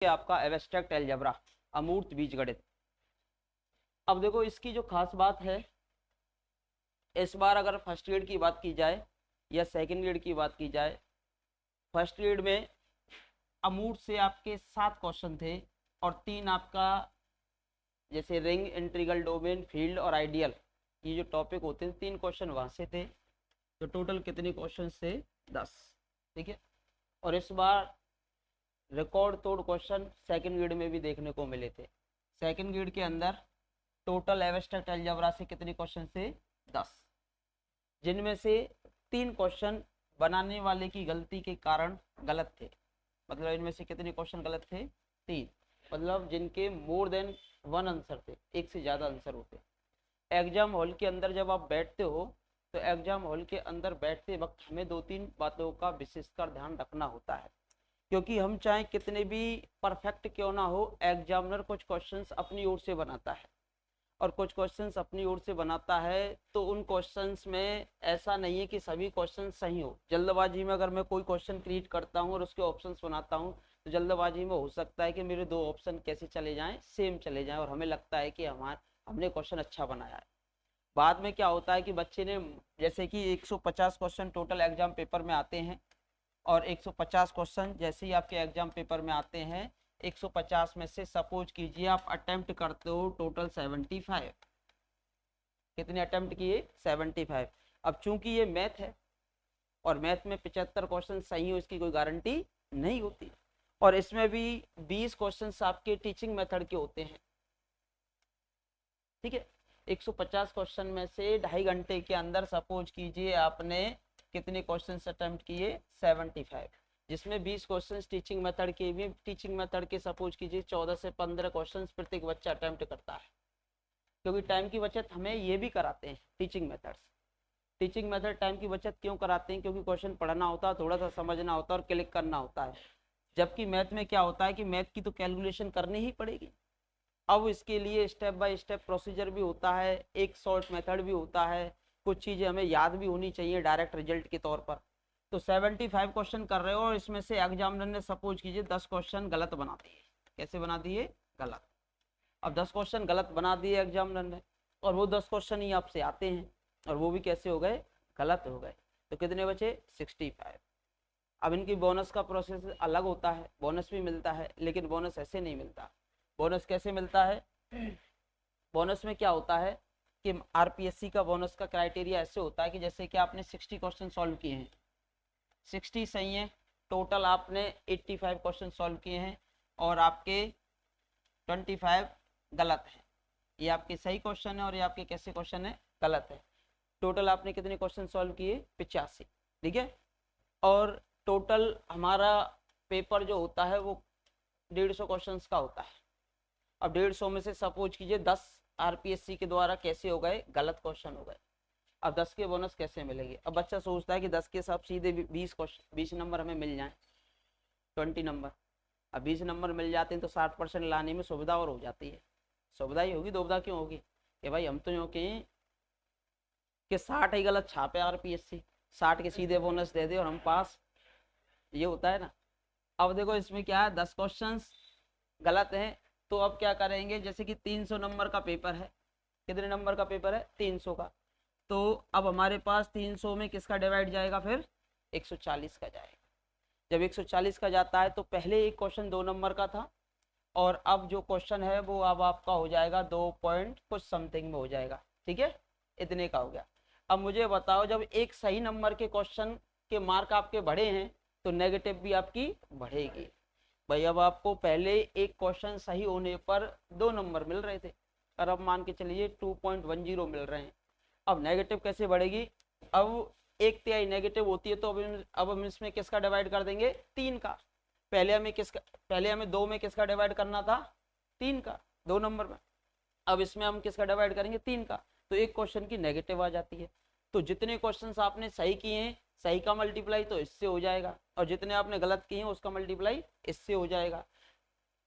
कि आपका abstract algebra, अमूर्त बीजगणित। अब देखो इसकी जो खास बात है, इस बार अगर फर्स्ट ग्रेड की बात की जाए या सेकंड ग्रेड की बात की जाए, फर्स्ट ग्रेड में अमूर्त से आपके 7 क्वेश्चन थे और 3 आपका जैसे रिंग, इंटीग्रल, डोमेन, फील्ड और आइडियल, ये जो टॉपिक होते हैं 3 क्वेश्चन वहां से थे। तो टोटल कितने क्वेश्चन थे? 10। ठीक है। और इस बार रिकॉर्ड तोड़ क्वेश्चन सेकंड ग्रेड में भी देखने को मिले थे। सेकंड ग्रेड के अंदर टोटल एब्स्ट्रैक्ट अलजेब्रा से कितने क्वेश्चन थे? 10, जिनमें से 3 क्वेश्चन बनाने वाले की गलती के कारण गलत थे। मतलब इनमें से कितने क्वेश्चन गलत थे? 3। मतलब जिनके मोर देन 1 आंसर थे, एक से ज़्यादा आंसर होते। एग्जाम हॉल के अंदर जब आप बैठते हो तो एग्जाम हॉल के अंदर बैठते वक्त हमें 2-3 बातों का विशेषकर ध्यान रखना होता है, क्योंकि हम चाहे कितने भी परफेक्ट क्यों ना हो, एग्जामिनर कुछ क्वेश्चंस अपनी ओर से बनाता है और कुछ क्वेश्चंस अपनी ओर से बनाता है। तो उन क्वेश्चंस में ऐसा नहीं है कि सभी क्वेश्चन सही हो। जल्दबाजी में अगर मैं कोई क्वेश्चन क्रिएट करता हूँ और उसके ऑप्शंस बनाता हूँ तो जल्दबाजी में हो सकता है कि मेरे 2 ऑप्शन कैसे चले जाएं, सेम चले जाएं, और हमें लगता है कि हमने क्वेश्चन अच्छा बनाया है। बाद में क्या होता है कि बच्चे ने, जैसे कि 150 क्वेश्चन टोटल एग्जाम पेपर में आते हैं और 150 क्वेश्चन जैसे ही आपके एग्जाम पेपर में आते हैं, 150 में से सपोज कीजिए आप अटेम्प्ट करते हो टोटल 75। कितने अटेम्प्ट किए? 75। अब चूंकि ये मैथ है और मैथ में 75 क्वेश्चन सही हो इसकी कोई गारंटी नहीं होती, और इसमें भी 20 क्वेश्चन आपके टीचिंग मेथड के होते हैं। ठीक है। 150 क्वेश्चन में से 2.5 घंटे के अंदर सपोज कीजिए आपने कितने क्वेश्चन अटेम्प्ट किए? 75, जिसमें 20 क्वेश्चन टीचिंग मेथड के भी। टीचिंग मेथड के सपोज कीजिए 14 से 15 क्वेश्चन प्रत्येक बच्चा अटेम्प्ट करता है, क्योंकि टाइम की बचत हमें ये भी कराते हैं teaching methods. Teaching method time की बचत क्यों कराते हैं? क्योंकि क्वेश्चन पढ़ना होता है, थोड़ा सा समझना होता है और क्लिक करना होता है। जबकि मैथ में क्या होता है कि मैथ की तो कैलकुलेशन करनी ही पड़ेगी। अब इसके लिए स्टेप बाय स्टेप प्रोसीजर भी होता है, एक शॉर्ट मेथड भी होता है, कुछ चीज़ें हमें याद भी होनी चाहिए डायरेक्ट रिजल्ट के तौर पर। तो 75 क्वेश्चन कर रहे हो और इसमें से एग्जामिनर ने सपोज कीजिए 10 क्वेश्चन गलत बना दिए। कैसे बना दिए? गलत। अब 10 क्वेश्चन गलत बना दिए एग्जामिनर ने, और वो 10 क्वेश्चन ही आपसे आते हैं और वो भी कैसे हो गए? गलत हो गए। तो कितने बचे? 65। अब इनकी बोनस का प्रोसेस अलग होता है, बोनस भी मिलता है, लेकिन बोनस ऐसे नहीं मिलता। बोनस कैसे मिलता है? बोनस में क्या होता है कि आरपीएससी का बोनस का क्राइटेरिया ऐसे होता है कि जैसे कि आपने 60 क्वेश्चन सॉल्व किए हैं, 60 सही है, टोटल आपने 85 क्वेश्चन सॉल्व किए हैं और आपके 25 गलत है। ये आपके सही क्वेश्चन है और ये आपके कैसे क्वेश्चन है? गलत है। टोटल आपने कितने क्वेश्चन सॉल्व किए? 85। ठीक है। और टोटल हमारा पेपर जो होता है वो 150 क्वेश्चन का होता है। अब 150 में से सपोज कीजिए 10 आरपीएससी के द्वारा कैसे हो गए? गलत क्वेश्चन हो गए। अब 10 के बोनस कैसे मिलेंगे? अब बच्चा सोचता है कि 10 के साथ सीधे 20 नंबर हमें मिल जाए, 20 नंबर। अब 20 नंबर मिल जाते हैं तो 60% लाने में सुविधा और हो जाती है। सुविधा ही होगी, दुविधा क्यों होगी? कि भाई हम तो यूँ कहें कि 60 ही गलत छापे आरपीएससी, 60 के सीधे बोनस दे दे और हम पास, ये होता है ना। अब देखो इसमें क्या है, 10 क्वेश्चन गलत हैं, तो अब क्या करेंगे? जैसे कि 300 नंबर का पेपर है। कितने नंबर का पेपर है? 300 का। तो अब हमारे पास 300 में किसका डिवाइड जाएगा? फिर 140 का जाएगा। जब 140 का जाता है तो पहले एक क्वेश्चन 2 नंबर का था और अब जो क्वेश्चन है वो अब आपका हो जाएगा 2 पॉइंट कुछ समथिंग में हो जाएगा। ठीक है, इतने का हो गया। अब मुझे बताओ, जब एक सही नंबर के क्वेश्चन के मार्क आपके बढ़े हैं तो नेगेटिव भी आपकी बढ़ेगी। भाई अब आपको पहले एक क्वेश्चन सही होने पर 2 नंबर मिल रहे थे और अब मान के चलिए 2.10 मिल रहे हैं। अब नेगेटिव कैसे बढ़ेगी? अब 1/3 नेगेटिव होती है तो अब हम इसमें किसका डिवाइड कर देंगे? 3 का। पहले हमें 2 में किसका डिवाइड करना था? 3 का, 2 नंबर में। अब इसमें हम किसका डिवाइड करेंगे? 3 का। तो एक क्वेश्चन की नेगेटिव आ जाती है। तो जितने क्वेश्चंस आपने सही किए हैं, सही का मल्टीप्लाई तो इससे हो जाएगा, और जितने आपने गलत किए हैं उसका मल्टीप्लाई इससे हो जाएगा।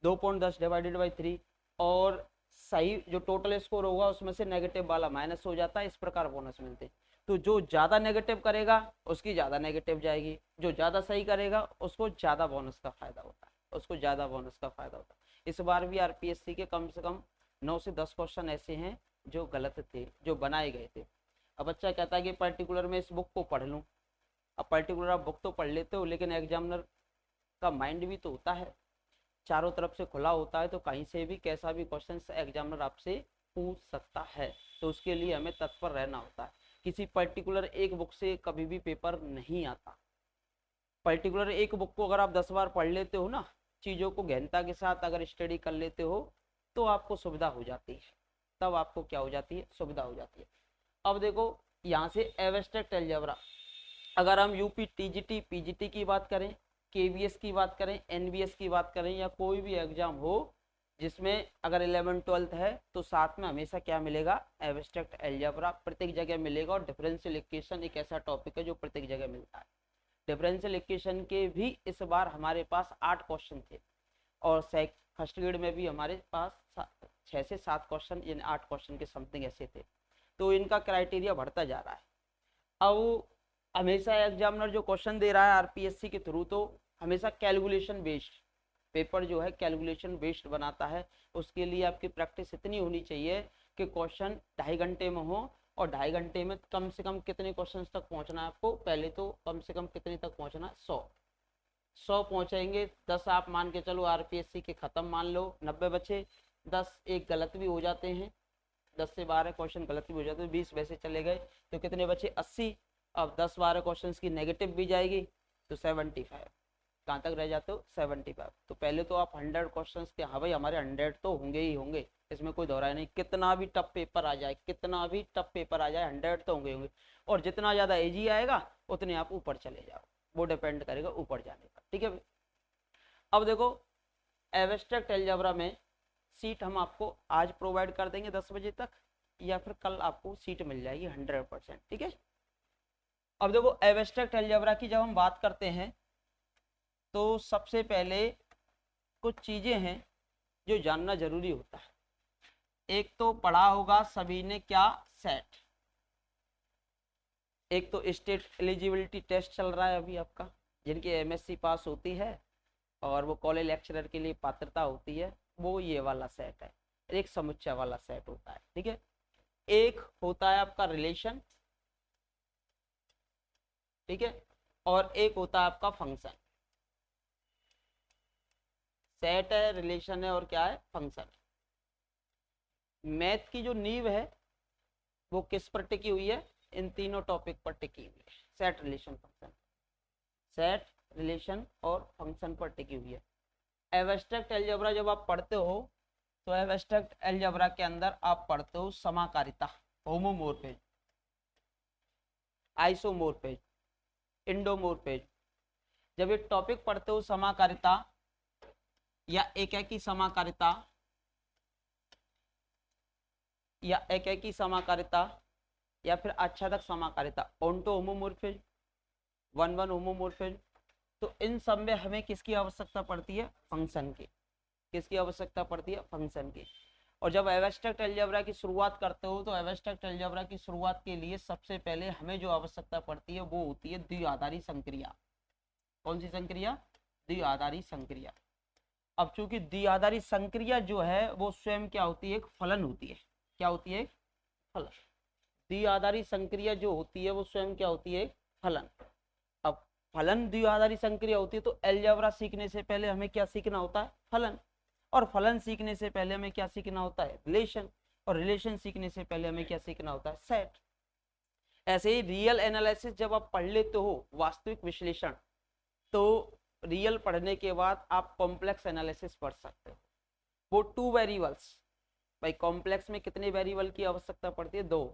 2.10 डिवाइडेड बाई 3, और सही जो टोटल स्कोर होगा उसमें से नेगेटिव वाला माइनस हो जाता है। इस प्रकार बोनस मिलते हैं। तो जो ज़्यादा नेगेटिव करेगा उसकी ज़्यादा नेगेटिव जाएगी, जो ज़्यादा सही करेगा उसको ज़्यादा बोनस का फायदा होता है। उसको ज़्यादा बोनस का फायदा होता है। इस बार भी आरपीएससी के कम से कम 9 से 10 क्वेश्चन ऐसे हैं जो गलत थे, जो बनाए गए थे। अब बच्चा कहता है कि पर्टिकुलर मैं इस बुक को पढ़ लूँ। अब पर्टिकुलर आप बुक तो पढ़ लेते हो, लेकिन एग्जामिनर का माइंड भी तो होता है, चारों तरफ से खुला होता है, तो कहीं से भी कैसा भी क्वेश्चन एग्जामिनर आपसे पूछ सकता है। तो उसके लिए हमें तत्पर रहना होता है। किसी पर्टिकुलर एक बुक से कभी भी पेपर नहीं आता। पर्टिकुलर एक बुक को अगर आप 10 बार पढ़ लेते हो ना, चीज़ों को गहनता के साथ अगर स्टडी कर लेते हो, तो आपको सुविधा हो जाती है। तब आपको क्या हो जाती है? सुविधा हो जाती है। अब देखो यहाँ से एब्स्ट्रैक्ट अलजेब्रा, अगर हम यूपी टीजीटी पीजीटी की बात करें, केवीएस की बात करें, एनबीएस की बात करें, या कोई भी एग्जाम हो जिसमें अगर 11-12 है, तो साथ में हमेशा क्या मिलेगा? एब्स्ट्रैक्ट अलजेब्रा प्रत्येक जगह मिलेगा। और डिफरेंशियल इक्वेशन एक ऐसा टॉपिक है जो प्रत्येक जगह मिलता है। डिफरेंशियल इक्वेशन के भी इस बार हमारे पास 8 क्वेश्चन थे, और फर्स्ट ग्रेड में भी हमारे पास 6 से 7 क्वेश्चन, यानी 8 क्वेश्चन के समथिंग ऐसे थे। तो इनका क्राइटेरिया बढ़ता जा रहा है। अब हमेशा एग्जामिनर जो क्वेश्चन दे रहा है आरपीएससी के थ्रू, तो हमेशा कैलकुलेशन बेस्ड पेपर जो है, कैलकुलेशन बेस्ड बनाता है। उसके लिए आपकी प्रैक्टिस इतनी होनी चाहिए कि क्वेश्चन 2.5 घंटे में हो, और 2.5 घंटे में कम से कम कितने क्वेश्चन तक पहुंचना है आपको? पहले तो कम से कम कितने तक पहुंचना है? 100 पहुंचेंगे। 10 आप मान के चलो आरपीएससी के खत्म, मान लो 90 बचे, 10 एक गलत भी हो जाते हैं, 10 से 12 क्वेश्चन गलत भी हो जाते हैं, 20 वैसे चले गए, तो कितने बचे? 80। अब 10-12 क्वेश्चन की नेगेटिव भी जाएगी, तो 75। कहाँ तक रह जाते हो? 75। तो पहले तो आप 100 क्वेश्चन के, हाँ भाई हमारे 100 तो होंगे ही होंगे, इसमें कोई दोहराई नहीं। कितना भी टफ पेपर आ जाए, कितना भी टफ पेपर आ जाए, 100 तो होंगे होंगे। और जितना ज़्यादा इजी आएगा उतने आप ऊपर चले जाओ, वो डिपेंड करेगा ऊपर जाने का। ठीक है भाई। अब देखो एब्स्ट्रैक्ट अलजेब्रा में सीट हम आपको आज प्रोवाइड कर देंगे 10 बजे तक, या फिर कल आपको सीट मिल जाएगी 100%। ठीक है। अब देखो एब्स्ट्रैक्ट अलजेब्रा की जब हम बात करते हैं, तो सबसे पहले कुछ चीज़ें हैं जो जानना जरूरी होता है। एक तो पढ़ा होगा सभी ने क्या? सेट। एक तो स्टेट एलिजिबिलिटी टेस्ट चल रहा है अभी आपका, जिनकी एमएससी पास होती है और वो कॉलेज लेक्चरर के लिए पात्रता होती है, वो ये वाला सेट है। एक समुच्चय वाला सेट होता है। ठीक है। एक होता है आपका रिलेशन, ठीक है, और एक होता है आपका फंक्शन। सेट है, रिलेशन है, और क्या है? फंक्शन। मैथ की जो नींव है वो किस पर टिकी हुई है? इन तीनों टॉपिक पर टिकी हुई है। Set, relation, function. Set, relation और फंक्शन पर टिकी हुई है। एब्स्ट्रैक्ट अलजेब्रा जब आप पढ़ते हो, तो एब्स्ट्रैक्ट अलजेब्रा के अंदर आप पढ़ते हो समाकारिता, होमोमोर्फिज्म, आइसोमोर्फिज्म, इंडोमोर्फिज्म। जब ये टॉपिक पढ़ते हो समाकारिता या एकाकी समाकारिता, या एकाकी समाकारिता, या फिर आच्छादक समाकारिता, ऑन्टो होमोमोर्फिज्म, 1-1 होमोमोर्फिज्म, तो इन सब में हमें किसकी आवश्यकता पड़ती है? फंक्शन की। किसकी आवश्यकता पड़ती है? फंक्शन की। और जब एब्स्ट्रैक्ट अलजेब्रा की शुरुआत करते हो, तो एब्स्ट्रैक्ट अलजेब्रा की शुरुआत के लिए सबसे पहले हमें जो आवश्यकता पड़ती है वो होती है द्विआधारी संक्रिया। कौन सी संक्रिया? द्विआधारी संक्रिया। अब चूंकि द्विआधारी संक्रिया जो है वो स्वयं क्या होती है? एक फलन होती है। क्या होती है? फलन। द्विआधारी संक्रिया जो होती है वो स्वयं क्या होती है? फलन। अब फलन द्विआधारी संक्रिया होती है, तो अलजेब्रा सीखने से पहले हमें क्या सीखना होता है? फलन। और फलन सीखने से पहले हमें क्या सीखना होता है? रिलेशन। और रिलेशन सीखने से पहले हमें क्या सीखना होता है? सेट। ऐसे ही रियल एनालिसिस जब आप पढ़ लेते हो, वास्तविक विश्लेषण, तो रियल पढ़ने के बाद आप कॉम्प्लेक्स एनालिसिस पढ़ सकते हो। वो 2 वेरिएबल्स, भाई कॉम्प्लेक्स में कितने वेरिएबल की आवश्यकता पड़ती है? 2।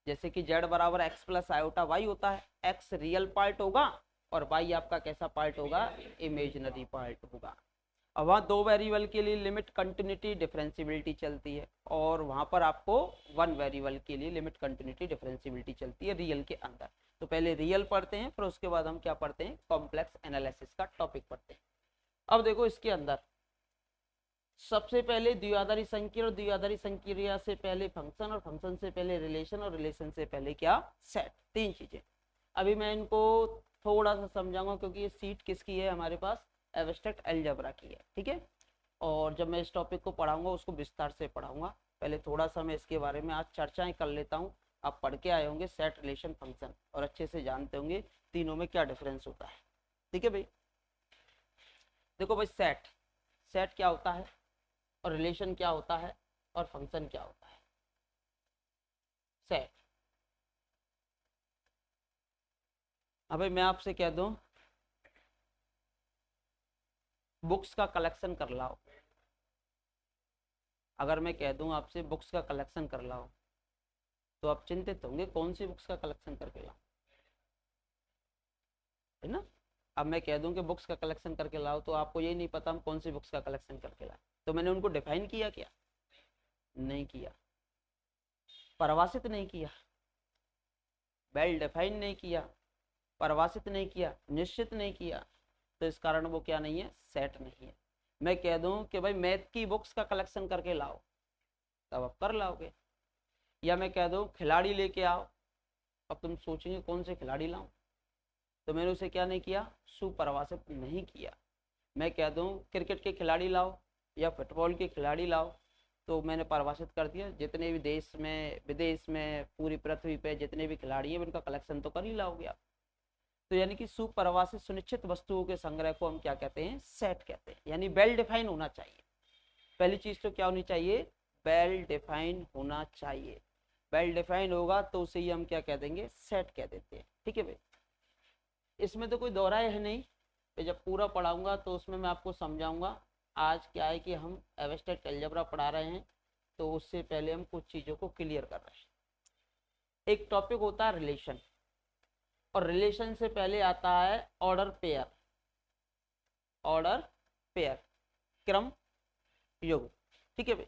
जैसे कि z बराबर x प्लस आयोटा y होता है, x रियल पार्ट होगा और y आपका कैसा पार्ट होगा? इमेजिनरी पार्ट होगा। अब वहाँ 2 वेरिएबल के लिए लिमिट कंटिन्यूटी डिफरेंशिएबिलिटी चलती है, और वहाँ पर आपको 1 वेरिएबल के लिए लिमिट कंटिन्यूटी डिफरेंशिएबिलिटी चलती है रियल के अंदर। तो पहले रियल पढ़ते हैं, फिर उसके बाद हम क्या पढ़ते हैं? कॉम्प्लेक्स एनालिसिस का टॉपिक पढ़ते हैं। अब देखो इसके अंदर सबसे पहले द्विआधारी संक्रिया, और द्विआधारी संक्रिया से पहले फंक्शन, और फंक्शन से पहले रिलेशन, और रिलेशन से पहले क्या? सेट। 3 चीजें। अभी मैं इनको थोड़ा सा समझाऊंगा, क्योंकि ये सीट किसकी है हमारे पास? एब्स्ट्रैक्ट अलजेब्रा की है, ठीक है। और जब मैं इस टॉपिक को पढ़ाऊंगा उसको विस्तार से पढ़ाऊंगा। पहले थोड़ा सा मैं इसके बारे में आज चर्चाएं कर लेता हूँ। आप पढ़ के आए होंगे सेट, रिलेशन, फंक्शन, और अच्छे से जानते होंगे तीनों में क्या डिफरेंस होता है, ठीक है भाई। देखो भाई, सेट सेट क्या होता है, और रिलेशन क्या होता है, और फंक्शन क्या होता है। सेट, अब भाई मैं आपसे कह दूं बुक्स का कलेक्शन कर लाओ, अगर मैं कह दूं आपसे बुक्स का कलेक्शन कर लाओ, तो आप चिंतित होंगे कौन सी बुक्स का कलेक्शन करके लाओ, है ना। अब मैं कह दूं कि बुक्स का कलेक्शन करके लाओ, तो आपको यही नहीं पता हम कौन सी बुक्स का कलेक्शन करके लाए। तो मैंने उनको डिफाइन किया क्या? नहीं किया। परिभाषित नहीं किया, वेल डिफाइन नहीं किया, परिभाषित नहीं किया, निश्चित नहीं किया, तो इस कारण वो क्या नहीं है, सेट नहीं है। मैं कह दूं कि भाई मैथ की बुक्स का कलेक्शन करके लाओ, तब आप कर लाओगे। या मैं कह दूं खिलाड़ी लेके आओ, अब तुम सोचेंगे कौन से खिलाड़ी लाऊं, तो मैंने उसे क्या नहीं किया, सुपरिभाषित नहीं किया। मैं कह दूं क्रिकेट के खिलाड़ी लाओ या फुटबॉल के खिलाड़ी लाओ, तो मैंने परिभाषित कर दिया जितने भी देश में, विदेश में, पूरी पृथ्वी पे जितने भी खिलाड़ी हैं उनका कलेक्शन तो कर ही लाओगे आप। तो यानी कि सुपरिभाषित सुनिश्चित वस्तुओं के संग्रह को हम क्या कहते हैं, सेट कहते हैं। यानी वेल डिफाइन होना चाहिए। पहली चीज तो क्या होनी चाहिए, वेल डिफाइन होना चाहिए। वेल डिफाइन होगा तो उसे ही हम क्या कह देंगे, सेट कह देते हैं, ठीक है भाई। इसमें तो कोई दोहराए है नहीं, तो जब पूरा पढ़ाऊंगा तो उसमें मैं आपको समझाऊंगा। आज क्या है कि हम एब्स्ट्रैक्ट अलजेब्रा पढ़ा रहे हैं, तो उससे पहले हम कुछ चीज़ों को क्लियर कर रहे हैं। एक टॉपिक होता है रिलेशन, और रिलेशन से पहले आता है ऑर्डर पेयर। ऑर्डर पेयर, क्रम युग, ठीक है भाई।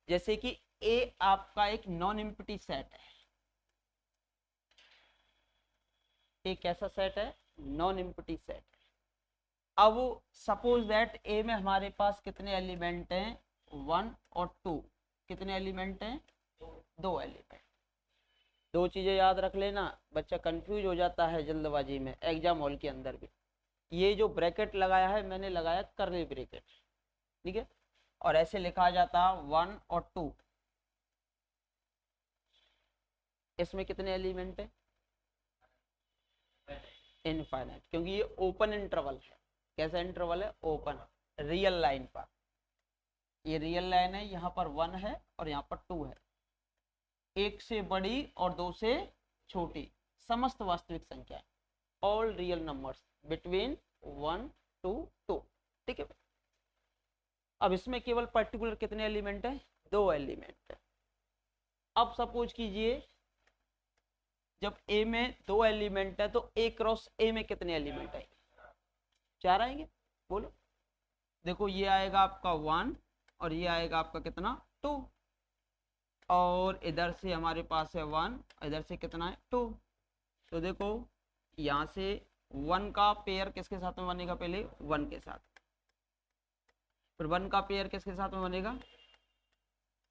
जैसे कि ए आपका एक नॉन एम्प्टी सेट है, एक ऐसा सेट है नॉन एम्प्टी सेट। अब सपोज दैट ए में हमारे पास कितने एलिमेंट हैं, 1 और 2। कितने एलिमेंट हैं, 2 एलिमेंट। दो चीजें याद रख लेना, बच्चा कंफ्यूज हो जाता है जल्दबाजी में एग्जाम हॉल के अंदर भी। ये जो ब्रैकेट लगाया है मैंने लगाया कर्ली ब्रैकेट, ठीक है, और ऐसे लिखा जाता 1 और 2। इसमें कितने एलिमेंट है, इनफाइनाइट, क्योंकि ये ओपन इंटरवल है। कैसा इंटरवल है, ओपन। रियल लाइन पर, ये रियल लाइन है, यहाँ पर 1 है और यहाँ पर 2 है। एक से बड़ी और 2 से छोटी समस्त वास्तविक संख्या, all real numbers between 1 to 2, ठीक है। अब इसमें केवल पर्टिकुलर कितने एलिमेंट है, 2 एलिमेंट है। अब सपोज कीजिए जब ए में 2 एलिमेंट है तो ए क्रॉस ए में कितने एलिमेंट आएंगे, 4 आएंगे। बोलो, देखो ये आएगा आपका 1 और ये आएगा आपका कितना, 2, और इधर से हमारे पास है 1, इधर से कितना है 2। तो देखो यहाँ से 1 का पेयर किसके साथ में बनेगा, पहले 1 के साथ, फिर 1 का पेयर किसके साथ में बनेगा,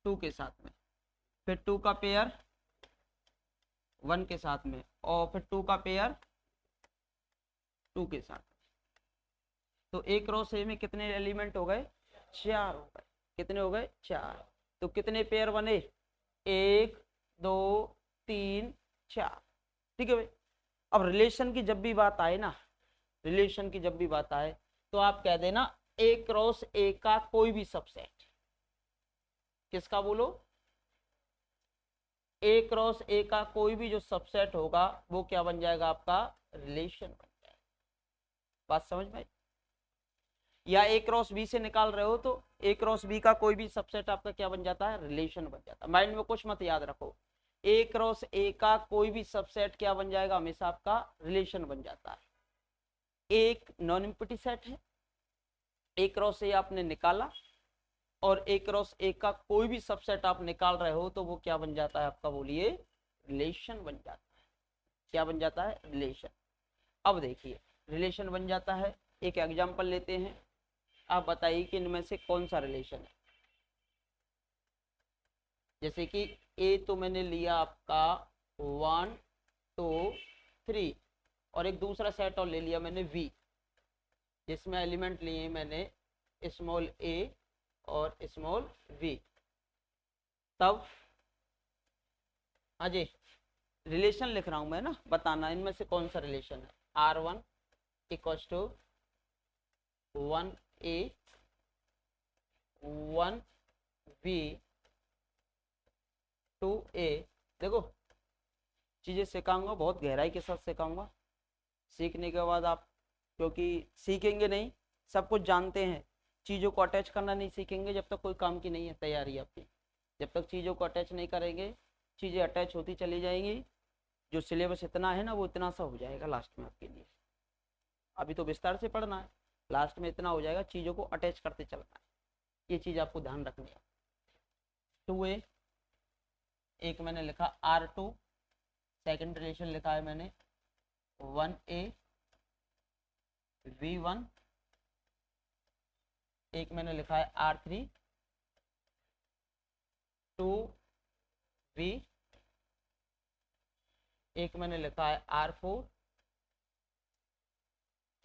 2 के साथ में, फिर 2 का पेयर 1 के साथ में, और फिर 2 का पेयर 2 के साथ। तो ए क्रॉस ए में कितने एलिमेंट हो गए, 4 हो गए। कितने हो गए, 4। तो कितने पेयर बने, 1 2 3 4, ठीक है भाई। अब रिलेशन की जब भी बात आए ना, रिलेशन की जब भी बात आए तो आप कह देना ए क्रॉस ए का कोई भी सबसेट। किसका बोलो, ए क्रॉस ए का कोई भी जो सबसेट होगा वो क्या बन जाएगा, आपका रिलेशन बन जाएगा। बात समझ में? या ए क्रॉस बी से निकाल रहे हो तो ए क्रॉस बी का कोई भी सबसेट आपका क्या बन जाता है, रिलेशन बन जाता है। माइंड में कुछ मत याद रखो, ए क्रॉस ए का कोई भी सबसेट क्या बन जाएगा, हमेशा आपका रिलेशन बन जाता है। एक नॉन एम्प्टी सेट है, ए क्रॉस ए आपने निकाला, और ए क्रॉस ए का कोई भी सबसेट आप निकाल रहे हो तो वो क्या बन जाता है आपका, बोलिए, रिलेशन बन जाता है। क्या बन जाता है, रिलेशन। अब देखिए रिलेशन बन जाता है, एक एग्जांपल लेते हैं। आप बताइए कि इनमें से कौन सा रिलेशन है। जैसे कि ए तो मैंने लिया आपका 1 2 3, और एक दूसरा सेट और ले लिया मैंने V, जिसमें एलिमेंट लिए मैंने स्मॉल a और स्मॉल v। तब हाँ जी, रिलेशन लिख रहा हूं मैं ना, बताना इनमें से कौन सा रिलेशन है। R1 equals to 1a 1b 2a। देखो चीज़ें सिखाऊंगा, बहुत गहराई के साथ सिखाऊंगा। सीखने के बाद आप, क्योंकि सीखेंगे नहीं, सब कुछ जानते हैं, चीज़ों को अटैच करना नहीं सीखेंगे जब तक कोई काम की नहीं है तैयारी आपकी। जब तक चीज़ों को अटैच नहीं करेंगे, चीज़ें अटैच होती चली जाएंगी। जो सिलेबस इतना है ना, वो इतना सा हो जाएगा लास्ट में आपके लिए। अभी तो विस्तार से पढ़ना है, लास्ट में इतना हो जाएगा, चीज़ों को अटैच करते चलना है। ये चीज़ आपको ध्यान रखनी है। 2a, एक मैंने लिखा R2, सेकंड रिलेशन लिखा है मैंने 1a v1, एक मैंने लिखा है R3 2v, एक मैंने लिखा है R4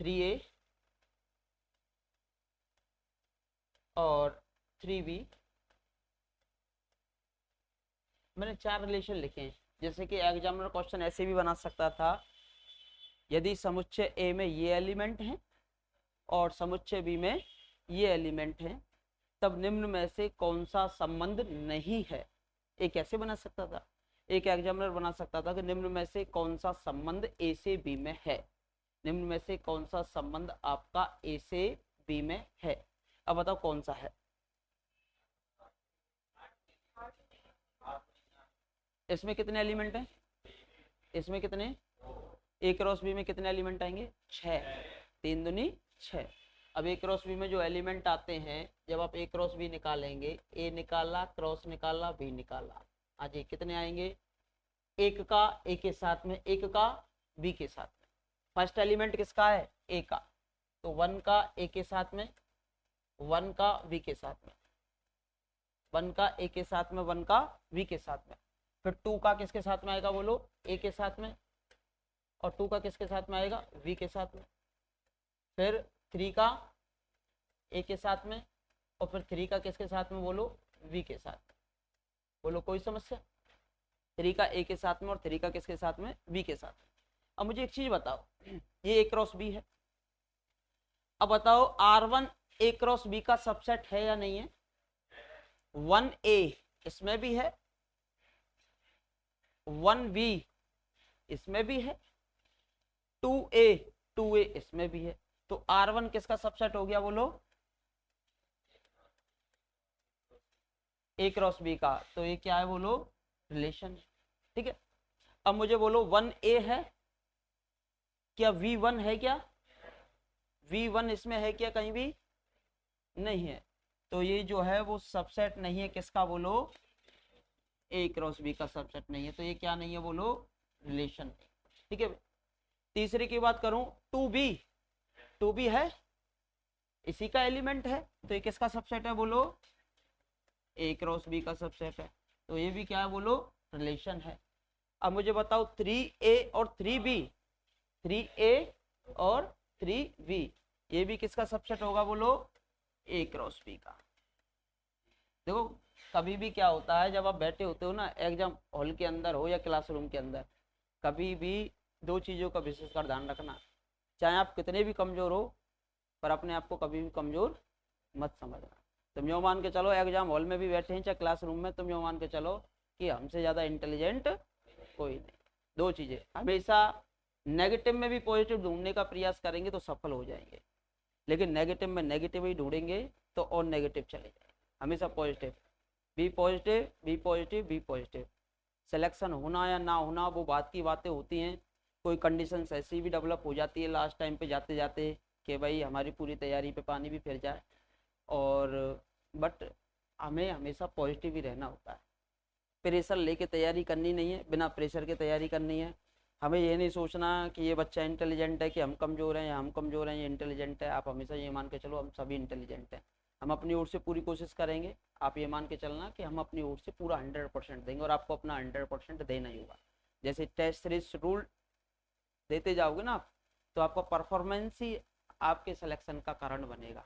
3a और 3b। मैंने 4 रिलेशन लिखे हैं। जैसे कि एग्जामिनर क्वेश्चन ऐसे भी बना सकता था, यदि समुच्चय ए में ये एलिमेंट हैं और समुच्चय बी में ये एलिमेंट हैं, तब निम्न में से कौन सा संबंध नहीं है। एक ऐसे बना सकता था, एक एग्जामिनर बना सकता था कि निम्न में से कौन सा संबंध ए से बी में है, निम्न में से कौन सा संबंध आपका ए से बी में है। अब बताओ कौन सा है। इसमें कितने एलिमेंट हैं, इसमें कितने, ए क्रॉस बी में कितने एलिमेंट आएंगे, 6, 3 दूनी 6। अब ए क्रॉस बी में जो एलिमेंट आते हैं, जब आप ए क्रॉस बी निकालेंगे, ए निकाला, क्रॉस निकाला, बी निकाला, आज ये कितने आएंगे, एक का ए के साथ में, एक का बी के साथ में। फर्स्ट एलिमेंट किसका है, ए का, तो 1 का ए के साथ में, 1 का बी के साथ में, 1 का ए के साथ में, 1 का बी के साथ में। फिर 2 का किसके साथ में आएगा बोलो, ए के साथ में, और 2 का किसके साथ में आएगा, वी के साथ में। फिर 3 का ए के साथ में, और फिर 3 का किसके साथ में बोलो, वी के साथ में। बोलो कोई समस्या। 3 का ए के साथ में और 3 का किसके साथ में, वी के साथ में। अब मुझे एक चीज बताओ, ये ए क्रॉस बी है, अब बताओ R1 ए क्रॉस बी का सबसेट है या नहीं है। 1a इसमें भी है, 1b इसमें भी है, 2a इसमें भी है, तो R1 किसका सबसेट हो गया बोलो, ए क्रॉस बी का। तो ये क्या है बोलो, रिलेशन। ठीक है, अब मुझे बोलो 1a है क्या, v1 है क्या, v1 इसमें है क्या, कहीं भी नहीं है। तो ये जो है वो सबसेट नहीं है किसका बोलो, ए क्रॉस बी का सबसेट नहीं है। तो ये क्या नहीं है बोलो, रिलेशन। ठीक है, तीसरे की बात करूं, 2b है, इसी का एलिमेंट है, तो ये किसका सबसेट है बोलो, ए क्रॉस बी का सबसेट है। तो ये भी क्या है बोलो, रिलेशन है। अब मुझे बताओ 3a और 3b, 3a और 3b, ये भी किसका सबसेट होगा बोलो, ए क्रॉस बी का। देखो कभी भी क्या होता है, जब आप बैठे होते हो ना एग्जाम हॉल के अंदर हो या क्लासरूम के अंदर, कभी भी 2 चीज़ों का विशेषकर ध्यान रखना, चाहे आप कितने भी कमज़ोर हो, पर अपने आप को कभी भी कमज़ोर मत समझना। तुम यो मान के चलो एग्जाम हॉल में भी बैठे हैं चाहे क्लासरूम में, तुम यो मान के चलो कि हमसे ज़्यादा इंटेलिजेंट कोई नहीं। 2 चीज़ें, हमेशा नेगेटिव में भी पॉजिटिव ढूंढने का प्रयास करेंगे तो सफल हो जाएंगे, लेकिन नेगेटिव में नेगेटिव ही ढूंढेंगे तो और नेगेटिव चले जाएंगे। हमेशा positive, B positive, B positive, B positive. Selection होना या ना होना वो बात की बातें होती हैं, कोई कंडीशंस ऐसी भी डेवलप हो जाती है लास्ट टाइम पे जाते जाते कि भाई हमारी पूरी तैयारी पे पानी भी फिर जाए, और बट हमें हमेशा पॉजिटिव ही रहना होता है। प्रेशर लेके तैयारी करनी नहीं है, बिना प्रेशर के तैयारी करनी है। हमें ये नहीं सोचना कि ये बच्चा इंटेलिजेंट है, कि हम कमज़ोर हैं या हम कमज़ोर हैं, ये इंटेलिजेंट है। आप हमेशा ये मान के चलो हम सभी इंटेलिजेंट हैं, हम अपनी ओर से पूरी कोशिश करेंगे। आप ये मान के चलना कि हम अपनी ओर से पूरा 100% देंगे, और आपको अपना 100% देना ही होगा। जैसे टेस्ट सीरीज रूल देते जाओगे ना आप, तो आपका परफॉर्मेंस ही आपके सिलेक्शन का कारण बनेगा।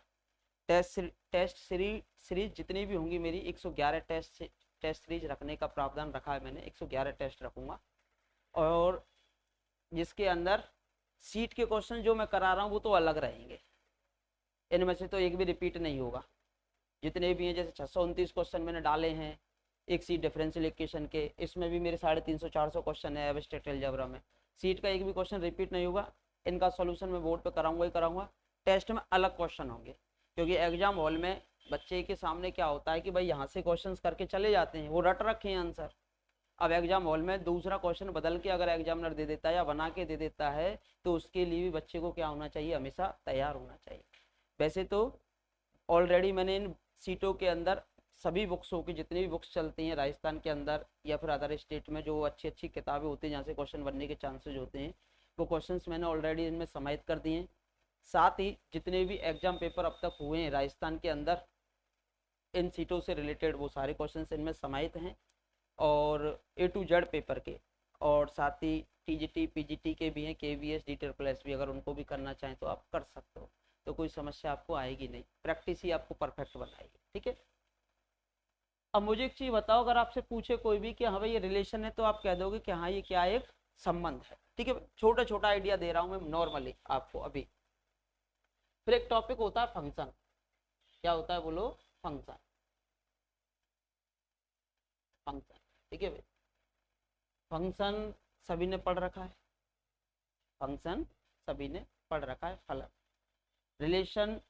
टेस्ट सीरीज जितनी भी होंगी मेरी 111 टेस्ट सीरीज रखने का प्रावधान रखा है मैंने, 111 टेस्ट रखूंगा। और जिसके अंदर सीट के क्वेश्चन जो मैं करा रहा हूँ वो तो अलग रहेंगे, इनमें से तो एक भी रिपीट नहीं होगा। जितने भी हैं जैसे 629 क्वेश्चन मैंने डाले हैं एक सीट डिफरेंशियल इक्वेशन के, इसमें भी मेरे 350-400 क्वेश्चन है एब्स्ट्रैक्ट अलजेब्रा में। सीट का एक भी क्वेश्चन रिपीट नहीं होगा, इनका सॉल्यूशन मैं बोर्ड पे कराऊंगा ही कराऊंगा। टेस्ट में अलग क्वेश्चन होंगे, क्योंकि एग्जाम हॉल में बच्चे के सामने क्या होता है कि भाई यहाँ से क्वेश्चन करके चले जाते हैं, वो रट रखे हैं आंसर। अब एग्जाम हॉल में दूसरा क्वेश्चन बदल के अगर एग्जामिनर दे देता है या बना के दे देता है, तो उसके लिए भी बच्चे को क्या होना चाहिए, हमेशा तैयार होना चाहिए। वैसे तो ऑलरेडी मैंने इन सीटों के अंदर सभी बुक्सों की, जितनी भी बुक्स चलती हैं राजस्थान के अंदर या फिर अदर स्टेट में, जो अच्छी अच्छी किताबें होती हैं जहाँ से क्वेश्चन बनने के चांसेस होते हैं, वो क्वेश्चंस मैंने ऑलरेडी इनमें समाहित कर दिए हैं। साथ ही जितने भी एग्जाम पेपर अब तक हुए हैं राजस्थान के अंदर इन सीटों से रिलेटेड, वो सारे क्वेश्चंस इनमें समाहित हैं, और A to Z पेपर के, और साथ ही TGT PGT के भी हैं, KVS DTRPL भी, अगर उनको भी करना चाहें तो आप कर सकते हो, तो कोई समस्या आपको आएगी नहीं, प्रैक्टिस ही आपको परफेक्ट बनाएगी। ठीक है, अब मुझे एक चीज बताओ, अगर आपसे पूछे कोई भी कि हाँ भाई ये रिलेशन है, तो आप कह दोगे कि हाँ ये क्या, एक संबंध है। ठीक है, छोटा छोटा आइडिया दे रहा हूं मैं नॉर्मली आपको अभी। फिर एक टॉपिक होता है फंक्शन। क्या होता है बोलो, फंक्शन। फंक्शन, ठीक है भाई, फंक्शन सभी ने पढ़ रखा है, फंक्शन सभी ने पढ़ रखा है। फलन, रिलेशन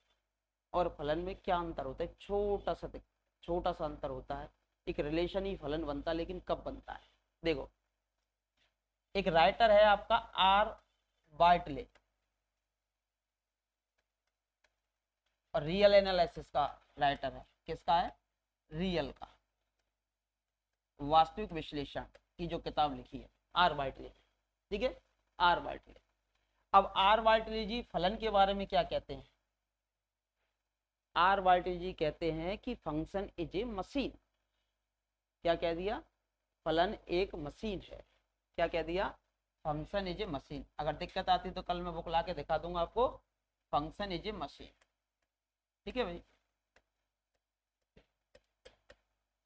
और फलन में क्या अंतर होता है, छोटा सा अंतर होता है। एक रिलेशन ही फलन बनता है, लेकिन कब बनता है, देखो एक राइटर है आपका R बार्टले, और रियल एनालिसिस का राइटर है, किसका है, रियल का, वास्तविक विश्लेषण की जो किताब लिखी है R बार्टले। ठीक है, R बार्टले। अब R बार्टले जी फलन के बारे में क्या कहते हैं, R बार्टले जी कहते हैं कि फंक्शन इज ए मशीन। क्या कह दिया, फलन एक मशीन है। क्या कह दिया, फंक्शन इज ए मशीन। अगर दिक्कत आती तो कल मैं बुक ला के दिखा दूंगा आपको, फंक्शन इज ए मशीन। ठीक है भाई,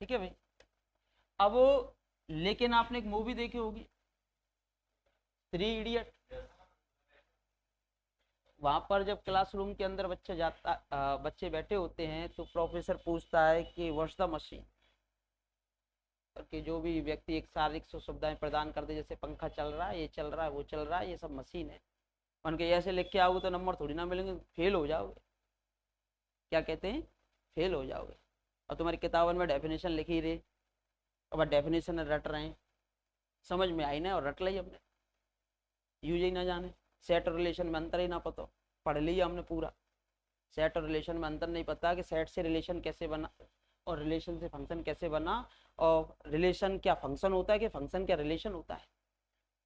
ठीक है भाई। अब लेकिन आपने एक मूवी देखी होगी, 3 इडियट। वहां पर जब क्लासरूम के अंदर बच्चे बैठे होते हैं, तो प्रोफेसर पूछता है कि व्हाट्स द मशीन, कि जो भी व्यक्ति एक शारीरिक सुविधाएं प्रदान कर दे, जैसे पंखा चल रहा है, ये चल रहा है, वो चल रहा है, ये सब मशीन है। उनके ऐसे लिख के आओगे तो नंबर थोड़ी ना मिलेंगे, फेल हो जाओगे। क्या कहते हैं, फेल हो जाओगे। और तुम्हारी किताबों में डेफिनेशन लिखी रही, अब डेफिनेशन रट रहे हैं, समझ में आई ना, और रट ली हमने, यूज ही ना जाने। सेट और रिलेशन में अंतर ही ना पता, पढ़ लिया हमने पूरा। सेट और रिलेशन में अंतर नहीं पता कि सेट से रिलेशन कैसे बना और रिलेशन से फंक्शन कैसे बना, और रिलेशन क्या फंक्शन होता है कि फंक्शन क्या रिलेशन होता है,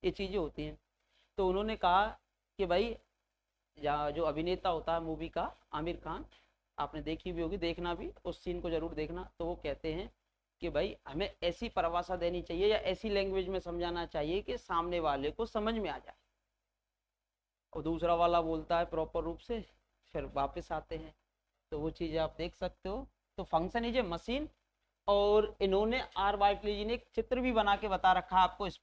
ये चीज़ें होती हैं। तो उन्होंने कहा कि भाई जो अभिनेता होता है मूवी का, आमिर खान, आपने देखी भी होगी, देखना भी, उस सीन को जरूर देखना। तो वो कहते हैं कि भाई हमें ऐसी परिभाषा देनी चाहिए या ऐसी लैंग्वेज में समझाना चाहिए कि सामने वाले को समझ में आ जाए। और दूसरा वाला बोलता है प्रॉपर रूप से, फिर वापस आते हैं। तो वो चीज़ें आप देख सकते हो। तो फंक्शन इज ए मशीन। और इन्होंने R बार्टले जी ने एक चित्र भी बना के बता रखा है आपको, इस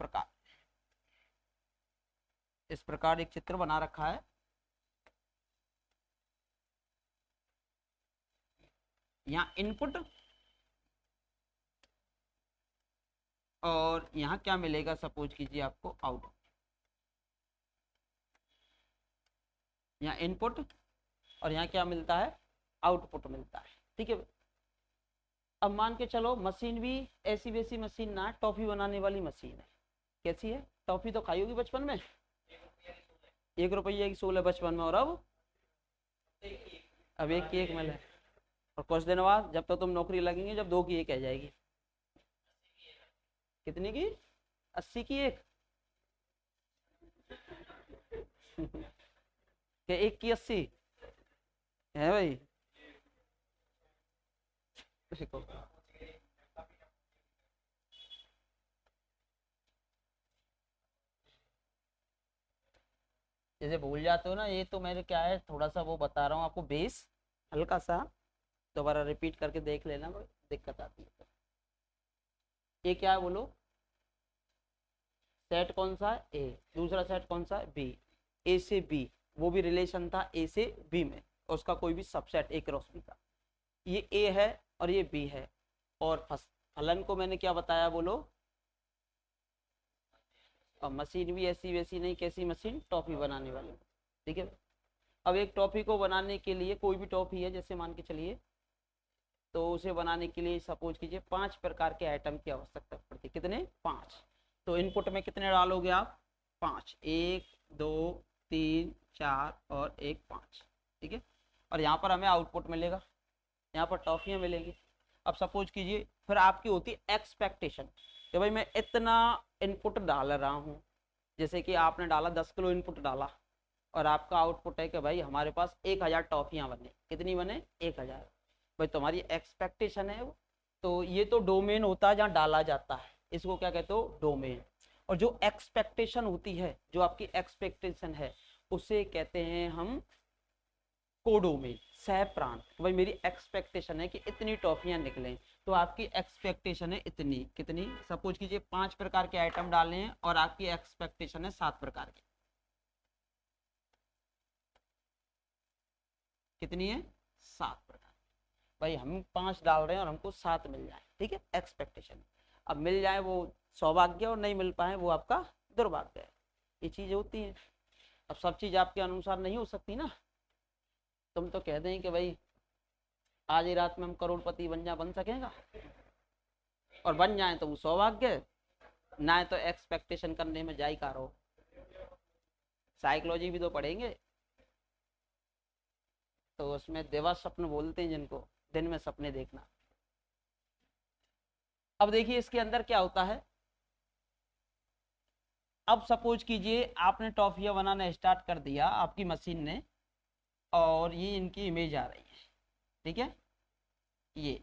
प्रकार एक चित्र बना रखा है। यहाँ इनपुट और यहाँ क्या मिलेगा, सपोज कीजिए आपको आउटपुट। यहाँ इनपुट और यहाँ क्या मिलता है, आउटपुट मिलता है। ठीक है, अब मान के चलो मशीन भी ऐसी वैसी मशीन ना, टॉफी बनाने वाली मशीन है। कैसी है, टॉफी तो खाई होगी बचपन में, 1 रुपये की 16 बचपन में, और अब 1 की 1 मिले, और कुछ दिन बाद जब तक तुम नौकरी लगेंगे, जब 2 की 1 आ जाएगी। कितनी की, 80 की 1 क्या 1 की 80 है भाई, जैसे भूल जाते हो ना, ये तो मेरे क्या है थोड़ा सा वो बता रहा हूँ आपको, बेस हल्का सा दोबारा रिपीट करके देख लेना, दिक्कत आती है तो। ये क्या है बोलो, सेट कौन सा है, ए, दूसरा सेट कौन सा है, बी, ए से बी, वो भी रिलेशन था ए से बी में, और उसका कोई भी सबसेट ए क्रॉस बी था। ये ए है और ये बी है, और फलन को मैंने क्या बताया बोलो, और मशीन भी ऐसी वैसी नहीं, कैसी मशीन, टॉफी बनाने वाली, ठीक है। अब एक टॉफी को बनाने के लिए, कोई भी टॉफी है जैसे मान के चलिए, तो उसे बनाने के लिए सपोज कीजिए 5 प्रकार के आइटम की आवश्यकता पड़ती है, कितने, 5। तो इनपुट में कितने डालोगे आप, 5, 1 2 3 4 और 1 5, ठीक है। और यहाँ पर हमें आउटपुट मिलेगा, यहाँ पर टॉफियाँ मिलेंगी। अब सपोज कीजिए फिर आपकी होती है एक्सपेक्टेशन कि भाई मैं इतना इनपुट डाल रहा हूँ, जैसे कि आपने डाला 10 किलो इनपुट डाला, और आपका आउटपुट है कि भाई हमारे पास 1000 टॉफियाँ बने, कितनी बने, 1000, भाई तुम्हारी एक्सपेक्टेशन है वो। तो ये तो डोमेन होता है जहाँ डाला जाता है, इसको क्या कहते हो, डोमेन। और जो एक्सपेक्टेशन होती है, जो आपकी एक्सपेक्टेशन है, उसे कहते हैं हम कोडोमेन, सह प्राण। तो भाई मेरी एक्सपेक्टेशन है कि इतनी टॉफियां निकलें, तो आपकी एक्सपेक्टेशन है इतनी, कितनी, सपोज कीजिए 5 प्रकार के आइटम डालने हैं और आपकी एक्सपेक्टेशन है 7 प्रकार के, कितनी है, 7 प्रकार। भाई हम 5 डाल रहे हैं और हमको 7 मिल जाए, ठीक है, एक्सपेक्टेशन। अब मिल जाए वो सौभाग्य, और नहीं मिल पाए वो आपका दुर्भाग्य है, ये चीज होती है। अब सब चीज आपके अनुसार नहीं हो सकती ना, तुम तो कह दें कि भाई आज ही रात में हम करोड़पति बन जा, बन सकेगा, और बन जाए तो वो सौभाग्य, ना है तो एक्सपेक्टेशन करने में जाई कार हो। साइकोलॉजी भी तो पढ़ेंगे, तो उसमें देवा स्वप्न बोलते हैं जिनको, दिन में सपने देखना। अब देखिए इसके अंदर क्या होता है। अब सपोज कीजिए आपने टॉफियां बनाना स्टार्ट कर दिया आपकी मशीन ने, और ये इनकी इमेज आ रही है, ठीक है, ये,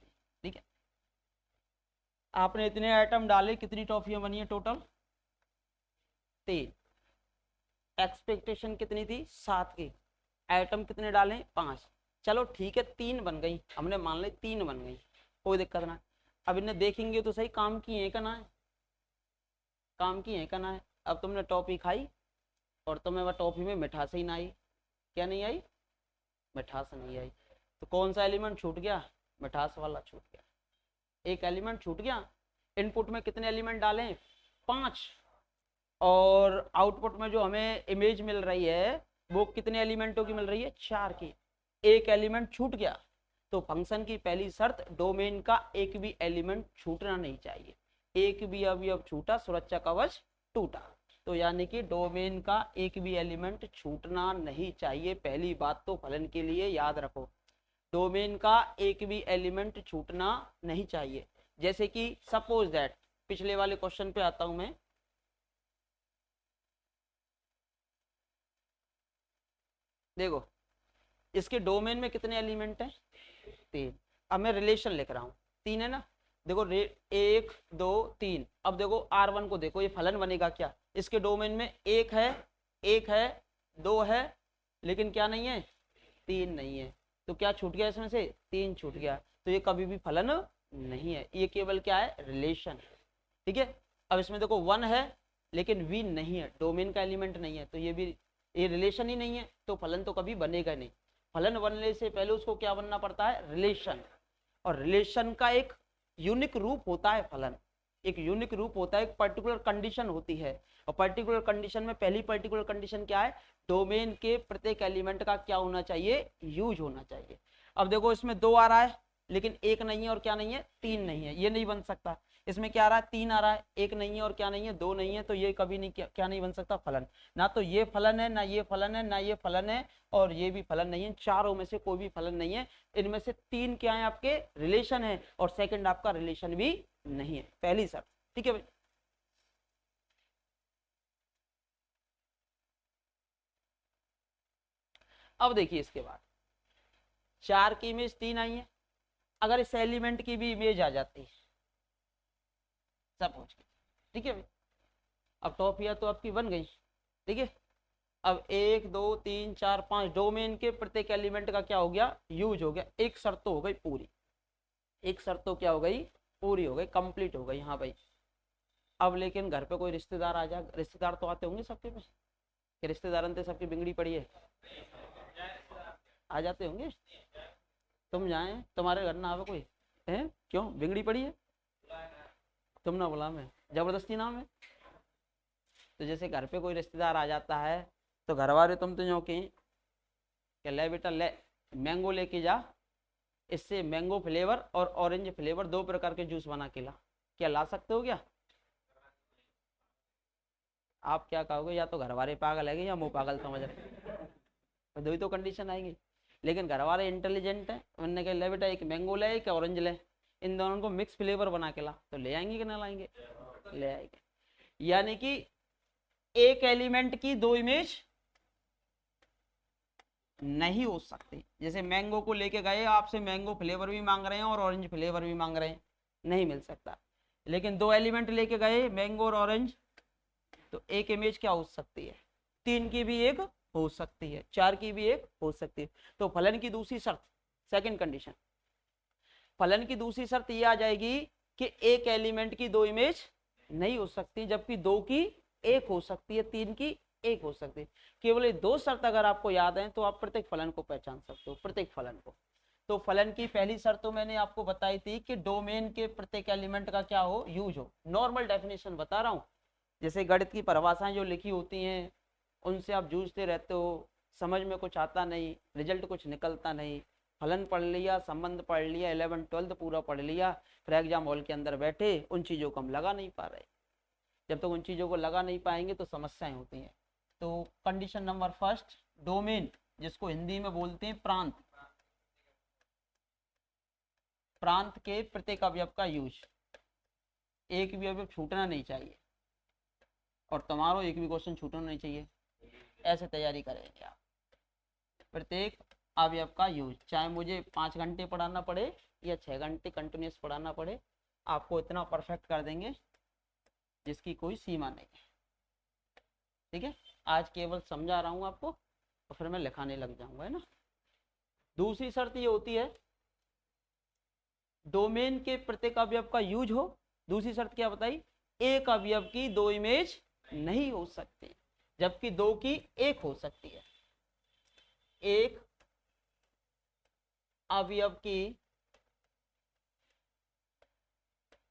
ठीक है। आपने इतने आइटम डाले, कितनी टॉफियां बनी है टोटल, 3। एक्सपेक्टेशन कितनी थी, 7 की, आइटम कितने डाले, 5। चलो ठीक है 3 बन गई, हमने मान ली 3 बन गई, कोई दिक्कत ना। अब इन्हें देखेंगे तो सही, काम की है का ना है, काम की है का ना है। अब तुमने टॉफी खाई और तुम्हें वह टॉफी में मिठास ही ना आई, क्या नहीं आई, मिठास नहीं आई, तो कौन सा एलिमेंट छूट गया, मिठास वाला छूट गया, एक एलिमेंट छूट गया। इनपुट में कितने एलिमेंट डालें, 5, और आउटपुट में जो हमें इमेज मिल रही है वो कितने एलिमेंटों की मिल रही है, 4 की, एक एलिमेंट छूट गया। तो फंक्शन की पहली शर्त, डोमेन का एक भी एलिमेंट छूटना नहीं चाहिए, एक भी अवयव छूटा सुरक्षा कवच टूटा। तो यानी कि डोमेन का एक भी एलिमेंट छूटना नहीं चाहिए, पहली बात तो फलन के लिए याद रखो, डोमेन का एक भी एलिमेंट छूटना नहीं चाहिए। जैसे कि सपोज दैट, पिछले वाले क्वेश्चन पे आता हूं मैं, देखो इसके डोमेन में कितने एलिमेंट हैं, 3। अब मैं रिलेशन लिख रहा हूँ, 3 है ना, देखो 1 2 3। अब देखो R1 को देखो, ये फलन बनेगा क्या, इसके डोमेन में 1 है, 1 है, 2 है, लेकिन क्या नहीं है, 3 नहीं है। तो क्या छूट गया इसमें से, 3 छूट गया, तो ये कभी भी फलन नहीं है, ये केवल क्या है, रिलेशन, ठीक है। अब इसमें देखो 1 है लेकिन V नहीं है, डोमेन का एलिमेंट नहीं है, तो ये भी, ये रिलेशन ही नहीं है, तो फलन तो कभी बनेगा नहीं। फलन बनने से पहले उसको क्या बनना पड़ता है, रिलेशन। और रिलेशन का एक यूनिक रूप होता है फलन, एक यूनिक रूप होता है, एक पर्टिकुलर कंडीशन होती है, और पर्टिकुलर कंडीशन में पहली पर्टिकुलर कंडीशन क्या है, डोमेन के प्रत्येक एलिमेंट का क्या होना चाहिए, यूज होना चाहिए। अब देखो इसमें 2 आ रहा है लेकिन 1 नहीं है, और क्या नहीं है, 3 नहीं है, ये नहीं बन सकता। इसमें क्या आ रहा है, 3 आ रहा है, 1 नहीं है, और क्या नहीं है, 2 नहीं है, तो ये कभी नहीं, क्या नहीं बन सकता, फलन। ना तो ये फलन है, ना ये फलन है, ना ये फलन है, और ये भी फलन नहीं है, चारों में से कोई भी फलन नहीं है। इनमें से 3 क्या है, आपके रिलेशन है, और सेकंड आपका रिलेशन भी नहीं है, पहली शर्त, ठीक है भाई। अब देखिए इसके बाद 4 की इमेज 3 आई है, अगर इस एलिमेंट की भी इमेज आ जाती है सपोज, ठीक है भाई। अब टॉफिया तो आपकी बन गई, ठीक है, अब 1 2 3 4 5 डोमेन के प्रत्येक एलिमेंट का क्या हो गया, यूज हो गया। एक शर्त तो हो गई पूरी, एक शर्त तो क्या हो गई, पूरी हो गई, कंप्लीट हो गई। हाँ भाई, अब लेकिन घर पे कोई रिश्तेदार आ जाए, रिश्तेदार तो आते होंगे सबके पे, कि रिश्तेदारन ते सबकी बिगड़ी पड़ी है, आ जाते होंगे। तुम जाए, तुम्हारे घर ना आवे कोई है, क्यों बिगड़ी पड़ी है, तुम ना बुला, मैं जबरदस्ती नाम है। तो जैसे घर पे कोई रिश्तेदार आ जाता है तो घर वाले तुम तो जो कि ले बेटा ले, मैंगो लेके जा, इससे मैंगो फ्लेवर और ऑरेंज फ्लेवर 2 प्रकार के जूस बना के ला, क्या ला सकते हो क्या? आप क्या कहोगे, या तो घर वाले पागल है या मुंह पागल समझ रहे, तो दो ही तो कंडीशन आएगी। लेकिन घर वाले इंटेलिजेंट है, उन्होंने कहा ले बेटा एक मैंगो ले एक ऑरेंज ले, इन दोनों को मिक्स फ्लेवर बना के ला, तो ले आएंगे कि ना लाएंगे, ले आएंगे। यानी कि एक एलिमेंट की 2 इमेज नहीं हो सकती। जैसे मैंगो को लेके गए, आपसे मैंगो फ्लेवर भी मांग रहे हैं और ऑरेंज फ्लेवर भी मांग रहे हैं, नहीं मिल सकता। लेकिन 2 एलिमेंट लेके गए, मैंगो और ऑरेंज, तो एक इमेज क्या हो सकती है, 3 की भी एक हो सकती है, 4 की भी एक हो सकती है। तो फलन की दूसरी शर्त, सेकंड कंडीशन, फलन की दूसरी शर्त ये आ जाएगी कि एक एलिमेंट की 2 इमेज नहीं हो सकती, जबकि 2 की एक हो सकती है, 3 की एक हो सकती है। केवल ये 2 शर्त अगर आपको याद है तो आप प्रत्येक फलन को पहचान सकते हो, प्रत्येक फलन को। तो फलन की पहली शर्त तो मैंने आपको बताई थी कि डोमेन के प्रत्येक एलिमेंट का क्या हो, यूज हो। नॉर्मल डेफिनेशन बता रहा हूं, जैसे गणित की परिभाषाएं जो लिखी होती हैं उनसे आप जूझते रहते हो, समझ में कुछ आता नहीं, रिजल्ट कुछ निकलता नहीं। फलन पढ़ लिया, संबंध पढ़ लिया, 11 12 पूरा पढ़ लिया, फिर एग्जाम हॉल के अंदर बैठे उन चीज़ों को हम लगा नहीं पा रहे। जब तक उन चीज़ों को लगा नहीं पाएंगे तो समस्याएं होती हैं। तो कंडीशन नंबर फर्स्ट, डोमेन जिसको हिंदी में बोलते हैं प्रांत, प्रांत के प्रत्येक अवयव का यूज, एक भी अवयव छूटना नहीं चाहिए, और तुम्हारा एक भी क्वेश्चन छूटना नहीं चाहिए, ऐसे तैयारी करेंगे आप। प्रत्येक अवयव का यूज, चाहे मुझे 5 घंटे पढ़ाना पड़े या 6 घंटे कंटिन्यूस पढ़ाना पड़े, आपको इतना परफेक्ट कर देंगे जिसकी कोई सीमा नहीं है। ठीक है, आज केवल समझा रहा हूँ आपको, तो फिर मैं लिखाने लग जाऊंगा, है ना। दूसरी शर्त ये होती है डोमेन के प्रत्येक अवयव का यूज हो। दूसरी शर्त क्या बताई, एक अवयव की 2 इमेज नहीं हो सकती, जबकि 2 की एक हो सकती है। एक अवयव की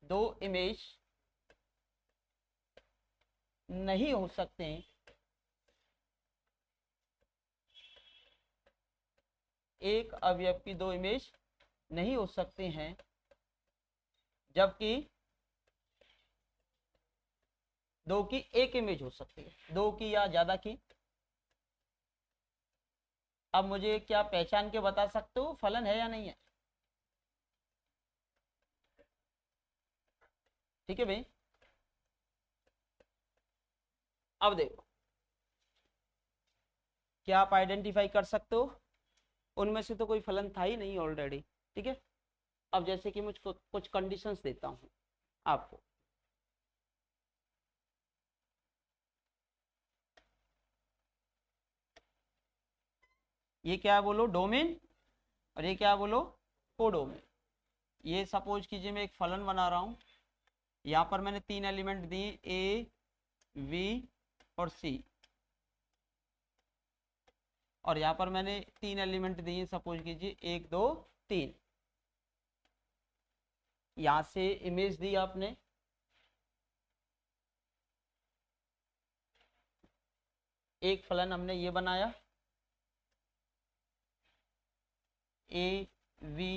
2 इमेज नहीं हो सकते, एक अवयव की 2 इमेज नहीं हो सकते हैं, जबकि 2 की एक इमेज हो सकती है, 2 की या ज्यादा की। अब मुझे क्या पहचान के बता सकते हो फलन है या नहीं है? ठीक है भाई, अब देखो क्या आप आइडेंटिफाई कर सकते हो, उनमें से तो कोई फलन था ही नहीं ऑलरेडी। ठीक है, अब जैसे कि मुझको कुछ कंडीशंस देता हूं आपको, ये क्या बोलो डोमेन, और ये क्या बोलो कोडोमेन। ये सपोज कीजिए मैं एक फलन बना रहा हूं, यहाँ पर मैंने 3 एलिमेंट दिए ए बी और सी, और यहाँ पर मैंने 3 एलिमेंट दिए सपोज कीजिए 1 2 3। यहाँ से इमेज दी आपने, एक फलन हमने ये बनाया ए बी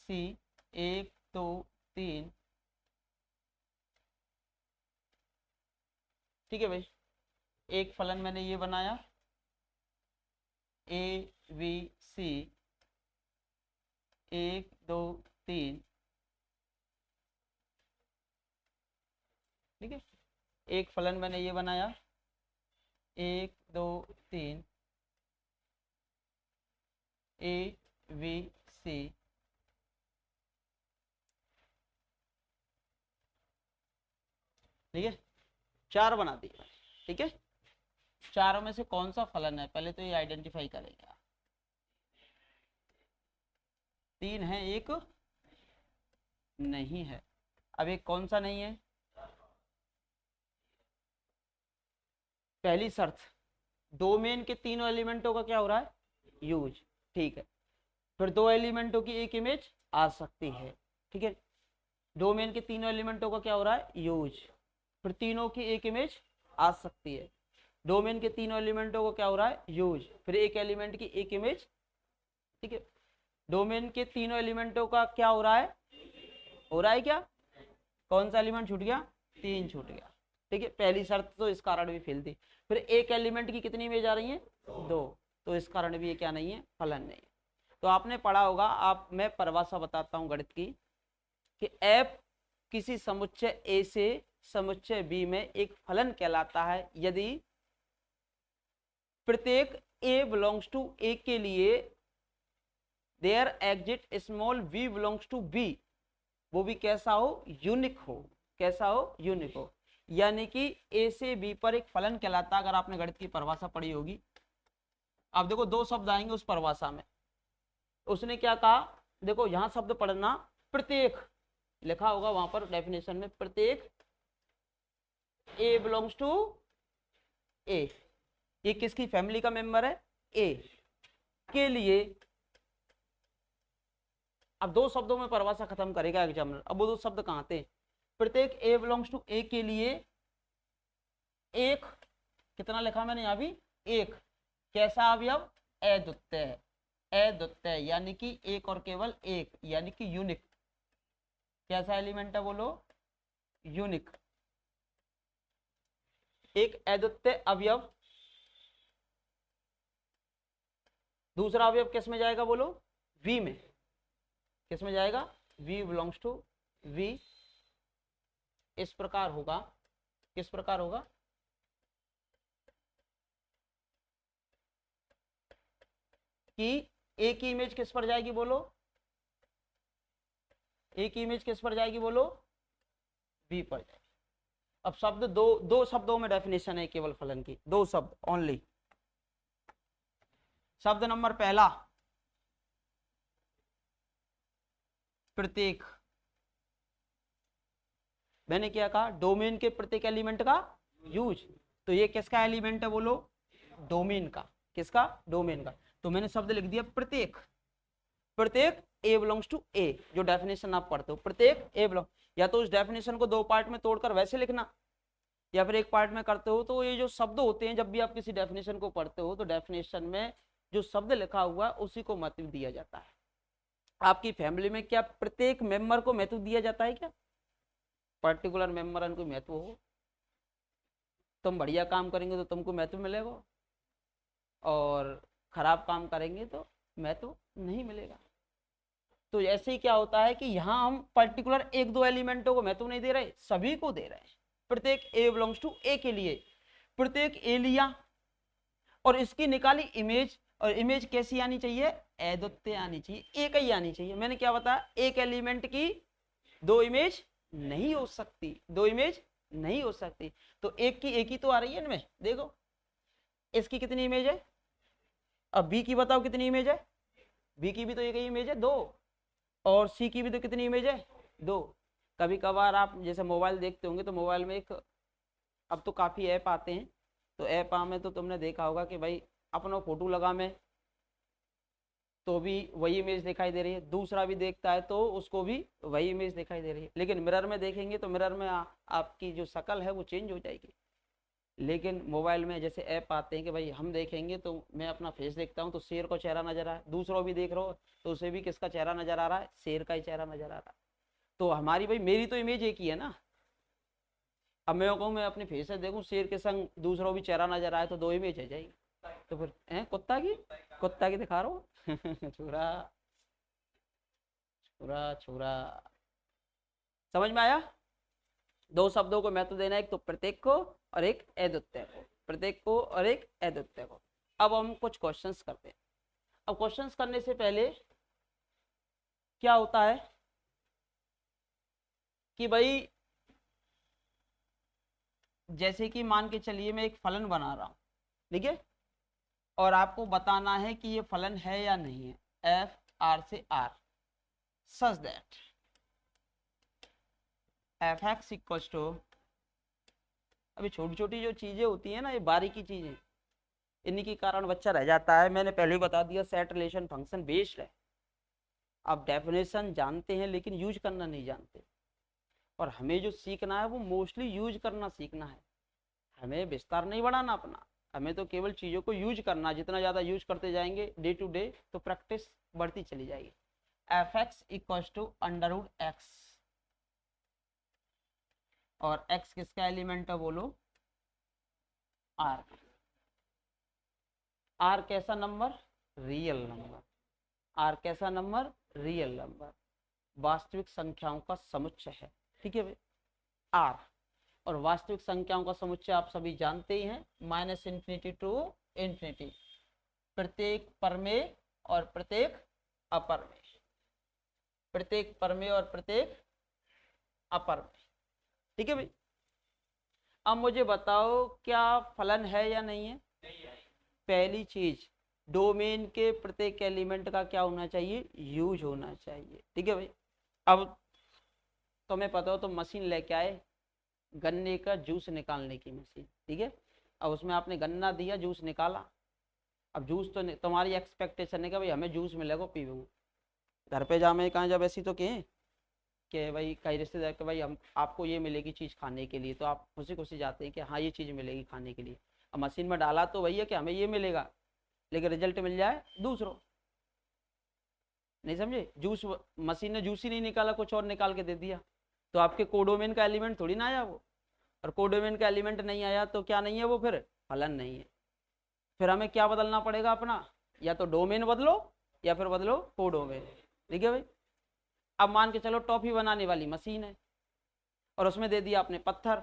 सी 1 2 3। ठीक है भाई, एक फलन मैंने ये बनाया ए बी सी 1 2 3। ठीक है, एक फलन मैंने ये बनाया 1 2 3 ए बी सी। ठीक है, 4 बना दिए। ठीक है, चारों में से कौन सा फलन है, पहले तो ये आइडेंटिफाई करेंगे। 3 है, एक नहीं है। अब एक कौन सा नहीं है? पहली शर्त, डोमेन के तीनों एलिमेंटों का क्या हो रहा है? यूज। ठीक है, फिर दो एलिमेंटों की एक इमेज आ सकती है। ठीक है, डोमेन के तीनों एलिमेंटों का क्या हो रहा है? यूज। फिर तीनों की एक इमेज आ सकती है। डोमेन के तीनों एलिमेंटों को क्या हो रहा है? यूज। फिर एक एलिमेंट की एक इमेज। ठीक है, डोमेन के तीनों एलिमेंटों का क्या हो रहा है? हो रहा है क्या? कौन सा एलिमेंट छूट गया? 3 छूट गया। ठीक है, पहली शर्त तो इस कारण भी फेल थी। फिर एक एलिमेंट की कितनी इमेज आ रही है? 2, तो इस कारण भी ये क्या नहीं है? फलन नहीं है। तो आपने पढ़ा होगा, आप मैं परिभाषा बताता हूँ गणित की, कि एफ किसी समुच्चय ए से समुच्चय बी में एक फलन कहलाता है यदि प्रत्येक ए बिलोंग्स टू ए के लिए there exist small V belongs to B, वो भी कैसा हो? यूनिक हो। कैसा हो? यूनिक हो। यानी कि ए से बी पर एक फलन कहलाता, अगर आपने गणित की परिभाषा पढ़ी होगी। अब देखो दो शब्द आएंगे उस परिभाषा में। उसने क्या कहा? देखो यहां शब्द पढ़ना, प्रत्येक लिखा होगा वहां पर डेफिनेशन में, प्रत्येक ए बिलोंग्स टू ए, ये किसकी फैमिली का मेंबर है? ए के लिए। अब दो शब्दों में परिभाषा खत्म करेगा एग्जामिनर। अब वो दो शब्द कहाँ थे? प्रत्येक ए बिलोंग्स टू ए के लिए एक, कितना लिखा मैंने यहाँ भी? एक कैसा अवयव? अद्वितीय। अद्वितीय यानी कि एक और केवल एक, यानी कि यूनिक। कैसा एलिमेंट है बोलो? यूनिक। एक अद्वितीय अवयव। दूसरा अवयव किस में जाएगा बोलो? वी में। किस में जाएगा? V belongs to V. इस प्रकार होगा। किस प्रकार होगा? कि ए की इमेज किस पर जाएगी बोलो? ए की इमेज किस पर जाएगी बोलो? वी पर जाएगी। अब शब्द दो शब्दों में डेफिनेशन है केवल फलन की, दो शब्द ओनली। शब्द नंबर पहला, प्रत्येक। मैंने क्या कहा? डोमेन के प्रत्येक एलिमेंट का यूज। तो ये किसका एलिमेंट है बोलो? डोमेन का। किसका? डोमेन का। तो मैंने शब्द लिख दिया प्रत्येक। प्रत्येक ए बिलोंग्स टू ए, जो डेफिनेशन आप पढ़ते हो, प्रत्येक ए बिलोंग। या तो उस डेफिनेशन को दो पार्ट में तोड़कर वैसे लिखना, या फिर एक पार्ट में करते हो। तो ये जो शब्द होते हैं, जब भी आप किसी डेफिनेशन को पढ़ते हो तो डेफिनेशन में जो शब्द लिखा हुआ है उसी को महत्व दिया जाता है। आपकी फैमिली में क्या प्रत्येक मेंबर को महत्व दिया जाता है क्या? पर्टिकुलर मेंबर को महत्व हो? तुम बढ़िया काम करेंगे तो तुमको महत्व मिलेगा, और खराब काम करेंगे तो महत्व नहीं मिलेगा। तो ऐसे ही क्या होता है कि यहाँ हम पर्टिकुलर एक दो एलिमेंटों को महत्व नहीं दे रहे, सभी को दे रहे हैं। प्रत्येक ए बिलोंग्स टू ए के लिए प्रत्येक ए लिया और इसकी निकाली इमेज, और इमेज कैसी आनी चाहिए? अद्वितीय आनी चाहिए, एक ही आनी चाहिए। मैंने क्या बताया? एक एलिमेंट की दो इमेज नहीं हो सकती, दो इमेज नहीं हो सकती। तो एक की एक ही तो आ रही है इनमें, देखो इसकी कितनी इमेज है? अब बी की बताओ कितनी इमेज है? बी की भी तो एक ही इमेज है, दो। और सी की भी तो कितनी इमेज है? दो। कभी कभार आप जैसे मोबाइल देखते होंगे तो मोबाइल में एक, अब तो काफ़ी ऐप आते हैं, तो ऐप में तो तुमने देखा होगा कि भाई अपना फोटो लगा में तो भी वही इमेज दिखाई दे रही है, दूसरा भी देखता है तो उसको भी वही इमेज दिखाई दे रही है। लेकिन मिरर में देखेंगे तो मिरर में आपकी जो शक्ल है वो चेंज हो जाएगी। लेकिन मोबाइल में जैसे ऐप आते हैं कि भाई हम देखेंगे तो मैं अपना फेस देखता हूँ तो शेर का चेहरा नजर आ रहा है, दूसरा भी देख रहा हो तो उसे भी किसका चेहरा नजर आ रहा है? शेर का ही चेहरा नजर आ रहा है। तो हमारी भाई मेरी तो इमेज एक ही है ना। अब मैं कहूँ मैं अपने फेस से देखूँ शेर के संग दूसरा भी चेहरा नजर आए तो दो इमेज है जाएगी। तो फिर कुत्ता की दिखा रहा हूँ छुरा छुरा छुरा। समझ में आया? दो शब्दों को महत्व देना, एक तो प्रत्येक को और एक अद्वितीय को। प्रत्येक को और एक अद्वितीय को। अब हम कुछ क्वेश्चंस करते हैं। अब क्वेश्चंस करने से पहले क्या होता है कि भाई जैसे कि मान के चलिए मैं एक फलन बना रहा हूं, ठीक है। और आपको बताना है कि ये फलन है या नहीं है, एफ आर से R, such that F X equals to, अभी छोटी छोटी जो चीजें होती है ना, ये बारीकी चीजें, इन्हीं के कारण बच्चा रह जाता है। मैंने पहले ही बता दिया, सेट रिलेशन फंक्शन बेस्ड है। आप डेफिनेशन जानते हैं लेकिन यूज करना नहीं जानते, और हमें जो सीखना है वो मोस्टली यूज करना सीखना है। हमें विस्तार नहीं बढ़ाना अपना, हमें तो केवल चीज़ों को यूज करना। जितना ज़्यादा यूज करते जाएंगे डे टू डे तो प्रैक्टिस बढ़ती चली जाएगी। F X equal to under root X, और एक्स किसका एलिमेंट है बोलो, आर। आर कैसा नंबर, रियल नंबर। आर कैसा नंबर, रियल नंबर, वास्तविक संख्याओं का समुच्चय है। ठीक है भाई, आर। और वास्तविक संख्याओं का समुच्चय आप सभी जानते ही हैं, माइनस इंफिनिटी टू इंफिनिटी, प्रत्येक परमेय और प्रत्येक अपरमेय, प्रत्येक परमेय और प्रत्येक अपरमेय। ठीक है भाई। अब मुझे बताओ क्या फलन है या नहीं है। पहली चीज, डोमेन के प्रत्येक एलिमेंट का क्या होना चाहिए, यूज होना चाहिए। ठीक है भाई। अब तुम्हें पता हो तो मशीन लेके आए, गन्ने का जूस निकालने की मशीन। ठीक है। अब उसमें आपने गन्ना दिया, जूस निकाला। अब जूस तो तुम्हारी एक्सपेक्टेशन है कि भाई हमें जूस मिलेगा, पीऊंगा। घर पे जामे कहाँ जब ऐसी तो कहें कि भाई कई रिश्तेदार के भाई हम आपको ये मिलेगी चीज़ खाने के लिए, तो आप खुशी खुशी जाते हैं कि हाँ ये चीज़ मिलेगी खाने के लिए। अब मशीन में डाला तो वही है कि हमें ये मिलेगा, लेकिन रिजल्ट मिल जाए दूसरों। नहीं समझे, जूस मशीन ने जूस ही नहीं निकाला, कुछ और निकाल के दे दिया, तो आपके कोडोमेन का एलिमेंट थोड़ी ना आया वो। और कोडोमेन का एलिमेंट नहीं आया तो क्या नहीं है वो, फिर फलन नहीं है। फिर हमें क्या बदलना पड़ेगा अपना, या तो डोमेन बदलो या फिर बदलो कोडोमेन। ठीक है भाई। अब मान के चलो टॉफी बनाने वाली मशीन है और उसमें दे दिया आपने पत्थर,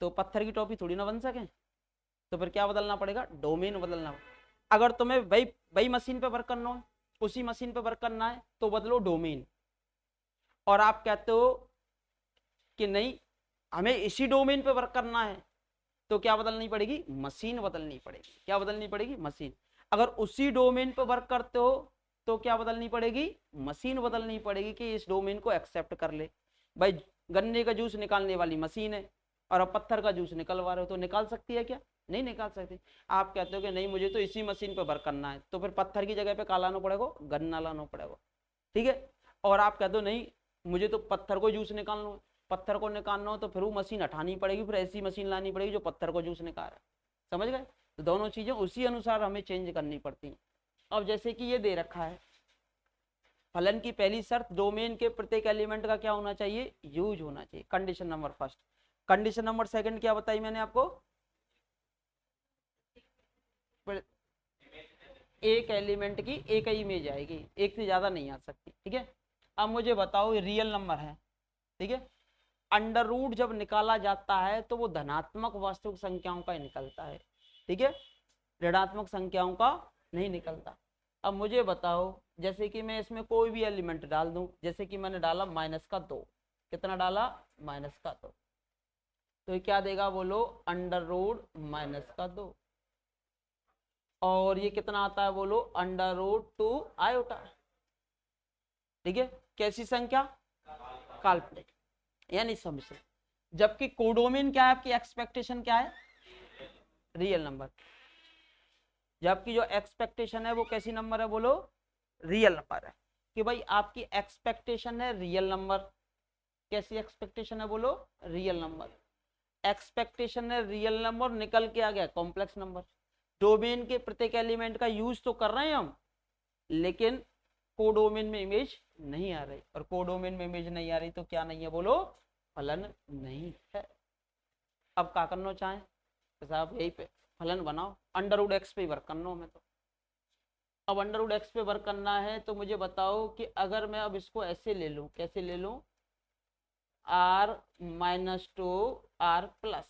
तो पत्थर की टॉफी थोड़ी ना बन सके, तो फिर क्या बदलना पड़ेगा, डोमेन बदलना पड़ेगा। अगर तुम्हें वही वही मशीन पे वर्क करना है, उसी मशीन पे वर्क करना है, तो बदलो डोमेन। और आप कहते हो कि नहीं हमें इसी डोमेन पे वर्क करना है, तो क्या बदलनी पड़ेगी, मशीन बदलनी पड़ेगी। क्या बदलनी पड़ेगी, मशीन। अगर उसी डोमेन पे वर्क करते हो तो क्या बदलनी पड़ेगी, मशीन बदलनी पड़ेगी कि इस डोमेन को एक्सेप्ट कर ले। भाई गन्ने का जूस निकालने वाली मशीन है और अब पत्थर का जूस निकलवा रहे हो, तो निकाल सकती है क्या, नहीं निकाल सकती। आप कहते हो कि नहीं मुझे तो इसी मशीन पे वर्क करना है, तो फिर पत्थर की जगह पे क्या लाना पड़ेगा, गन्ना लाना पड़ेगा। ठीक है। और आप कहते हो नहीं मुझे तो पत्थर को जूस निकालना हो, पत्थर को निकालना हो तो फिर वो मशीन हटानी पड़ेगी, फिर ऐसी मशीन लानी पड़ेगी जो पत्थर को जूस निकाले। समझ गए। तो दोनों चीजें उसी अनुसार हमें चेंज करनी पड़ती हैं। अब जैसे कि ये दे रखा है, फलन की पहली शर्त डोमेन के प्रत्येक एलिमेंट का क्या होना चाहिए, यूज होना चाहिए, condition number first. Condition number second क्या बताई मैंने आपको, एक एलिमेंट की एक ही इमेज आएगी, एक से ज्यादा नहीं आ सकती। ठीक है। अब मुझे बताओ ये रियल नंबर है। ठीक है। अंडर रूट जब निकाला जाता है तो वो धनात्मक वास्तविक संख्याओं का ही निकलता है। ठीक है। ऋणात्मक संख्याओं का नहीं निकलता। अब मुझे बताओ, जैसे कि मैं इसमें कोई भी एलिमेंट डाल दूं, जैसे कि मैंने डाला -2, कितना डाला, -2, तो ये क्या देगा बोलो, अंडर रूट -2। और ये कितना आता है बोलो, अंडर रूट 2 आयोटा। ठीक है। कैसी संख्या, काल्पनिक, यानी समिश्र। जबकि कोडोमेन क्या है, आपकी एक्सपेक्टेशन क्या है, रियल नंबर। जबकि जो एक्सपेक्टेशन है वो कैसी नंबर है बोलो, रियल नंबर है। कि भाई आपकी एक्सपेक्टेशन है रियल नंबर, कैसी एक्सपेक्टेशन है बोलो, रियल नंबर। एक्सपेक्टेशन है रियल नंबर, निकल के आ गया कॉम्प्लेक्स नंबर। डोमेन के प्रत्येक एलिमेंट का यूज तो कर रहे हैं हम, लेकिन कोडोमेन में इमेज नहीं आ रही, और कोडोमेन में इमेज नहीं आ रही तो क्या नहीं है बोलो, फलन नहीं है। अब क्या करना चाहें तो साहब यही पे फलन बनाओ, अंडर रूट एक्स पे वर्क करना हमें तो। अब अंडर रूट एक्स पे वर्क करना है तो मुझे बताओ कि अगर मैं अब इसको ऐसे ले लूं, कैसे ले लूं, r-2 r+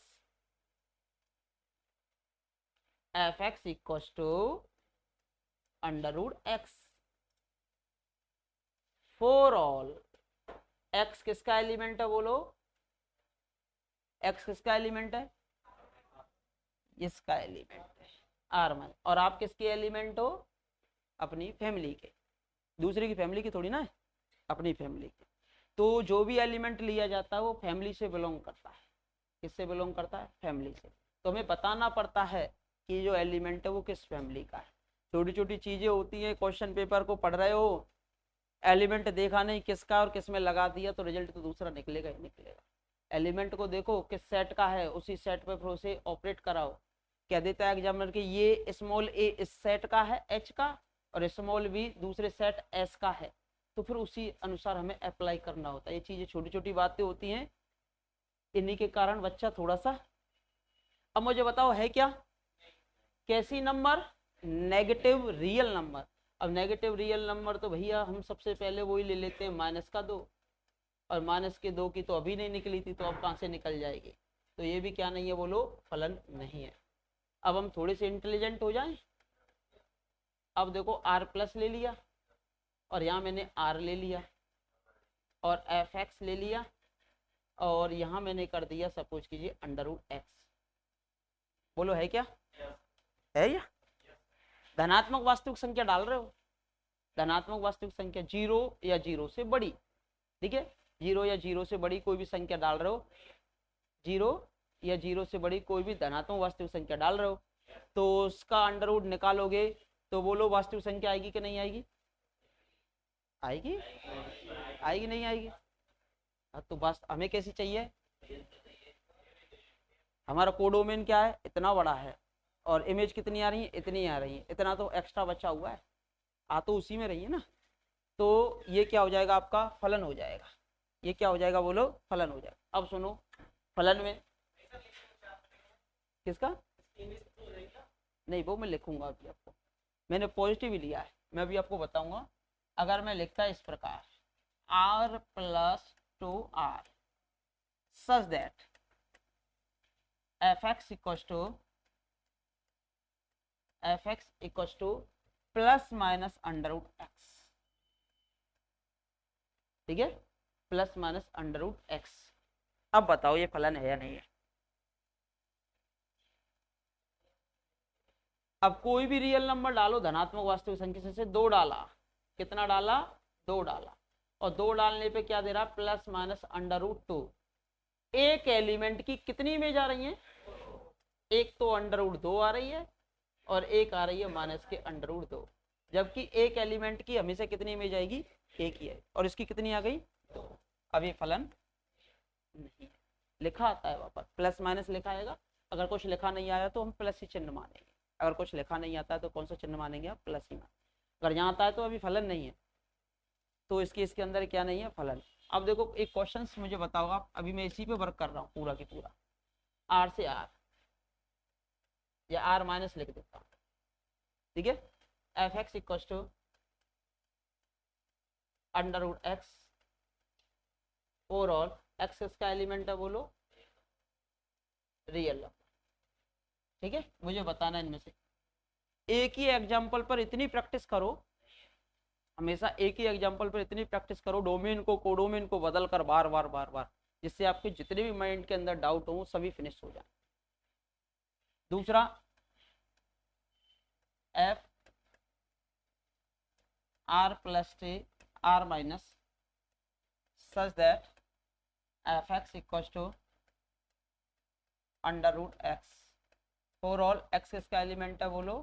F X equal to under root X for all X किसका एलिमेंट है बोलो, एक्स किसका एलिमेंट है, इसका एलिमेंट है आर माइनस, और आप किसके एलिमेंट हो? अपनी फैमिली के, दूसरे की फैमिली की थोड़ी ना है, अपनी फैमिली के। तो जो भी एलिमेंट लिया जाता है वो फैमिली से बिलोंग करता है। किससे बिलोंग करता है? फैमिली से। तो हमें बताना पड़ता है कि जो एलिमेंट है वो किस फैमिली का है। छोटी छोटी चीजें होती हैं, क्वेश्चन पेपर को पढ़ रहे हो, एलिमेंट देखा नहीं किसका और किस में लगा दिया तो रिजल्ट तो दूसरा निकलेगा ही निकलेगा। एलिमेंट को देखो किस सेट का है, उसी सेट पे फिर उसे ऑपरेट कराओ। कह देता है एग्जामिनर कि ये स्मॉल ए इस सेट का है एच का, और स्मॉल बी दूसरे सेट एस का है, तो फिर उसी अनुसार हमें अप्लाई करना होता है। ये चीजें छोटी छोटी बातें होती हैं, इन्हीं के कारण बच्चा थोड़ा सा। अब मुझे बताओ है क्या? कैसी नंबर? Negative real number. अब नेगेटिव रियल नंबर तो भैया हम सबसे पहले वही ले लेते हैं माइनस का 2, और माइनस के 2 की तो अभी नहीं निकली थी, तो अब कहाँ से निकल जाएगी? तो ये भी क्या नहीं है बोलो? फलन नहीं है। अब हम थोड़े से इंटेलिजेंट हो जाएं। अब देखो आर प्लस ले लिया, और यहाँ मैंने आर ले लिया, और एफ एक्स ले लिया, और यहाँ मैंने कर दिया सपोज कीजिए अंडर रूट एक्स। बोलो है क्या? है या? धनात्मक वास्तविक संख्या डाल रहे हो, धनात्मक वास्तविक संख्या 0 या 0 से बड़ी, ठीक है, 0 या 0 से बड़ी कोई भी संख्या डाल रहे हो, 0 या 0 से बड़ी कोई भी धनात्मक वास्तविक संख्या डाल रहे हो, तो उसका अंडर रूट निकालोगे तो बोलो वास्तविक संख्या आएगी कि नहीं आएगी? आएगी? आएगी नहीं आएगी? तो बस हमें कैसी चाहिए? हमारा कोडोमेन क्या है? इतना बड़ा है, और इमेज कितनी आ रही है? इतनी आ रही है, इतना तो एक्स्ट्रा बचा हुआ है, आ तो उसी में रही है ना। तो ये क्या हो जाएगा? आपका फलन हो जाएगा। ये क्या हो जाएगा बोलो? फलन हो जाएगा। अब सुनो, फलन में किसका? नहीं वो मैं लिखूंगा अभी आपको, मैंने पॉजिटिव ही लिया है, मैं अभी आपको बताऊंगा। अगर मैं लिखता इस प्रकार r plus 2r such that fx equals to plus minus under root X, ठीक है, plus minus under root X. अब बताओ ये फलन है या नहीं है? अब कोई भी रियल नंबर डालो धनात्मक वास्तविक संख्या से 2 डाला, कितना डाला? 2 डाला, और 2 डालने पे क्या दे रहा? Plus minus under root 2। एक एलिमेंट की कितनी इमेज आ रही है? एक तो अंडर रूट 2 आ रही है, और एक आ रही है माइनस के अंडर रूट 2, जबकि एक एलिमेंट की हमेशा कितनी इमेज आएगी? एक ही है, और इसकी कितनी आ गई? 2। अब ये फलन नहीं, लिखा आता है वापस प्लस माइनस लिखा आएगा। अगर कुछ लिखा नहीं आया तो हम प्लस ही चिन्ह मानेंगे, अगर कुछ लिखा नहीं आता है तो कौन सा चिन्ह मानेंगे? आप प्लस ही मानेंगे। अगर यहाँ आता है तो अभी फलन नहीं है, तो इसके अंदर क्या नहीं है? फलन। अब देखो एक क्वेश्चन मुझे बताओ आप, अभी मैं इसी पे वर्क कर रहा हूँ पूरा की पूरा, आर से आर या आर माइनस लिख देता हूँ, ठीक है, F X equal to under root X overall, X इसका एलिमेंट है बोलो? रियल नंबर, ठीक है। मुझे बताना इनमें से एक ही एग्जाम्पल पर इतनी प्रैक्टिस करो, हमेशा एक ही एग्जाम्पल पर इतनी प्रैक्टिस करो, डोमेन को कोडोमेन को बदल कर बार बार बार बार, जिससे आपके जितने भी माइंड के अंदर डाउट हो सभी फिनिश हो जाए। दूसरा एफ आर प्लस टे R minus such that F X equal to under root X for all X इसका एलिमेंट है बोलो?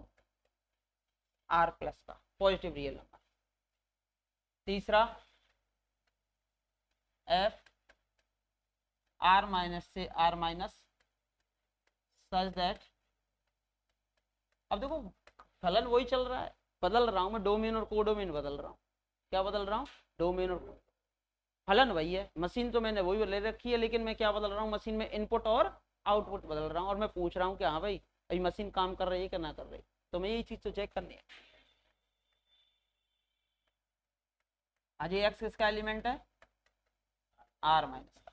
आर प्लस का पॉजिटिव रियल नंबर। तीसरा एफ आर माइनस से आर माइनस सच दैट, अब देखो फलन वही चल रहा है, बदल रहा हूं मैं, डोमेन और कोडोमेन बदल रहा हूं। क्या बदल रहा हूं? डोमेन और फलन वही है, मशीन तो मैंने वही ले रखी है, लेकिन मैं क्या बदल रहा हूँ? मशीन में इनपुट और आउटपुट बदल रहा हूँ, और मैं पूछ रहा हूँ कि हाँ भाई अभी मशीन काम कर रही है कि ना कर रही, तो मैं यही चीज तो चेक करनी है। आज ये एक्स किसका एलिमेंट है? आर माइनस का।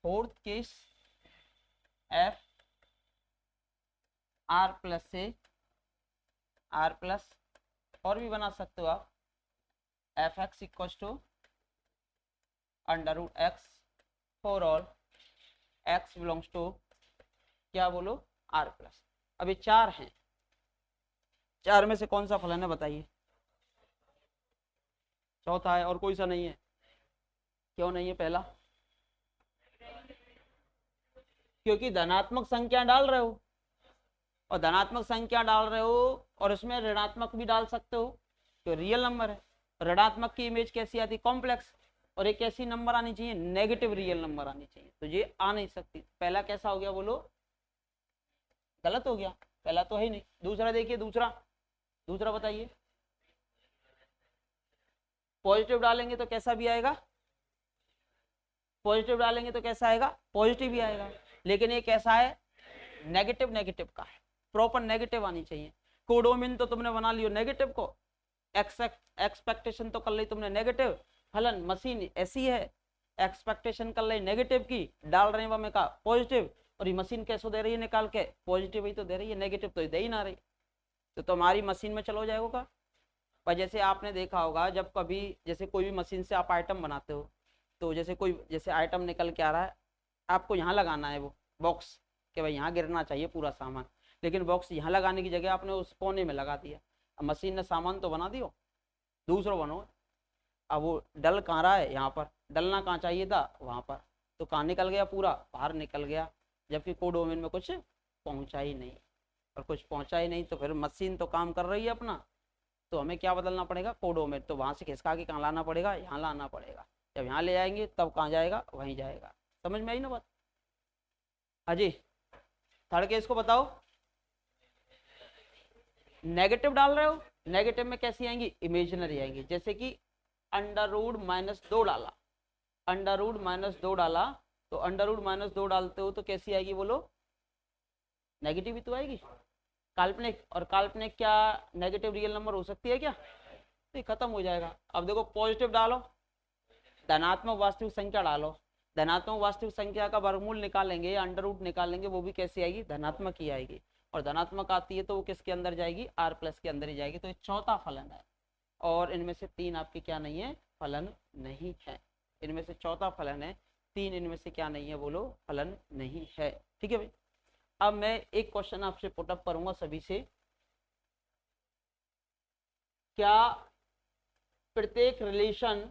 Fourth case F R plus से आर प्लस, और भी बना सकते हो आप, F X equal to under root X for all X belongs to क्या बोलो? R plus. अब ये 4 हैं, 4 में से कौन सा फलन है बताइए? चौथा है, और कोई सा नहीं है? क्यों नहीं है पहला? क्योंकि धनात्मक संख्या डाल रहे हो, और धनात्मक संख्या डाल रहे हो और इसमें ऋणात्मक भी डाल सकते हो, तो रियल नंबर है। ऋणात्मक की इमेज कैसी आती? कॉम्प्लेक्स। और एक कैसी नंबर आनी चाहिए? नेगेटिव रियल नंबर आनी चाहिए, तो ये आ नहीं सकती। पहला कैसा हो गया बोलो? गलत हो गया, पहला तो है ही नहीं। दूसरा देखिए, दूसरा, दूसरा बताइए। पॉजिटिव डालेंगे तो कैसा भी आएगा? पॉजिटिव डालेंगे तो कैसा आएगा? पॉजिटिव भी आएगा। लेकिन ये कैसा है? नेगेटिव, नेगेटिव का है, प्रॉपर नेगेटिव आनी चाहिए। कोडोमिन तो तुमने बना लियो नेगेटिव को, एक्सपेक्टेशन तो कर ली तुमने नेगेटिव, फलन मशीन ऐसी है एक्सपेक्टेशन कर ली नेगेटिव की, डाल रहे हैं का पॉजिटिव, और ये मशीन कैसे दे रही है निकाल के? पॉजिटिव ही तो दे रही है, नेगेटिव तो दे ही ना रही। तो तुम्हारी मशीन में चलो जाएगा। पर जैसे आपने देखा होगा, जब कभी जैसे कोई भी मशीन से आप आइटम बनाते हो, तो जैसे कोई जैसे आइटम निकल के आ रहा है, आपको यहाँ लगाना है वो बॉक्स, कि भाई यहाँ गिरना चाहिए पूरा सामान, लेकिन बॉक्स यहाँ लगाने की जगह आपने उस कोने में लगा दिया। अब मशीन ने सामान तो बना दियो, दूसरा बनो। अब वो डल कहाँ रहा है? यहाँ पर। डलना कहाँ चाहिए था? वहाँ पर। तो कहाँ निकल गया? पूरा बाहर निकल गया, जबकि कोडोमेन में कुछ पहुँचा ही नहीं। और कुछ पहुँचा ही नहीं तो फिर मशीन तो काम कर रही है अपना, तो हमें क्या बदलना पड़ेगा? कोडोमेन। तो वहाँ से खिसका के कहाँ लाना पड़ेगा? यहाँ लाना पड़ेगा। जब यहाँ ले आएंगे तब कहाँ जाएगा? वहीं जाएगा। समझ में आई ना बात? अजी थर्ड केस को बताओ। नेगेटिव डाल रहे हो, नेगेटिव में कैसी आएंगी? इमेजिनरी आएंगी। जैसे कि √-2 डाला, √-2 डाला, तो √-2 डालते हो तो कैसी आएगी बोलो? नेगेटिव ही तो आएगी। काल्पनिक, और काल्पनिक क्या नेगेटिव रियल नंबर हो सकती है क्या? तो खत्म हो जाएगा। अब देखो पॉजिटिव डालो, धनात्मक वास्तविक संख्या डालो, धनात्मक वास्तविक संख्या का वर्गमूल निकालेंगे, अंडर रूट निकालेंगे, वो भी कैसी आएगी? धनात्मक ही आएगी। और धनात्मक आती है तो वो किसके अंदर जाएगी? आर प्लस के अंदर ही जाएगी। तो ये चौथा फलन है, और इनमें से 3 आपके क्या नहीं है? फलन नहीं है। इनमें से चौथा फलन है, 3 इनमें से क्या नहीं है बोलो? फलन नहीं है। ठीक है भाई। अब मैं एक क्वेश्चन आपसे पुटअप करूंगा सभी से, क्या प्रत्येक रिलेशन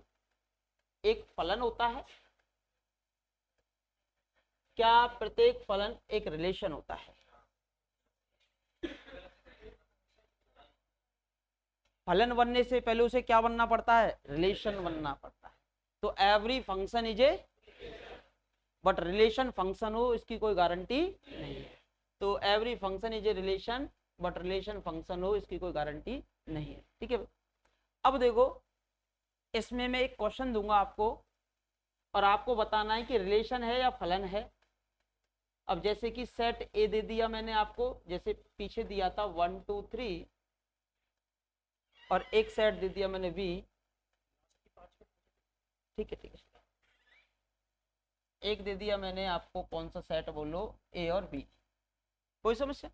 एक फलन होता है? क्या प्रत्येक फलन एक रिलेशन होता है? फलन बनने से पहले उसे क्या बनना पड़ता है? रिलेशन बनना पड़ता है। तो every function is A, but relation function हो इसकी कोई गारंटी नहीं है। तो every function is a relation, but relation function हो इसकी कोई गारंटी नहीं है। ठीक है। अब देखो, इसमें मैं एक क्वेश्चन दूंगा आपको, और आपको बताना है कि रिलेशन है या फलन है। अब जैसे कि सेट ए दे दिया मैंने आपको, जैसे पीछे दिया था 1 2 3, और एक सेट दे दिया मैंने बी। ठीक है, ठीक है। एक दे दिया मैंने आपको, कौन सा सेट बोलो? ए और बी। कोई समस्या?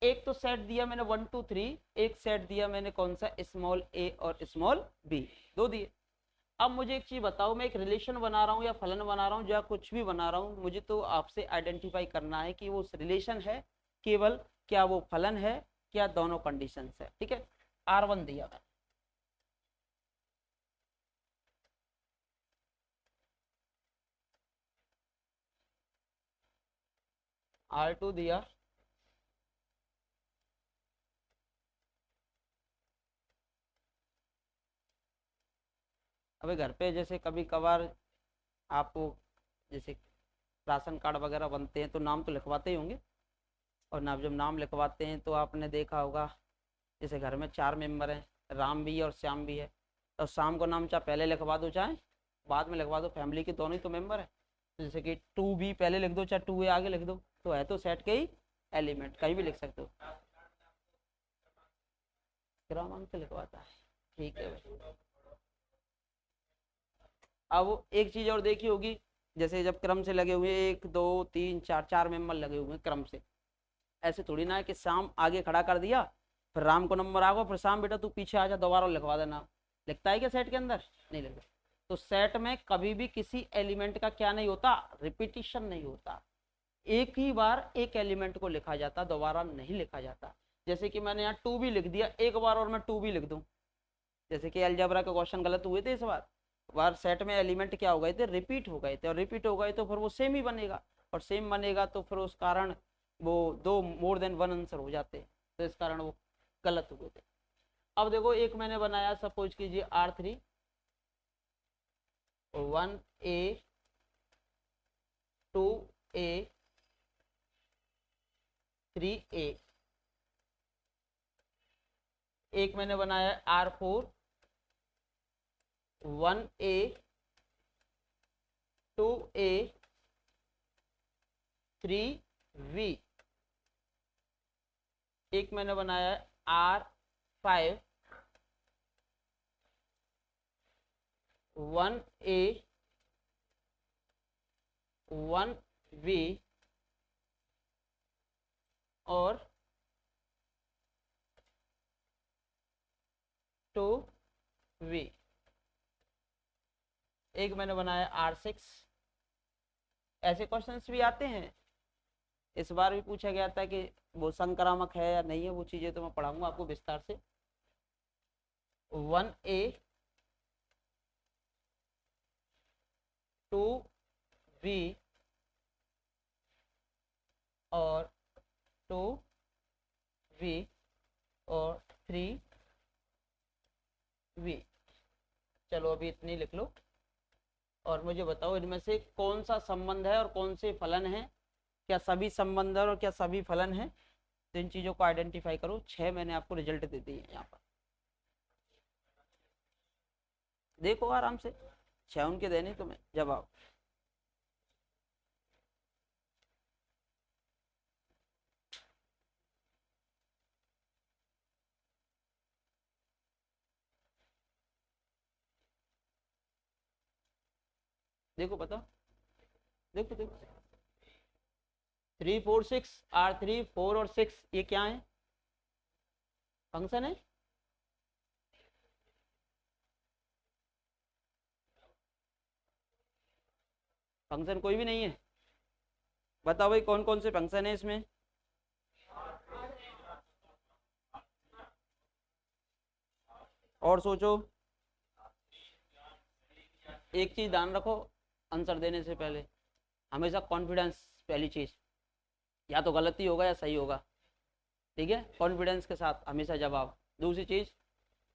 एक तो सेट दिया मैंने 1 2 3, एक सेट दिया मैंने कौन सा? स्मॉल ए और स्मॉल बी, 2 दिए। अब मुझे एक चीज बताओ, मैं एक रिलेशन बना रहा हूँ या फलन बना रहा हूँ या कुछ भी बना रहा हूँ, मुझे तो आपसे आइडेंटिफाई करना है कि वो रिलेशन है केवल, क्या वो फलन है, क्या दोनों कंडीशंस है। ठीक है। R1 दिया मैंने, R2 दिया, अबे घर पे जैसे कभी कभार आपको जैसे राशन कार्ड वगैरह बनते हैं तो नाम तो लिखवाते ही होंगे, और ना जब नाम लिखवाते हैं तो आपने देखा होगा, जैसे घर में 4 मेंबर हैं, राम भी है और श्याम भी है, तो शाम को नाम चाहे पहले लिखवा दो चाहे बाद में लिखवा दो, फैमिली के दोनों ही तो मेंबर है। जैसे कि 2B पहले लिख दो चाहे 2A आगे लिख दो, तो है तो सेट के ही एलिमेंट, कहीं भी लिख सकते हो। क्रमांक लिखवाता है, ठीक है भाई। अब एक चीज और देखी होगी, जैसे जब क्रम से लगे हुए 1 2 3 4 4 मेंबर लगे हुए क्रम से, ऐसे थोड़ी ना है कि शाम आगे खड़ा कर दिया फिर राम को नंबर आ गया, फिर शाम बेटा तू पीछे आ जा दोबारा लिखवा देना। लिखता है क्या सेट के अंदर? नहीं लिखता। तो सेट में कभी भी किसी एलिमेंट का क्या नहीं होता? रिपीटिशन नहीं होता। एक ही बार एक एलिमेंट को लिखा जाता, दोबारा नहीं लिखा जाता। जैसे कि मैंने यहाँ 2 भी लिख दिया, एक बार और मैं 2 भी लिख दूं, जैसे कि अलजेब्रा के क्वेश्चन गलत हुए थे इस बार सेट में एलिमेंट क्या हो गए थे, रिपीट हो गए थे, और रिपीट हो गए तो फिर वो सेम ही बनेगा, और सेम बनेगा तो फिर उस कारण वो दो मोर देन वन आंसर हो जाते, तो इस कारण वो गलत हुए थे। अब देखो एक मैंने बनाया, सपोज कीजिए R3 1A 2A 3A, एक मैंने बनाया R4 1A 2A 3V, एक मैंने बनाया R5 1A 1V और 2V, एक मैंने बनाया R6। ऐसे क्वेश्चंस भी आते हैं, इस बार भी पूछा गया था कि वो संक्रामक है या नहीं है, वो चीजें तो मैं पढ़ाऊंगा आपको विस्तार से। 1A 2B और 2V और 3V। चलो अभी इतनी लिख लो, और मुझे बताओ इनमें से कौन सा संबंध है और कौन से फलन है, क्या सभी संबंध और क्या सभी फलन है, तो इन चीजों को आइडेंटिफाई करो। 6 मैंने आपको रिजल्ट दे दिए यहाँ पर, देखो आराम से, 6 उनके देने तुम्हें जवाब। देखो बताओ, देखो देखो 3 4 6 R3 4 और 6 ये क्या है, फंक्शन है। फंक्शन कोई भी नहीं है, बताओ भाई कौन कौन से फंक्शन है इसमें। और सोचो, एक चीज ध्यान रखो आंसर देने से पहले, हमेशा कॉन्फिडेंस पहली चीज, या तो गलती होगा या सही होगा, ठीक है, कॉन्फिडेंस के साथ हमेशा जवाब। दूसरी चीज,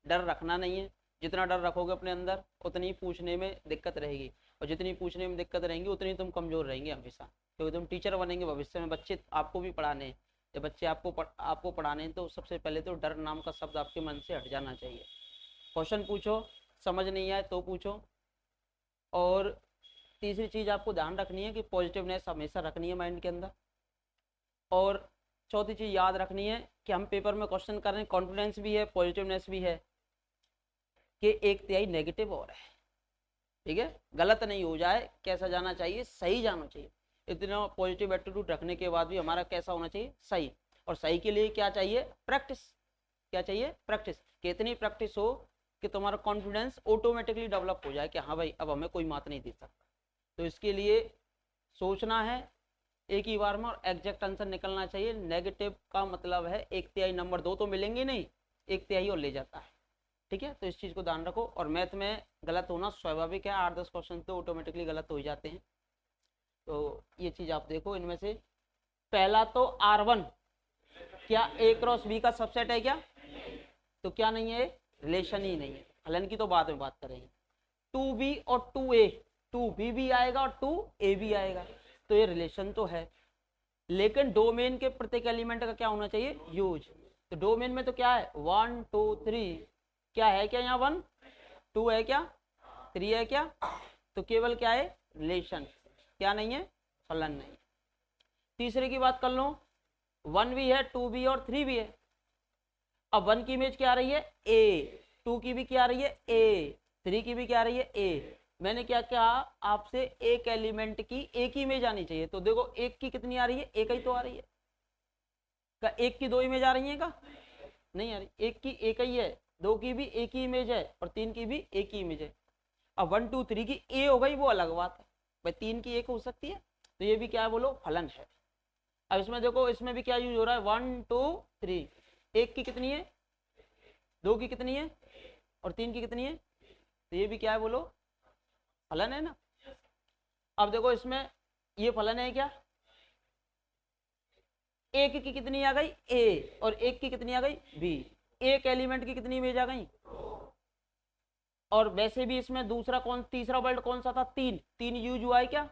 डर रखना नहीं है, जितना डर रखोगे अपने अंदर उतनी पूछने में दिक्कत रहेगी, और जितनी पूछने में दिक्कत रहेंगी उतनी तुम कमजोर रहेंगे हमेशा, क्योंकि तुम टीचर बनेंगे भविष्य में, बच्चे आपको भी पढ़ाने हैं, जब बच्चे आपको पढ़ाने हैं तो सबसे पहले तो डर नाम का शब्द आपके मन से हट जाना चाहिए। क्वेश्चन पूछो, समझ नहीं आए तो पूछो। और तीसरी चीज आपको ध्यान रखनी है कि पॉजिटिवनेस हमेशा रखनी है माइंड के अंदर। और चौथी चीज याद रखनी है कि हम पेपर में क्वेश्चन कर रहे हैं, कॉन्फिडेंस भी है, पॉजिटिवनेस भी है, कि 1/3 नेगेटिव और है, ठीक है, गलत नहीं हो जाए, कैसा जाना चाहिए, सही जाना चाहिए। इतना पॉजिटिव एटीट्यूड रखने के बाद भी हमारा कैसा होना चाहिए, सही। और सही के लिए क्या चाहिए, प्रैक्टिस। क्या चाहिए, प्रैक्टिस। कितनी प्रैक्टिस हो कि तुम्हारा कॉन्फिडेंस ऑटोमेटिकली डेवलप हो जाए कि हाँ भाई अब हमें कोई मात नहीं दे सकता। तो इसके लिए सोचना है एक ही बार में, और एग्जैक्ट आंसर निकलना चाहिए। नेगेटिव का मतलब है 1/3 नंबर, 2 तो मिलेंगे नहीं, 1/3 और ले जाता है, ठीक है। तो इस चीज को ध्यान रखो। और मैथ में गलत होना स्वाभाविक है, 8-10 क्वेश्चन तो ऑटोमेटिकली गलत हो जाते हैं, तो ये चीज आप देखो। इनमें से पहला तो R1 क्या A क्रॉस B का सबसेट है क्या, तो क्या नहीं है, रिलेशन ही नहीं है। फलन की तो बाद में बात करेंगे। 2B और 2A, 2B भी आएगा और 2A भी आएगा, तो ये रिलेशन तो है, लेकिन डोमेन के प्रत्येक एलिमेंट का क्या होना चाहिए, यूज। तो डोमेन में तो क्या है, 1 2 3, क्या है क्या यहाँ 1 2 है क्या, 3 है क्या, तो केवल क्या है, रिलेशन, क्या नहीं है, फलन नहीं। तीसरे की बात कर लो, 1 भी है, 2 भी और 3 भी है। अब 1 की इमेज क्या आ रही है, A, 2 की भी क्या आ रही है, A, 3 की भी क्या आ रही है, A। मैंने क्या कहा आपसे, एक एलिमेंट की एक ही इमेज आनी चाहिए। तो देखो एक की कितनी आ रही है, एक ही तो आ रही है। क्या एक की 2 इमेज आ रही है का, नहीं आ रही, एक की एक ही है, 2 की भी एक ही इमेज है, और 3 की भी एक ही इमेज है। अब 1 2 3 की A हो गई वो अलग बात है, भाई 3 की एक हो सकती है, तो ये भी क्या है बोलो, फलन है। अब इसमें देखो, इसमें भी क्या यूज हो रहा है, 1 2 3, एक की कितनी है, दो की कितनी है, और तीन की कितनी है, तो ये भी क्या है बोलो, फलन है ना। अब देखो इसमें ये फलन है क्या, एक की कितनी आ गई ए, और एक की कितनी आ गई बी, एक एलिमेंट की कितनी इमेज आ गई। और वैसे भी इसमें दूसरा कौन, तीसरा वर्ड कौन सा था, तीन, तीन यूज हुआ है क्या,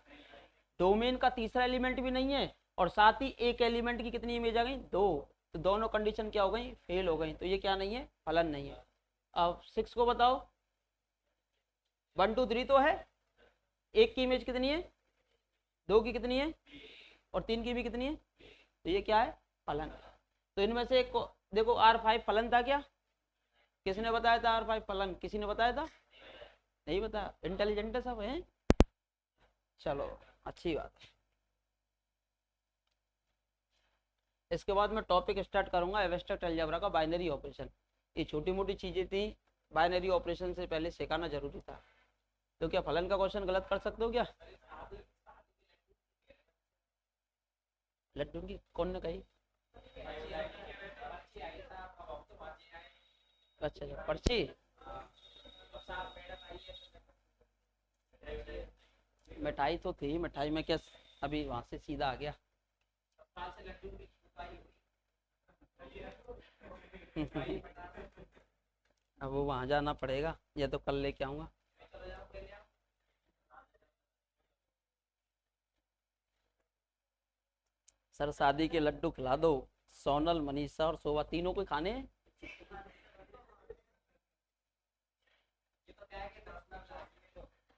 डोमेन का तीसरा एलिमेंट भी नहीं है, और साथ ही एक एलिमेंट की कितनी इमेज आ गई, दो, तो दोनों कंडीशन क्या हो गई, फेल हो गई, तो ये क्या नहीं है, फलन नहीं है। अब 6 को बताओ, 1 2 3 तो है, एक की इमेज कितनी है, दो की कितनी है, और तीन की भी कितनी है, तो ये क्या है, फलन। तो इनमें से एक को देखो, R5 फलन था क्या, किसने बताया था R5 फलन, किसी ने बताया था, नहीं बताया, इंटेलिजेंट है सब हैं, चलो अच्छी बात है। इसके बाद मैं टॉपिक स्टार्ट करूंगा एब्स्ट्रैक्ट अलजेब्रा का, बाइनरी ऑपरेशन। ये छोटी मोटी चीजें थी, बाइनरी ऑपरेशन से पहले सिखाना जरूरी था। तो क्या फलन का क्वेश्चन गलत कर सकते हो क्या, लड्डू की कौन ने कही, अच्छा अच्छा पर्ची, मिठाई तो थी, मिठाई में क्या अभी वहां से सीधा आ गया। अब वो वहां जाना पड़ेगा, या तो कल लेके आऊंगा। सर शादी के लड्डू खिला दो, सोनल मनीषा और शोभा तीनों को खाने हैं।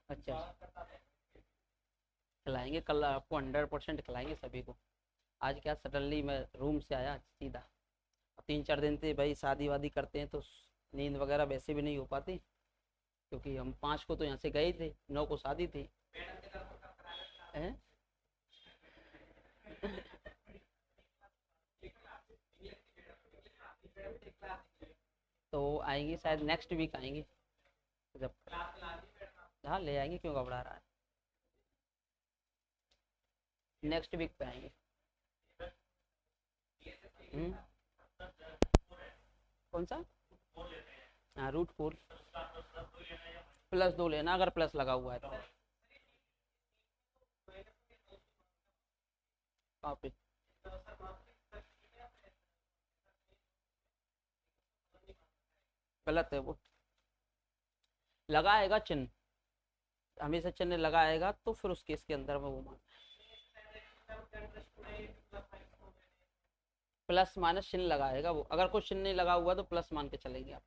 अच्छा खिलाएंगे, कल आपको 100% खिलाएंगे सभी को। आज क्या सडनली मैं रूम से आया सीधा, 3 4 दिन से भाई शादी वादी करते हैं तो नींद वगैरह वैसे भी नहीं हो पाती, क्योंकि हम 5 को तो यहाँ से गए थे, 9 को शादी थी। हैं? तो आएंगे शायद नेक्स्ट वीक आएंगे, जब हाँ ले आएंगे, क्यों घबरा रहा है, नेक्स्ट वीक पे आएंगे। हम्म, कौन सा, हाँ रूट 4 +2 लेना, अगर प्लस लगा हुआ है तो। कॉपी गलत है वो, लगाएगा चिन्ह, हमेशा चिन्ह लगाएगा, तो फिर उस केस के अंदर में वो मान, प्लस माइनस चिन्ह लगाएगा वो, अगर कोई चिन्ह नहीं लगा हुआ तो प्लस मान के चलेंगे आप।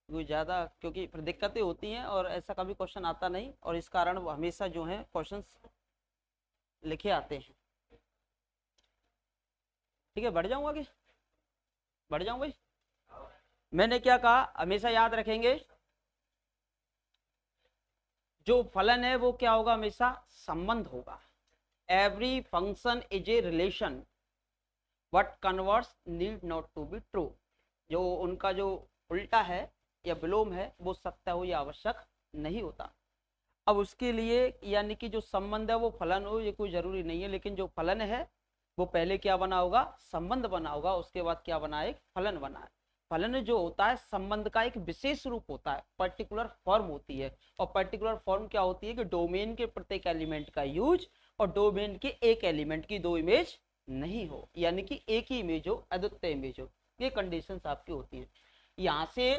वो ज़्यादा, क्योंकि फिर दिक्कतें होती हैं और ऐसा कभी क्वेश्चन आता नहीं, और इस कारण वो हमेशा जो है क्वेश्चन लिखे आते हैं। ठीक है, बढ़ जाऊँ आगे, बढ़ जाऊँ भाई। मैंने क्या कहा, हमेशा याद रखेंगे, जो फलन है वो क्या होगा, हमेशा संबंध होगा। Every function is a relation, but converse need not to be true. जो उनका जो उल्टा है या विलोम है वो सत्य हो या आवश्यक नहीं होता। अब उसके लिए यानी कि जो संबंध है वो फलन हो, ये कोई जरूरी नहीं है, लेकिन जो फलन है वो पहले क्या बना होगा, संबंध बना होगा, उसके बाद क्या बना है, एक फलन बना है। फलन जो होता है संबंध का एक विशेष रूप होता है, पर्टिकुलर फॉर्म होती है, और पर्टिकुलर फॉर्म क्या होती है कि डोमेन के प्रत्येक एलिमेंट का यूज, और डोमेन के एक एलिमेंट की दो इमेज नहीं हो, यानी कि एक ही इमेज हो, अद्वितीय इमेज हो, ये कंडीशंस आपकी होती है। यहाँ से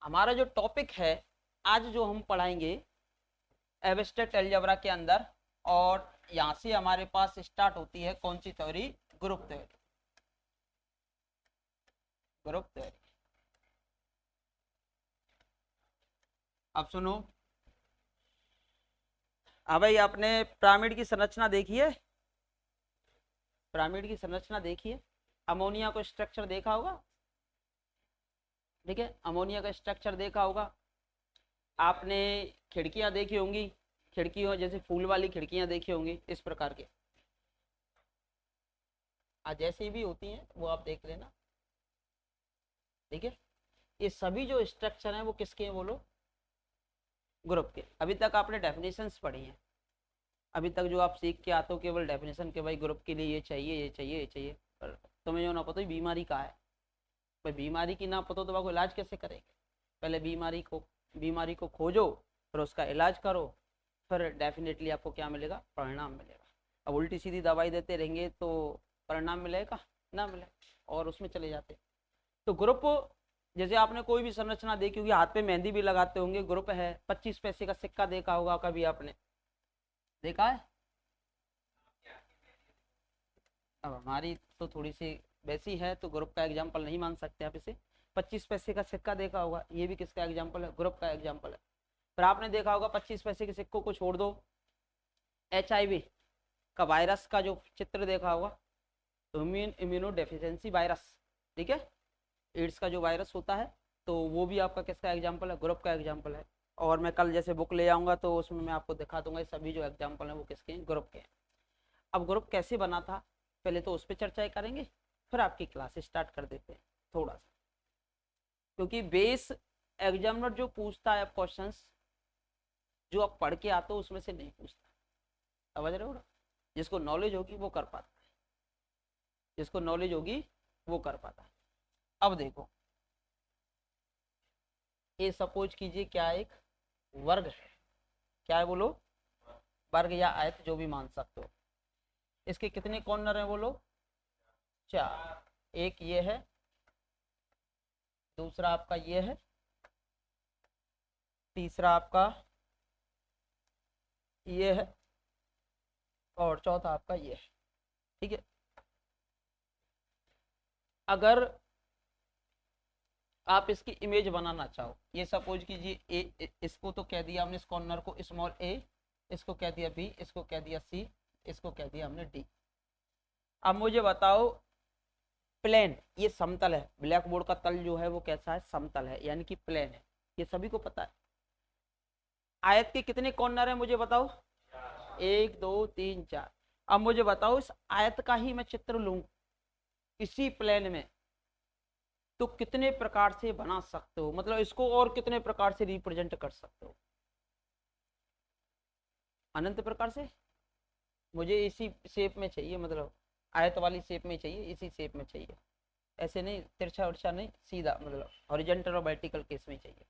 हमारा जो टॉपिक है आज जो हम पढ़ाएंगे एब्स्ट्रैक्ट अलजेब्रा के अंदर, और यहाँ से हमारे पास स्टार्ट होती है कौन सी theory, group theory. Group theory, अब सुनो, हाँ भाई आपने पिरामिड की संरचना देखी है, पिरामिड की संरचना देखी है, अमोनिया को स्ट्रक्चर देखा होगा, ठीक है, अमोनिया का स्ट्रक्चर देखा होगा आपने, खिड़कियां देखी होंगी, खिड़कियों जैसे फूल वाली खिड़कियां देखी होंगी इस प्रकार के, जैसी भी होती हैं वो आप देख लेना, ठीक है। ये सभी जो स्ट्रक्चर हैं वो किसके हैं बोलो, ग्रुप के। अभी तक आपने डेफिनेशंस पढ़ी हैं, अभी तक जो आप सीख के आते हो केवल डेफिनेशन के भाई ग्रुप के लिए ये चाहिए ये चाहिए ये चाहिए, पर तुम्हें जो ना पता बीमारी का है भाई, बीमारी की ना पता तो आपको इलाज कैसे करेंगे। पहले बीमारी को खोजो, फिर उसका इलाज करो, फिर डेफिनेटली आपको क्या मिलेगा, परिणाम मिलेगा। अब उल्टी सीधी दवाई देते रहेंगे तो परिणाम मिलेगा ना मिले, और उसमें चले जाते। तो ग्रुप, जैसे आपने कोई भी संरचना देखी होगी, हाथ पे मेहंदी भी लगाते होंगे, ग्रुप है। 25 पैसे का सिक्का देखा होगा कभी आपने, देखा है? अब हमारी तो थोड़ी सी वैसी है तो ग्रुप का एग्जाम्पल नहीं मान सकते आप इसे। 25 पैसे का सिक्का देखा होगा, ये भी किसका एग्जाम्पल है, ग्रुप का एग्जाम्पल है। फिर आपने देखा होगा 25 पैसे के सिक्कों को छोड़ दो, HIV का वायरस का जो चित्र देखा होगा, तो इम्यूनो डेफिशिएंसी वायरस, ठीक है, एड्स का जो वायरस होता है, तो वो भी आपका किसका एग्जाम्पल है, ग्रुप का एग्जाम्पल है। और मैं कल जैसे बुक ले आऊँगा तो उसमें मैं आपको दिखा दूंगा सभी जो एग्जाम्पल हैं वो किसके हैं, ग्रुप के हैं। अब ग्रुप कैसे बना था पहले तो उस पर चर्चा करेंगे, फिर आपकी क्लास स्टार्ट कर देते हैं थोड़ा सा, क्योंकि बेस एग्जामिनर जो पूछता है क्वेश्चंस जो आप पढ़ के आते हो उसमें से नहीं पूछता, समझ रहे हो ना? जिसको नॉलेज होगी वो कर पाता है, जिसको नॉलेज होगी वो कर पाता है। अब देखो, ये सपोज कीजिए क्या एक वर्ग है, क्या है बोलो, वर्ग या आयत जो भी मान सकते हो। इसके कितने कॉर्नर हैं बोलो, 4। एक ये है, दूसरा आपका ये है, तीसरा आपका ये है, और चौथा आपका ये है, ठीक है। अगर आप इसकी इमेज बनाना चाहो, ये सपोज कीजिए इसको तो कह दिया हमने, इस कॉर्नर को स्मॉल a, इसको कह दिया b, इसको कह दिया c, इसको कह दिया हमने d। अब मुझे बताओ प्लेन, ये समतल है, ब्लैक बोर्ड का तल जो है वो कैसा है, समतल है, यानी कि प्लेन है, ये सभी को पता है। आयत के कितने कॉर्नर है मुझे बताओ, 1 2 3 4। अब मुझे बताओ इस आयत का ही मैं चित्र लूं इसी प्लेन में तो कितने प्रकार से बना सकते हो, मतलब इसको और कितने प्रकार से रिप्रेजेंट कर सकते हो, अनंत प्रकार से। मुझे इसी शेप में चाहिए, मतलब आयत वाली शेप में चाहिए, इसी शेप में चाहिए, ऐसे नहीं तिरछा उर्छा नहीं, सीधा, मतलब हॉरिजॉन्टल और वर्टिकल केस में चाहिए।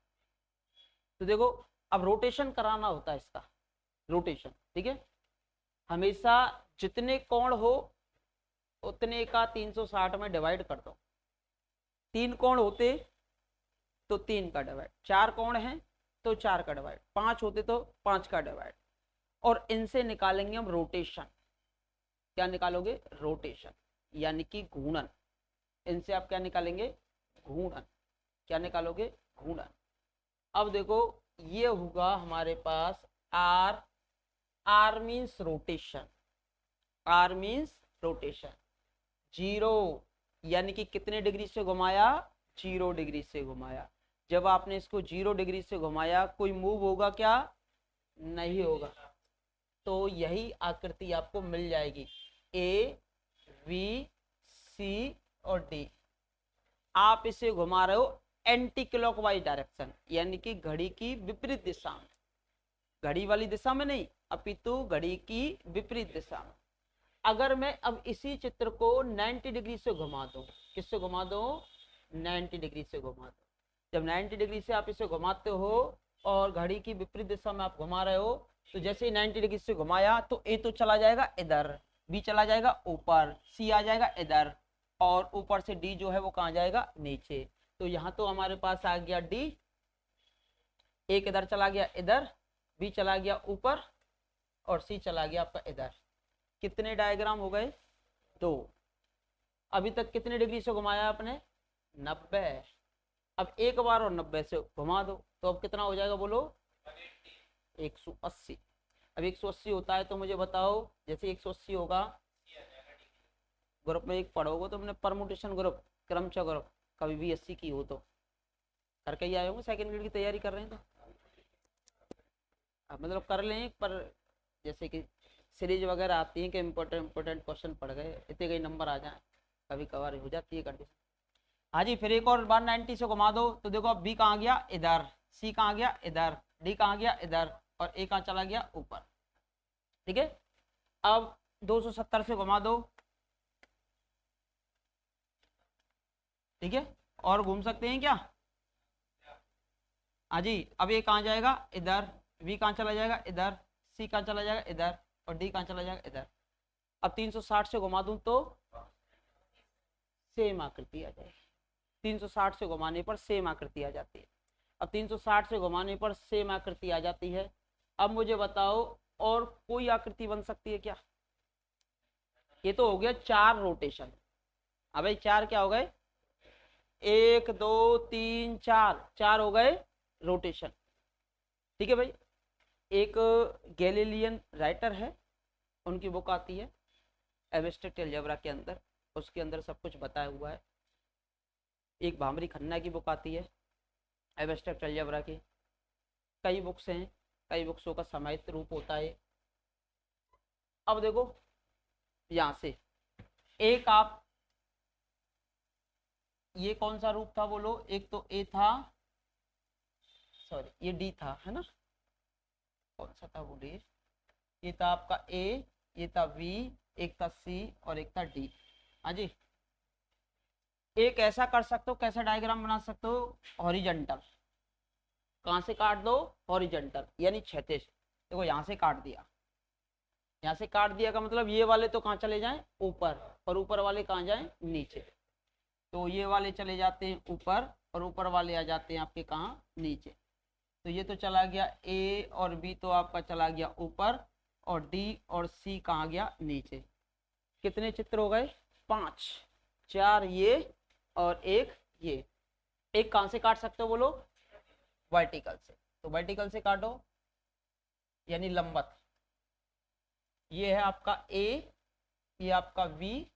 तो देखो अब रोटेशन कराना होता है इसका, रोटेशन, ठीक है। हमेशा जितने कोण हो उतने का 360 में डिवाइड कर दो। 3 कोण होते तो 3 का डिवाइड, 4 कोण हैं तो 4 का डिवाइड, 5 होते तो 5 का डिवाइड, और इनसे निकालेंगे हम रोटेशन। क्या निकालोगे, रोटेशन, यानी कि घूर्णन। इनसे आप क्या निकालेंगे, घूर्णन। क्या निकालोगे, घूर्णन। अब देखो ये होगा हमारे पास R, R means rotation, R means rotation. 0 यानी कि कितने डिग्री से घुमाया, 0 डिग्री से घुमाया। जब आपने इसको 0 डिग्री से घुमाया कोई मूव होगा क्या, नहीं होगा। तो यही आकृति आपको मिल जाएगी, ए बी सी और डी। आप इसे घुमा रहे हो एंटी क्लॉकवाइज डायरेक्शन, यानी कि घड़ी की विपरीत दिशा में, घड़ी वाली दिशा में नहीं अपितु घड़ी की विपरीत दिशा में। अगर मैं अब इसी चित्र को 90 डिग्री से घुमा दूं, किससे घुमा दो, 90 डिग्री से घुमा दो। जब 90 डिग्री से आप इसे घुमाते हो और घड़ी की विपरीत दिशा में आप घुमा रहे हो, तो जैसे ही 90 डिग्री से घुमाया तो ए तो चला जाएगा इधर, बी चला जाएगा ऊपर, सी आ जाएगा इधर, और ऊपर से डी जो है वो कहाँ जाएगा, नीचे। तो यहाँ तो हमारे पास आ गया डी, एक इधर चला गया इधर, बी चला गया ऊपर, और सी चला गया आपका इधर। कितने डायग्राम हो गए, 2। अभी तक कितने डिग्री से घुमाया आपने, 90। अब एक बार और 90 से घुमा दो तो अब कितना हो जाएगा बोलो, 180। अब 180 होता है तो मुझे बताओ, जैसे 180 होगा, ग्रुप में एक पढ़ोगे तो हमने परमुटेशन ग्रुप, क्रमचय ग्रुप, कभी भी 80 की हो तो करके ही आए होंगे, सेकंड ग्रेड की तैयारी कर रहे हैं तो अब मतलब कर लें, पर जैसे कि सीरीज वगैरह आती है कि इम्पोर्टेंट क्वेश्चन पढ़ गए, इतने कई नंबर आ जाए, कभी कभार हो जाती है कंडीशन। हाँ जी, फिर एक और बार 90 से घुमा दो तो देखो अब बी कहाँ गया इधर, सी कहाँ गया इधर, डी कहाँ गया इधर, और ए कहाँ चला गया ऊपर, ठीक है। अब 270 से घुमा दो, ठीक है, और घूम सकते हैं क्या? हाँ जी। अब ये कहाँ जाएगा? इधर। v कहाँ चला जाएगा? इधर। c कहाँ चला जाएगा? इधर। और d कहाँ चला जाएगा? इधर। अब 360 से घुमा दूं तो सेम आकृति आ जाएगी। 360 से घुमाने पर सेम आकृति आ जाती है। अब 360 से घुमाने पर सेम आकृति आ जाती है। अब मुझे बताओ और कोई आकृति बन सकती है क्या? ये तो हो गया 4 रोटेशन। अब भाई 4 क्या हो गए? 1 2 3 4, 4 हो गए रोटेशन। ठीक है भाई। एक गैलीलियन राइटर है, उनकी बुक आती है एब्स्ट्रैक्ट अलजेब्रा के अंदर, उसके अंदर सब कुछ बताया हुआ है। एक भामरी खन्ना की बुक आती है एब्स्ट्रैक्ट अलजेब्रा की। कई बुक्स हैं, कई बुक्सों का समाहित रूप होता है। अब देखो यहाँ से एक आप, ये कौन सा रूप था बोलो? एक तो ए था, सॉरी ये डी था, है ना? कौन सा था बोलिए? ये था आपका ए, ये था वी, एक था सी और एक था डी। हाँ जी। एक ऐसा कर सकते हो, कैसा डायग्राम बना सकते हो? हॉरिजॉन्टल। कहाँ से काट दो? हॉरिजॉन्टल यानी क्षैतिज। देखो यहाँ से काट दिया, यहाँ से काट दिया का मतलब ये वाले तो कहाँ चले जाएं? ऊपर, और ऊपर वाले कहाँ जाएं? नीचे। तो ये वाले चले जाते हैं ऊपर और ऊपर वाले आ जाते हैं आपके कहाँ? नीचे। तो ये तो चला गया ए और बी, तो आपका चला गया ऊपर, और डी और सी कहाँ गया? नीचे। कितने चित्र हो गए? 5। 4 ये और एक ये। एक कहाँ से काट सकते हो बोलो? वर्टिकल से। तो वर्टिकल से काटो यानी लंबवत। ये है आपका ए, ये आपका बी,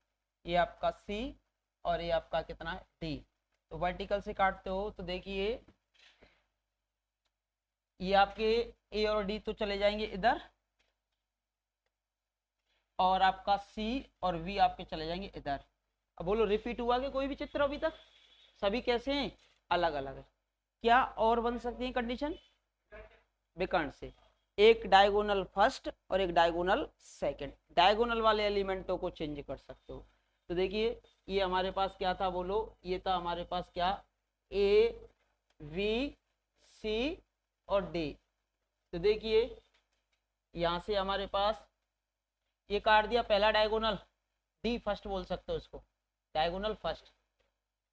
ये आपका सी और ये आपका कितना है? डी। तो वर्टिकल से काटते हो तो देखिए ये आपके ए और डी तो चले जाएंगे इधर, और आपका सी और वी आपके चले जाएंगे इधर। अब बोलो रिपीट हुआ कि कोई भी चित्र अभी तक? सभी कैसे हैं? अलग अलग है। क्या और बन सकती है कंडीशन? विकर्ण से एक डायगोनल फर्स्ट और एक डायगोनल सेकंड। डायगोनल वाले एलिमेंटों को चेंज कर सकते हो। तो देखिए ये हमारे पास क्या था बोलो? ये था हमारे पास क्या? ए वी सी और डी। तो देखिए यहाँ से हमारे पास ये काट दिया पहला डायगोनल, डी फर्स्ट बोल सकते हो इसको, डायगोनल फर्स्ट।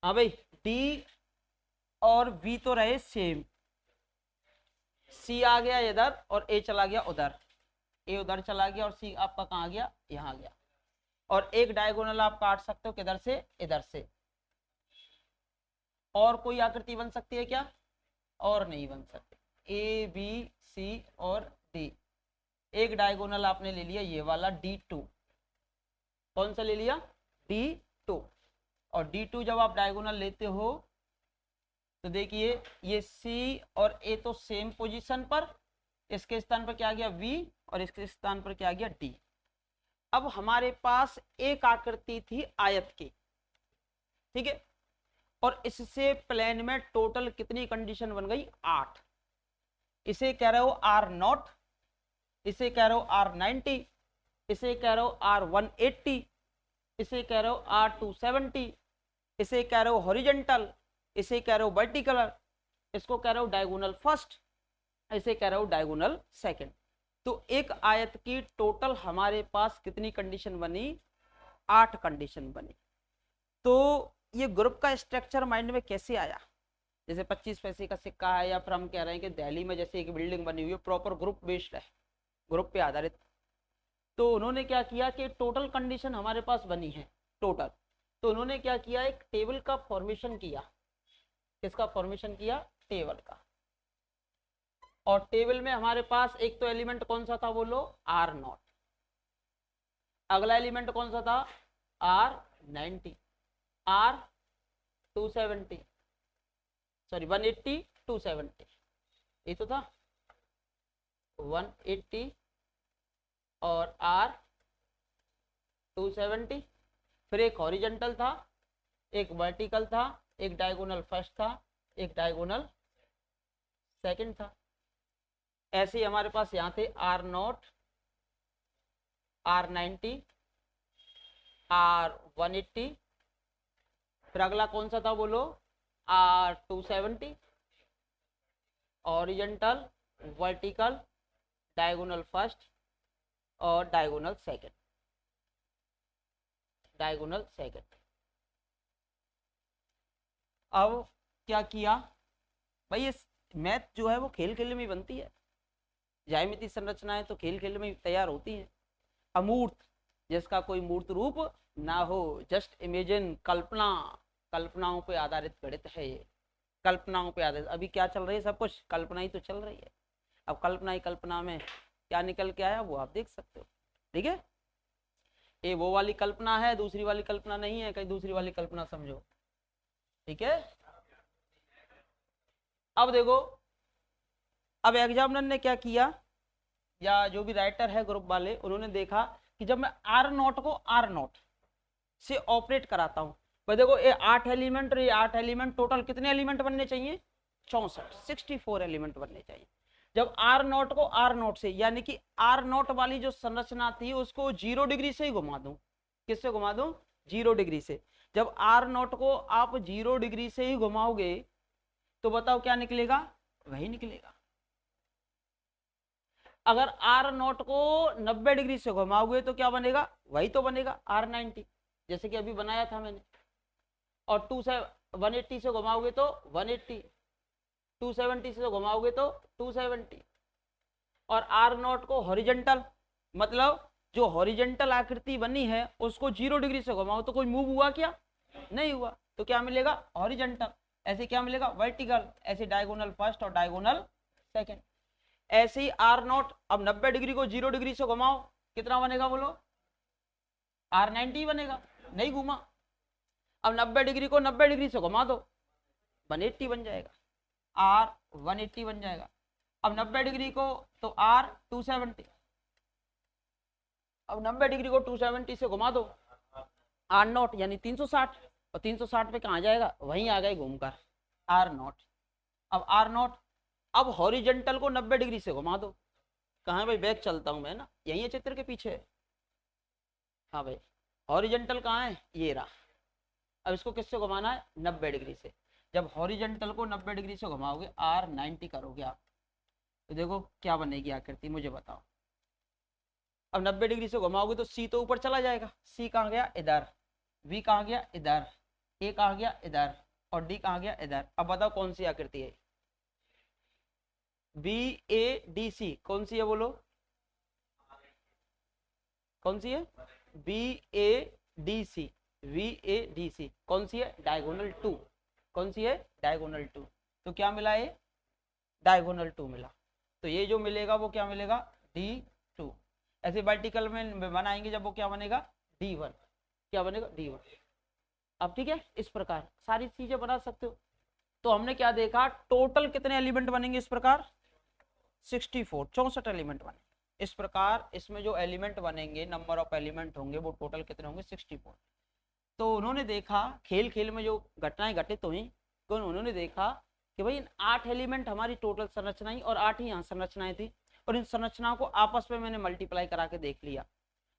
हाँ भाई, डी और वी तो रहे सेम, सी आ गया इधर और ए चला गया उधर, ए उधर चला गया और सी आपका कहाँ गया? यहाँ गया। और एक डायगोनल आप काट सकते हो किधर से? इधर से। और कोई आकृति बन सकती है क्या? और नहीं बन सकती। ए बी सी और डी। एक डायगोनल आपने ले लिया ये वाला D2। कौन सा ले लिया? D2। और D2 जब आप डायगोनल लेते हो तो देखिए ये C और A तो सेम पोजीशन पर, इसके स्थान पर क्या गया? V और इसके स्थान पर क्या गया? D। अब हमारे पास एक आकृति थी आयत की, ठीक है, और इससे प्लेन में टोटल कितनी कंडीशन बन गई? 8। इसे कह रहे हो R0, इसे कह रहे हो R90, इसे कह रहे हो R180, इसे कह रहे हो R270, इसे कह रहे हो हॉरिजॉन्टल, इसे कह रहे हो वर्टिकल, इसको कह रहे हो डायगोनल फर्स्ट, इसे कह रहे हो डायगोनल सेकंड। तो एक आयत की टोटल हमारे पास कितनी कंडीशन बनी? 8 कंडीशन बनी। तो ये ग्रुप का स्ट्रक्चर माइंड में कैसे आया? जैसे 25 पैसे का सिक्का है, या फिर हम कह रहे हैं कि दिल्ली में जैसे एक बिल्डिंग बनी हुई है, प्रॉपर ग्रुप बेस्ड है, ग्रुप पे आधारित। तो उन्होंने क्या किया कि टोटल कंडीशन हमारे पास बनी है टोटल, तो उन्होंने क्या किया? एक टेबल का फॉर्मेशन किया। किसका फॉर्मेशन किया? टेबल का। और टेबल में हमारे पास एक तो एलिमेंट कौन सा था बोलो? R0। अगला एलिमेंट कौन सा था? R90, R270, सॉरी 180, 270, ये तो था 180 और R270। फिर एक हॉरिजॉन्टल था, एक वर्टिकल था, एक डायगोनल फर्स्ट था, एक डायगोनल सेकंड था। ऐसे ही हमारे पास यहाँ थे R0, R90, R180, फिर अगला कौन सा था बोलो, R270, horizontal, vertical, diagonal first और डायगोनल सेकंड, डायगोनल सेकंड। अब क्या किया भाई, ये मैथ जो है वो खेल खेल में ही बनती है, ज्यामितीय संरचनाएं तो खेल खेल में ही तैयार होती हैं। अमूर्त, जिसका कोई मूर्त रूप ना हो, जस्ट इमेजिन, कल्पना, कल्पनाओं पे आधारित गणित है ये, कल्पनाओं पे आधारित। अभी क्या चल रही है, सब कुछ कल्पना ही तो चल रही है। अब कल्पना ही कल्पना में क्या निकल के आया वो आप देख सकते हो, ठीक है। ये वो वाली कल्पना है, दूसरी वाली कल्पना नहीं है, कहीं दूसरी वाली कल्पना समझो, ठीक है। अब देखो, अब एग्जामिनर ने क्या किया, या जो भी राइटर है ग्रुप वाले, उन्होंने देखा कि जब मैं आर नॉट को आर नॉट से ऑपरेट कराता हूं, भाई देखो ये 8 एलिमेंट और ये 8 एलिमेंट, टोटल कितने एलिमेंट बनने चाहिए, 64, 64 एलिमेंट बनने चाहिए। जब आर नॉट को आर नॉट से, यानी कि आर नॉट वाली जो संरचना थी उसको 0 डिग्री से ही घुमा दूं, किससे घुमा दूं, 0 डिग्री से। जब आर नॉट को आप 0 डिग्री से ही घुमाओगे तो बताओ क्या निकलेगा, वही निकलेगा। अगर आर नॉट को 90 डिग्री से घुमाओगे तो क्या बनेगा, वही तो बनेगा R90, जैसे कि अभी बनाया था मैंने। और 180 से घुमाओगे तो 180, 270 से घुमाओगे तो 270। और आर नॉट को हॉरिजॉन्टल, मतलब जो हॉरिजॉन्टल आकृति बनी है उसको 0 डिग्री से घुमाओ तो कोई मूव हुआ क्या, नहीं हुआ, तो क्या मिलेगा, हॉरिजॉन्टल। ऐसे क्या मिलेगा, वर्टिकल। ऐसे डायगोनल फर्स्ट और डायगोनल सेकंड। ऐसे ही आर नॉट, अब 90 डिग्री को 0 डिग्री से घुमाओ, कितना बनेगा बोलो, R90 बनेगा, नहीं घुमा। अब 90 डिग्री को 90 डिग्री से घुमा दो, 180 बन जाएगा, R180 बन जाएगा। अब 90 डिग्री को तो R270, अब 90 डिग्री को 270 से घुमा दो, R नॉट यानी 360, और 360 पे कहाँ जाएगा, वहीं आ गए घूमकर, R नॉट। अब R नॉट, अब हॉरिजॉन्टल को 90 डिग्री से घुमा दो, कहाँ भाई, बैक चलता हूं मैं ना, यही है चित्र के पीछे। हाँ भाई, हॉरिजॉन्टल कहाँ है, ये रहा। अब इसको किससे घुमाना है, 90 डिग्री से। जब हॉरिजॉन्टल को 90 डिग्री से घुमाओगे, R90 करोगे आप, तो देखो क्या बनेगी आकृति, मुझे बताओ। अब 90 डिग्री से घुमाओगे तो C तो ऊपर चला जाएगा, C कहाँ गया, इधर, V कहाँ गया, इधर, A कहाँ गया, इधर, और D कहाँ गया, इधर। अब बताओ कौन सी आकृति है, BADC, कौन सी है बोलो, कौन सी है, BADC, VADC कौन सी है, डायगोनल 2, कौन सी है, डायगोनल 2। तो क्या मिला, ये डायगोनल 2 मिला, तो ये जो मिलेगा वो क्या मिलेगा, D2। ऐसे वर्टिकल में बनाएंगे जब, वो क्या बनेगा, D1, क्या बनेगा, D1। अब ठीक है, इस प्रकार सारी चीजें बना सकते हो। तो हमने क्या देखा, टोटल कितने एलिमेंट बनेंगे इस प्रकार, 64, 64 एलिमेंट बने इस प्रकार। इसमें जो एलिमेंट बनेंगे, नंबर ऑफ एलिमेंट होंगे, वो टोटल कितने होंगे, 64। तो उन्होंने देखा, खेल खेल में जो घटनाएं घटित हुई, तो उन्होंने देखा कि भाई इन 8 एलिमेंट हमारी टोटल संरचनाएं, और 8 ही यहाँ संरचनाएं थी, और इन संरचनाओं को आपस में मैंने मल्टीप्लाई करा के देख लिया।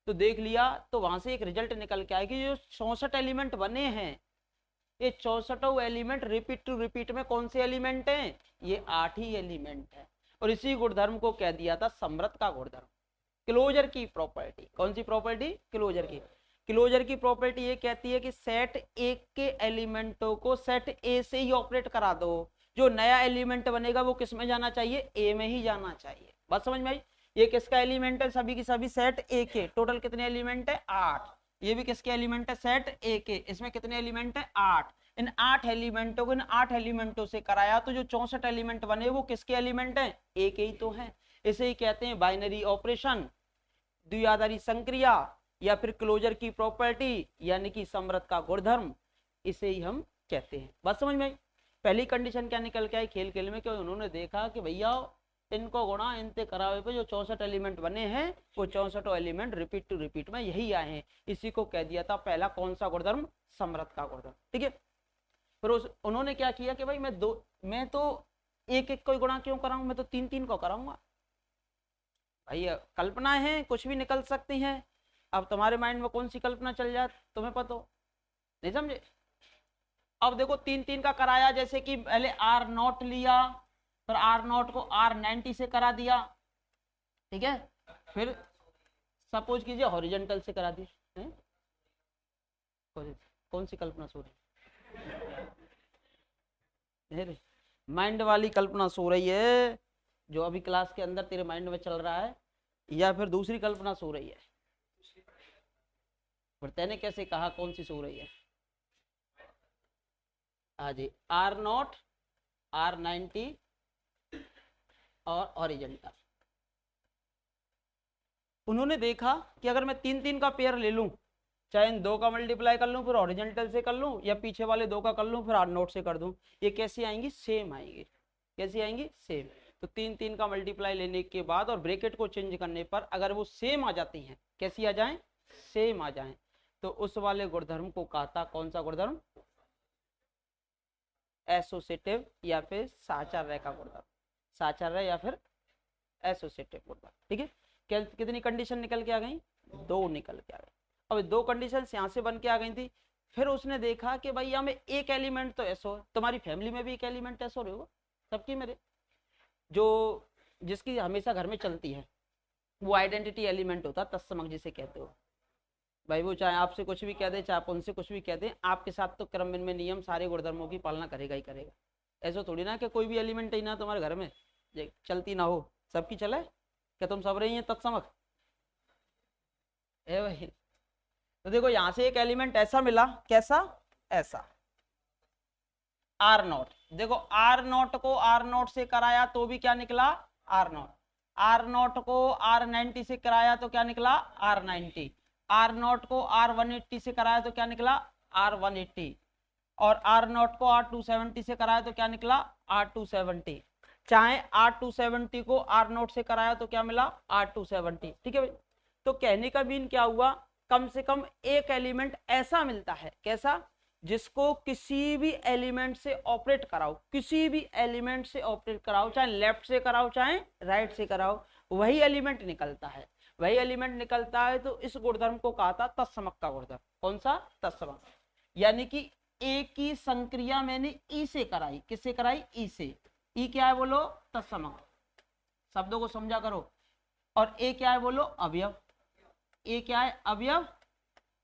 तो देख लिया तो वहां से एक रिजल्ट निकल के आया कि जो 64 एलिमेंट बने हैं, ये 64 एलिमेंट रिपीट टू रिपीट में कौन से एलिमेंट हैं, ये 8 ही एलिमेंट है। और इसी गुणधर्म को कह दिया था समृद्ध का गुणधर्म, क्लोजर की प्रॉपर्टी। कौन सी प्रॉपर्टी, क्लोजर की। क्लोजर की प्रॉपर्टी ये कहती है कि सेट ए के एलिमेंटों को सेट ए से ही ऑपरेट करा दो, जो नया एलिमेंट बनेगा वो किस में जाना चाहिए, ए में ही जाना चाहिए। बात समझ में आई। ये किसका एलिमेंट है, सभी की सभी सेट ए के, टोटल कितने एलिमेंट है, 8। ये भी किसके एलिमेंट है, सेट ए के, इसमें कितने एलिमेंट है, 8। इन 8 एलिमेंटों को इन 8 एलिमेंटों से कराया तो जो 64 एलिमेंट बने वो किसके एलिमेंट है, ए के ही तो है। इसे ही कहते हैं बाइनरी ऑपरेशन, द्विआधारी संक्रिया, या फिर क्लोजर की प्रॉपर्टी, यानी कि समृद्ध का गुणधर्म, इसे ही हम कहते हैं। बात समझ में आई। पहली कंडीशन क्या निकल के आई खेल खेल में, कि उन्होंने देखा कि भैया इनको गुणा इनते करावे पे जो 64 एलिमेंट बने हैं, वो 64 एलिमेंट रिपीट टू रिपीट में यही आए हैं। इसी को कह दिया था पहला कौन सा गुणधर्म, समृद्ध का गुणधर्म। ठीक है, फिर उन्होंने क्या किया कि भाई मैं तो एक एक को गुणा क्यों कराऊं, मैं तो 3 3 को कराऊंगा। भाई कल्पना है, कुछ भी निकल सकती हैं, अब तुम्हारे माइंड में कौन सी कल्पना चल जाए तुम्हें पता हो, नहीं समझे। अब देखो 3 3 का कराया, जैसे कि पहले आर नॉट लिया, फिर आर नॉट को आर 90 से करा दिया, ठीक है, फिर सपोज कीजिए हॉरिजॉन्टल से करा दी। कौन सी कल्पना सो रही है, माइंड वाली कल्पना सो रही है जो अभी क्लास के अंदर तेरे माइंड में चल रहा है, या फिर दूसरी कल्पना सो रही है? पर तैने कैसे कहा कौन सी सो रही है? हाँ जी, आर नॉट आर 90 और हॉरिजॉन्टल। उन्होंने देखा कि अगर मैं 3 3 का पेयर ले लूं, चाहे इन 2 का मल्टीप्लाई कर लूं फिर हॉरिजॉन्टल से कर लूं, या पीछे वाले 2 का कर लूं फिर आर नोट से कर दूं, ये कैसी आएंगी? सेम आएंगी। कैसी आएंगी? सेम। तो 3 3 का मल्टीप्लाई लेने के बाद और ब्रैकेट को चेंज करने पर अगर वो सेम आ जाती हैं, कैसी आ जाएं? सेम आ जाएं, तो उस वाले गुणधर्म को कहा था, कौन सा गुणधर्म? एसोसिएटिव या फिर साचार्य का गुणधर्म, साचार्य या फिर एसोसिएटिव गुणधर्म। ठीक है, कितनी कंडीशन निकल के आ गई? 2 निकल के आ गई। अब 2 कंडीशन यहाँ से बन के आ गई थी। फिर उसने देखा कि भाई यहाँ में एक एलिमेंट तो ऐसा हो, तुम्हारी फैमिली में भी एक एलिमेंट ऐसा होगा सबकी, मेरे जो जिसकी हमेशा घर में चलती है, वो आइडेंटिटी एलिमेंट होता है, तत्समक जिसे कहते हो। भाई वो चाहे आपसे कुछ भी कह दे, चाहे आप उनसे कुछ भी कह दे, आपके साथ तो क्रम में नियम सारे गुणधर्मों की पालना करेगा ही करेगा। ऐसा थोड़ी ना कि कोई भी एलिमेंट ही ना तुम्हारे घर में चलती ना हो, सबकी चले, क्या तुम सब रही हैं तत्समक? ए भाई, तो देखो यहां से एक एलिमेंट ऐसा मिला, कैसा? ऐसा आर नॉट। देखो आर नॉट को आर नॉट से कराया तो भी क्या निकला? R naught. आर नॉट को आर 90 से कराया तो क्या निकला? आर 90। आर नॉट को आर 180 से कराया तो क्या निकला? आर 180। और आर नॉट को आर 270 से कराया तो क्या निकला? आर 270। चाहे आर 270 को आर नॉट से कराया तो क्या मिला? आर 270। ठीक है भाई, तो कहने का मीन क्या हुआ? कम से कम एक एलिमेंट ऐसा मिलता है, कैसा? जिसको किसी भी एलिमेंट से ऑपरेट कराओ, किसी भी एलिमेंट से ऑपरेट कराओ, चाहे लेफ्ट से कराओ चाहे राइट से कराओ, वही एलिमेंट निकलता है। वही एलिमेंट निकलता है, तो इस गुणधर्म को कहा था तत्समक का गुणधर्म। कौन सा? तत्समक। यानी कि ए की संक्रिया मैंने ई से कराई, किससे कराई? ई से। ई क्या है बोलो? तत्समक। शब्दों को समझा करो। और ए क्या है बोलो? अवयव। ए क्या है? अवयव।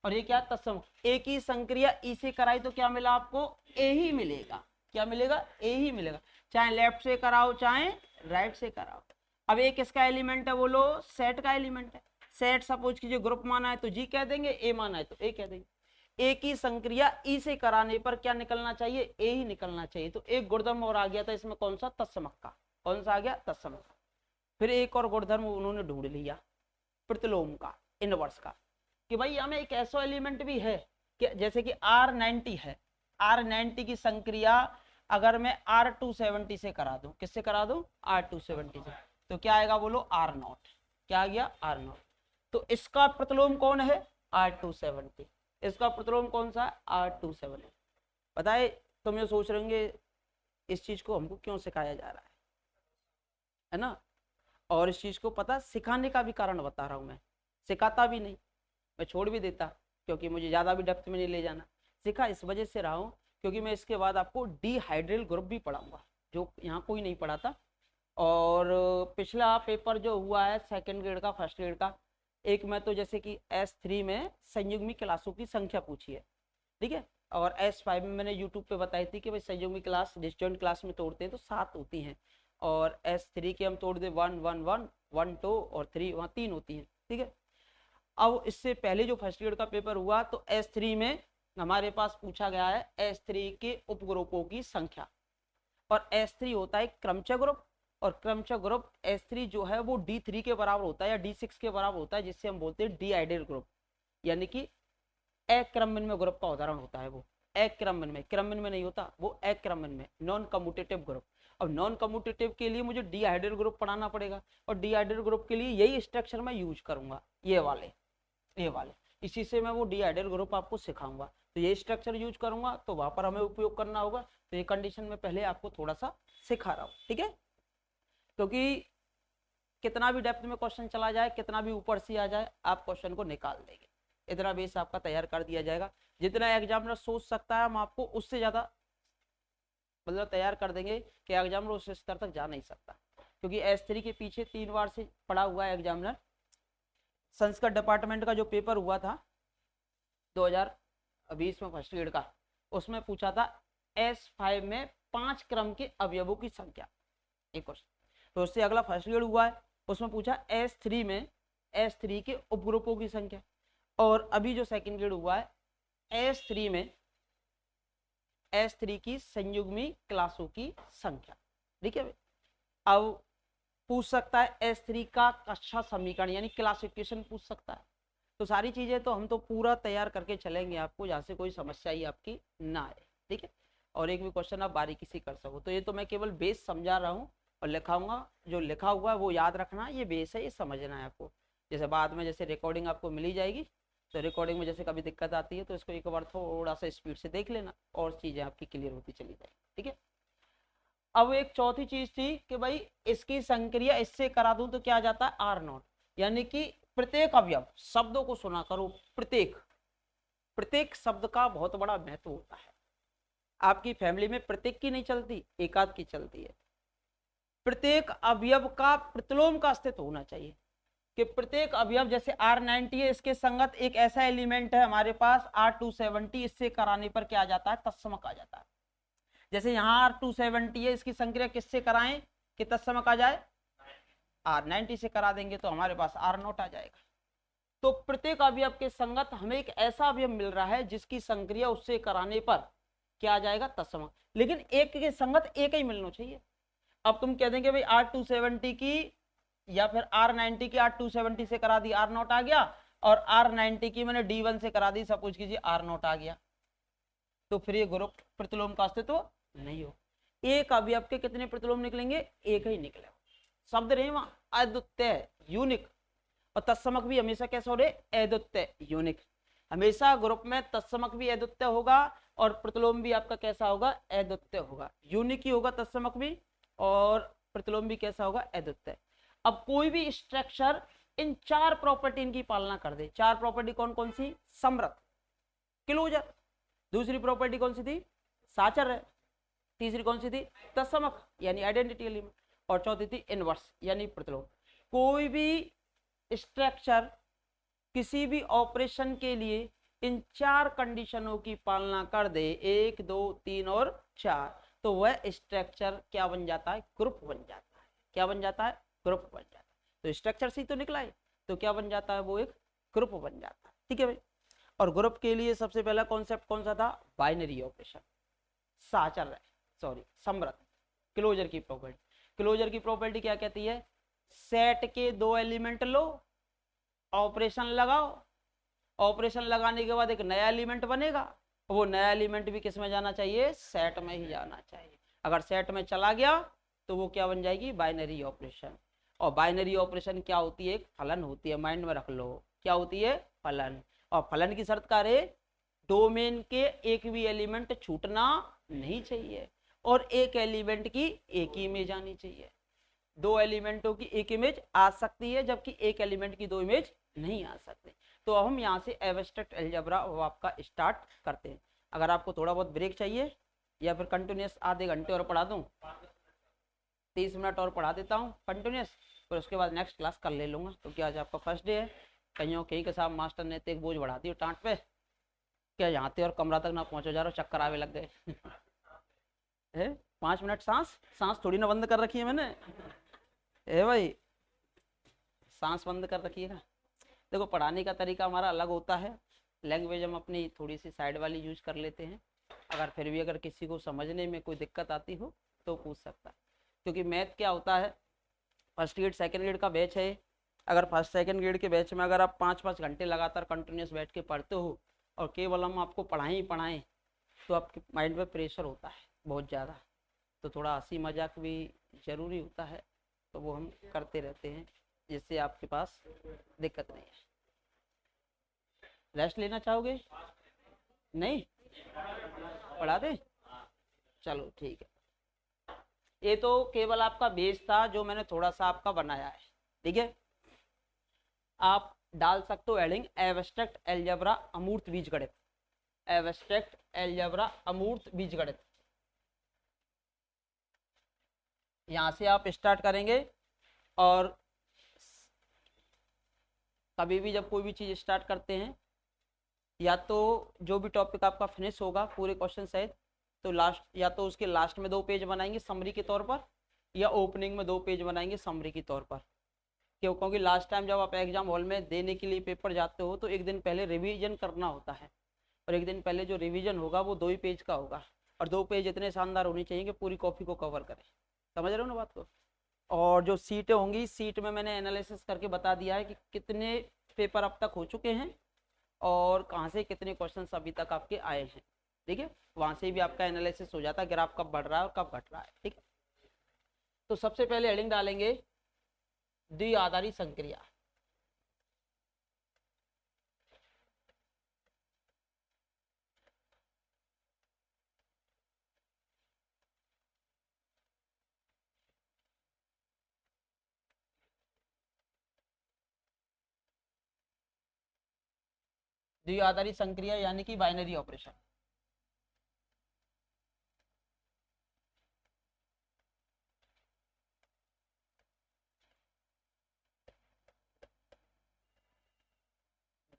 और ये क्या? तत्समक। ए की संक्रिया ई से कराई तो क्या मिला आपको? ए ही मिलेगा। क्या मिलेगा? ए ही मिलेगा, चाहे लेफ्ट से कराओ चाहे राइट से कराओ। अब ए किसका एलिमेंट है बोलो? सेट का एलिमेंट है। सेट सपोज कीजिए ग्रुप माना है तो जी कह देंगे, ए माना है तो ए कह देंगे। ए की संक्रिया ई से कराने पर क्या निकलना चाहिए? ए ही निकलना चाहिए। तो एक गुणधर्म और आ गया था इसमें, कौन सा? तत्समक का। कौन सा आ गया? तत्समक का। फिर एक और गुणधर्म उन्होंने ढूंढ लिया, प्रतिलोम का, इनवर्स का, कि भाई हमें एक ऐसा एलिमेंट भी है कि जैसे कि R90 है, R90 की संक्रिया अगर मैं R270 से करा दूं, किससे करा दूं? R270 से, तो क्या आएगा बोलो? R not. क्या आ गया? R not. तो इसका प्रतिलोम कौन है? R270। इसका प्रतिलोम कौन सा? R270। बताए तुम ये सोच रहे होंगे इस चीज को हमको क्यों सिखाया जा रहा है ना? और इस चीज को पता सिखाने का भी कारण बता रहा हूं मैं, सिखाता भी नहीं, मैं छोड़ भी देता क्योंकि मुझे ज़्यादा भी डेप्थ में नहीं ले जाना। सीखा इस वजह से रहा हूँ क्योंकि मैं इसके बाद आपको डीहाइड्रल ग्रुप भी पढ़ाऊंगा जो यहाँ कोई नहीं पढ़ा था। और पिछला पेपर जो हुआ है सेकंड ग्रेड का, फर्स्ट ग्रेड का, एक में तो जैसे कि S3 में संयुग्मी क्लासों की संख्या पूछी है, ठीक है। और S5 में मैंने यूट्यूब पे बताई थी कि भाई संयुग्मी क्लास डिस्जॉइंट क्लास में तोड़ते हैं तो 7 होती हैं, और S3 की हम तोड़ दे 1 1 1 1 2 और 3, वहाँ 3 होती हैं, ठीक है। अब इससे पहले जो फर्स्ट ग्रेड का पेपर हुआ तो S3 में हमारे पास पूछा गया है S3 के उपग्रुपों की संख्या, और S3 होता है क्रमचय ग्रुप, और क्रमचय ग्रुप S3 जो है वो D3 के बराबर होता है या D6 के बराबर होता है, जिससे हम बोलते हैं डीहाइड्रल ग्रुप, यानी कि अक्रमण में ग्रुप का उदाहरण होता है वो। अक्रमण में, क्रमण में नहीं होता वो, अक्रमण में, नॉन कम्यूटेटिव ग्रुप। अब नॉन कम्यूटेटिव के लिए मुझे डीहाइड्रल ग्रुप पढ़ाना पड़ेगा, और डीहाइड्रल ग्रुप के लिए यही स्ट्रक्चर मैं यूज करूंगा, ये वाले इसी से मैं वो डीहाइड्रल ग्रुप आपको सिखाऊंगा। तो ये स्ट्रक्चर यूज करूंगा तो वहां पर हमें उपयोग करना होगा। तो ये कंडीशन में पहले आपको थोड़ा सा सिखा रहा हूँ, ठीक है, क्योंकि कितना भी डेप्थ में क्वेश्चन चला जाए, कितना भी ऊपर से आ जाए, आप क्वेश्चन को निकाल देंगे। इतना बेस आपका तैयार कर दिया जाएगा। जितना एग्जामिनर सोच सकता है हम आपको उससे ज्यादा मतलब तैयार कर देंगे कि एग्जामिनर उस स्तर तक जा नहीं सकता, क्योंकि S3 के पीछे 3 बार से पड़ा हुआ है एग्जामिनर। संस्कृत डिपार्टमेंट का जो पेपर हुआ था 2020 में फर्स्ट ग्रेड का, उसमें पूछा था S5 में 5 क्रम के अवयवों की संख्या, एक क्वेश्चन। तो उससे अगला फर्स्ट ग्रेड हुआ है, उसमें पूछा S3 में S3 के उपग्रुपों की संख्या। और अभी जो सेकंड ग्रेड हुआ है S3 में S3 की संयुग्मी क्लासों की संख्या। ठीक है, अब पूछ सकता है S3 का कक्षा समीकरण यानी क्लासिफिकेशन पूछ सकता है। तो सारी चीजें तो हम तो पूरा तैयार करके चलेंगे आपको, जहाँ से कोई समस्या ही आपकी ना आए। ठीक है, और एक भी क्वेश्चन आप बारीकी से कर सको। तो ये तो मैं केवल बेस समझा रहा हूँ और लिखाऊंगा, जो लिखा हुआ है वो याद रखना, ये बेस है, ये समझना है आपको। जैसे बाद में जैसे रिकॉर्डिंग आपको मिली जाएगी, तो रिकॉर्डिंग में जैसे कभी दिक्कत आती है तो इसको एक बार थोड़ा सा स्पीड से देख लेना और चीजें आपकी क्लियर होती चली जाएगी। ठीक है, अब एक चौथी चीज थी कि भाई इसकी संक्रिया इससे करा दूं तो क्या आ जाता है R0, यानी कि प्रत्येक अवयव, शब्दों को सुना करो, प्रत्येक शब्द का बहुत बड़ा महत्व होता है। आपकी फैमिली में प्रत्येक की नहीं चलती, एकाध की चलती है। प्रत्येक अवयव का प्रतिलोम का अस्तित्व होना चाहिए, कि प्रत्येक अवयव जैसे R90 है, इसके संगत एक ऐसा एलिमेंट है हमारे पास R270, इससे कराने पर क्या आ जाता है, तत्समक आ जाता है। जैसे यहाँ R270 है, इसकी संक्रिया किससे कराएं कि तत्समक आ जाए, R90 से करा देंगे तो हमारे पास R0 आ जाएगा। तो प्रत्येक अवयव के संगत हमें एक ऐसा अवयव मिल रहा है जिसकी संक्रिया उससे कराने पर क्या आ जाएगा, तत्समक। लेकिन एक के संगत एक ही मिलना चाहिए। अब तुम कह देंगे भाई R270 की या फिर R90 की R270 से करा दी R0 आ गया, और R90 की मैंने D1 से करा दी, सपोज कीजिए R0 आ गया, तो फिर ये ग्रुप प्रतिलोम का अस्तित्व नहीं हो। एक अवयव के कितने प्रतिलोम निकलेंगे, एक ही निकलेगा। शब्द रहे वहां अद्वितीय, यूनिक, और तत्समक भी हमेशा कैसे हो रहे, अद्वितीय, यूनिक। हमेशा ग्रुप में तत्समक भी अद्वितीय होगा और प्रतिलोम भी आपका कैसा होगा, अद्वितीय होगा, यूनिक ही होगा तत्समक भी, और प्रतिलोम भी कैसा होगा, अद्वितीय। अब कोई भी स्ट्रक्चर इन 4 प्रॉपर्टी इनकी पालना कर दे। 4 प्रॉपर्टी कौन कौन सी, समृद्ध, क्लोजर, दूसरी प्रॉपर्टी कौन सी थी, साचर्य, तीसरी कौन सी थी, तत्समक यानी आइडेंटिटी एलिमेंट, और चौथी थी इनवर्स यानी प्रतिलोम। कोई भी स्ट्रक्चर किसी भी ऑपरेशन के लिए इन 4 कंडीशनों की पालना कर दे, 1 2 3 और 4, तो वह स्ट्रक्चर क्या बन जाता है, ग्रुप बन जाता है। क्या बन जाता है, ग्रुप बन जाता है। तो स्ट्रक्चर से ही तो निकला है, तो क्या बन जाता है, वो एक ग्रुप बन जाता है। ठीक है भाई, और ग्रुप के लिए सबसे पहला कॉन्सेप्ट कौन सा था, बाइनरी ऑपरेशन, साचर्य, सॉरी समृद्ध, क्लोजर की प्रॉपर्टी। क्लोजर की प्रॉपर्टी क्या कहती है, सेट के 2 एलिमेंट लो, ऑपरेशन लगाओ, ऑपरेशन लगाने के बाद एक नया एलिमेंट बनेगा, वो नया एलिमेंट भी किस में जाना चाहिए, सेट में ही जाना चाहिए। अगर सेट में चला गया तो वो क्या बन जाएगी, बाइनरी ऑपरेशन। और बाइनरी ऑपरेशन क्या होती है, एक फलन होती है, माइंड में रख लो, क्या होती है, फलन। और फलन की शर्त क्या रे, डोमेन के एक भी एलिमेंट छूटना नहीं चाहिए, और एक एलिमेंट की एक ही इमेज आनी चाहिए। 2 एलिमेंटों की एक इमेज आ सकती है, जबकि एक एलिमेंट की 2 इमेज नहीं आ सकती। तो हम यहाँ से एब्स्ट्रैक्ट अलजेब्रा आपका स्टार्ट करते हैं। अगर आपको थोड़ा बहुत ब्रेक चाहिए या फिर कंटिन्यूस आधे घंटे और पढ़ा दूँ, 30 मिनट और पढ़ा देता हूँ कंटिन्यूस, फिर उसके बाद नेक्स्ट क्लास कर ले लूँगा, क्योंकि आज आपका फर्स्ट डे है। कहीं कहीं के साहब मास्टर ने तो एक बोझ बढ़ा दी टाँट पे, क्या यहाँ थे और कमरा तक ना पहुँचो जा रहा, चक्कर आवे लग गए। 5 मिनट सांस थोड़ी ना बंद कर रखी है मैंने, भाई सांस बंद कर रखी है ना। देखो पढ़ाने का तरीका हमारा अलग होता है, लैंग्वेज हम अपनी थोड़ी सी साइड वाली यूज कर लेते हैं। अगर फिर भी अगर किसी को समझने में कोई दिक्कत आती हो तो पूछ सकता है, क्योंकि मैथ क्या होता है, फर्स्ट ग्रेड सेकंड ग्रेड का बैच है। अगर फर्स्ट सेकंड ग्रेड के बैच में अगर आप 5-5 घंटे लगातार कंटिन्यूस बैठ के पढ़ते हो और केवल हम आपको पढ़ाएं तो आपके माइंड में प्रेशर होता है बहुत ज़्यादा। तो थोड़ा हंसी मजाक भी ज़रूरी होता है, तो वो हम करते रहते हैं, जिससे आपके पास दिक्कत नहीं है। रेस्ट लेना चाहोगे, नहीं पढ़ा दे, चलो ठीक है। ये तो केवल आपका बेस था जो मैंने थोड़ा सा आपका बनाया है। ठीक है। आप डाल सकते हो एडिंग एब्स्ट्रैक्ट अलजेब्रा अमूर्त बीजगणित, एब्स्ट्रैक्ट अलजेब्रा अमूर्त बीजगणित, यहाँ से आप स्टार्ट करेंगे। और कभी भी जब कोई भी चीज़ स्टार्ट करते हैं, या तो जो भी टॉपिक आपका फिनिश होगा पूरे क्वेश्चन सहित, तो लास्ट या तो उसके लास्ट में 2 पेज बनाएंगे समरी के तौर पर, या ओपनिंग में 2 पेज बनाएंगे समरी के तौर पर। क्यों? क्योंकि लास्ट टाइम जब आप एग्जाम हॉल में देने के लिए पेपर जाते हो तो एक दिन पहले रिवीजन करना होता है, और एक दिन पहले जो रिवीजन होगा वो 2 ही पेज का होगा, और 2 पेज इतने शानदार होने चाहिए कि पूरी कॉपी को कवर करें। समझ रहे हो ना बात को? और जो सीटें होंगी, सीट में मैंने एनालिसिस करके बता दिया है कि कितने पेपर अब तक हो चुके हैं और कहाँ से कितने क्वेश्चन अभी तक आपके आए हैं। ठीक है, वहाँ से भी आपका एनालिसिस हो जाता है, ग्राफ कब बढ़ रहा है और कब घट रहा है। ठीक है, तो सबसे पहले हेडिंग डालेंगे द्विआधारी संक्रिया। द्विआधारी संक्रिया यानी कि बाइनरी ऑपरेशन।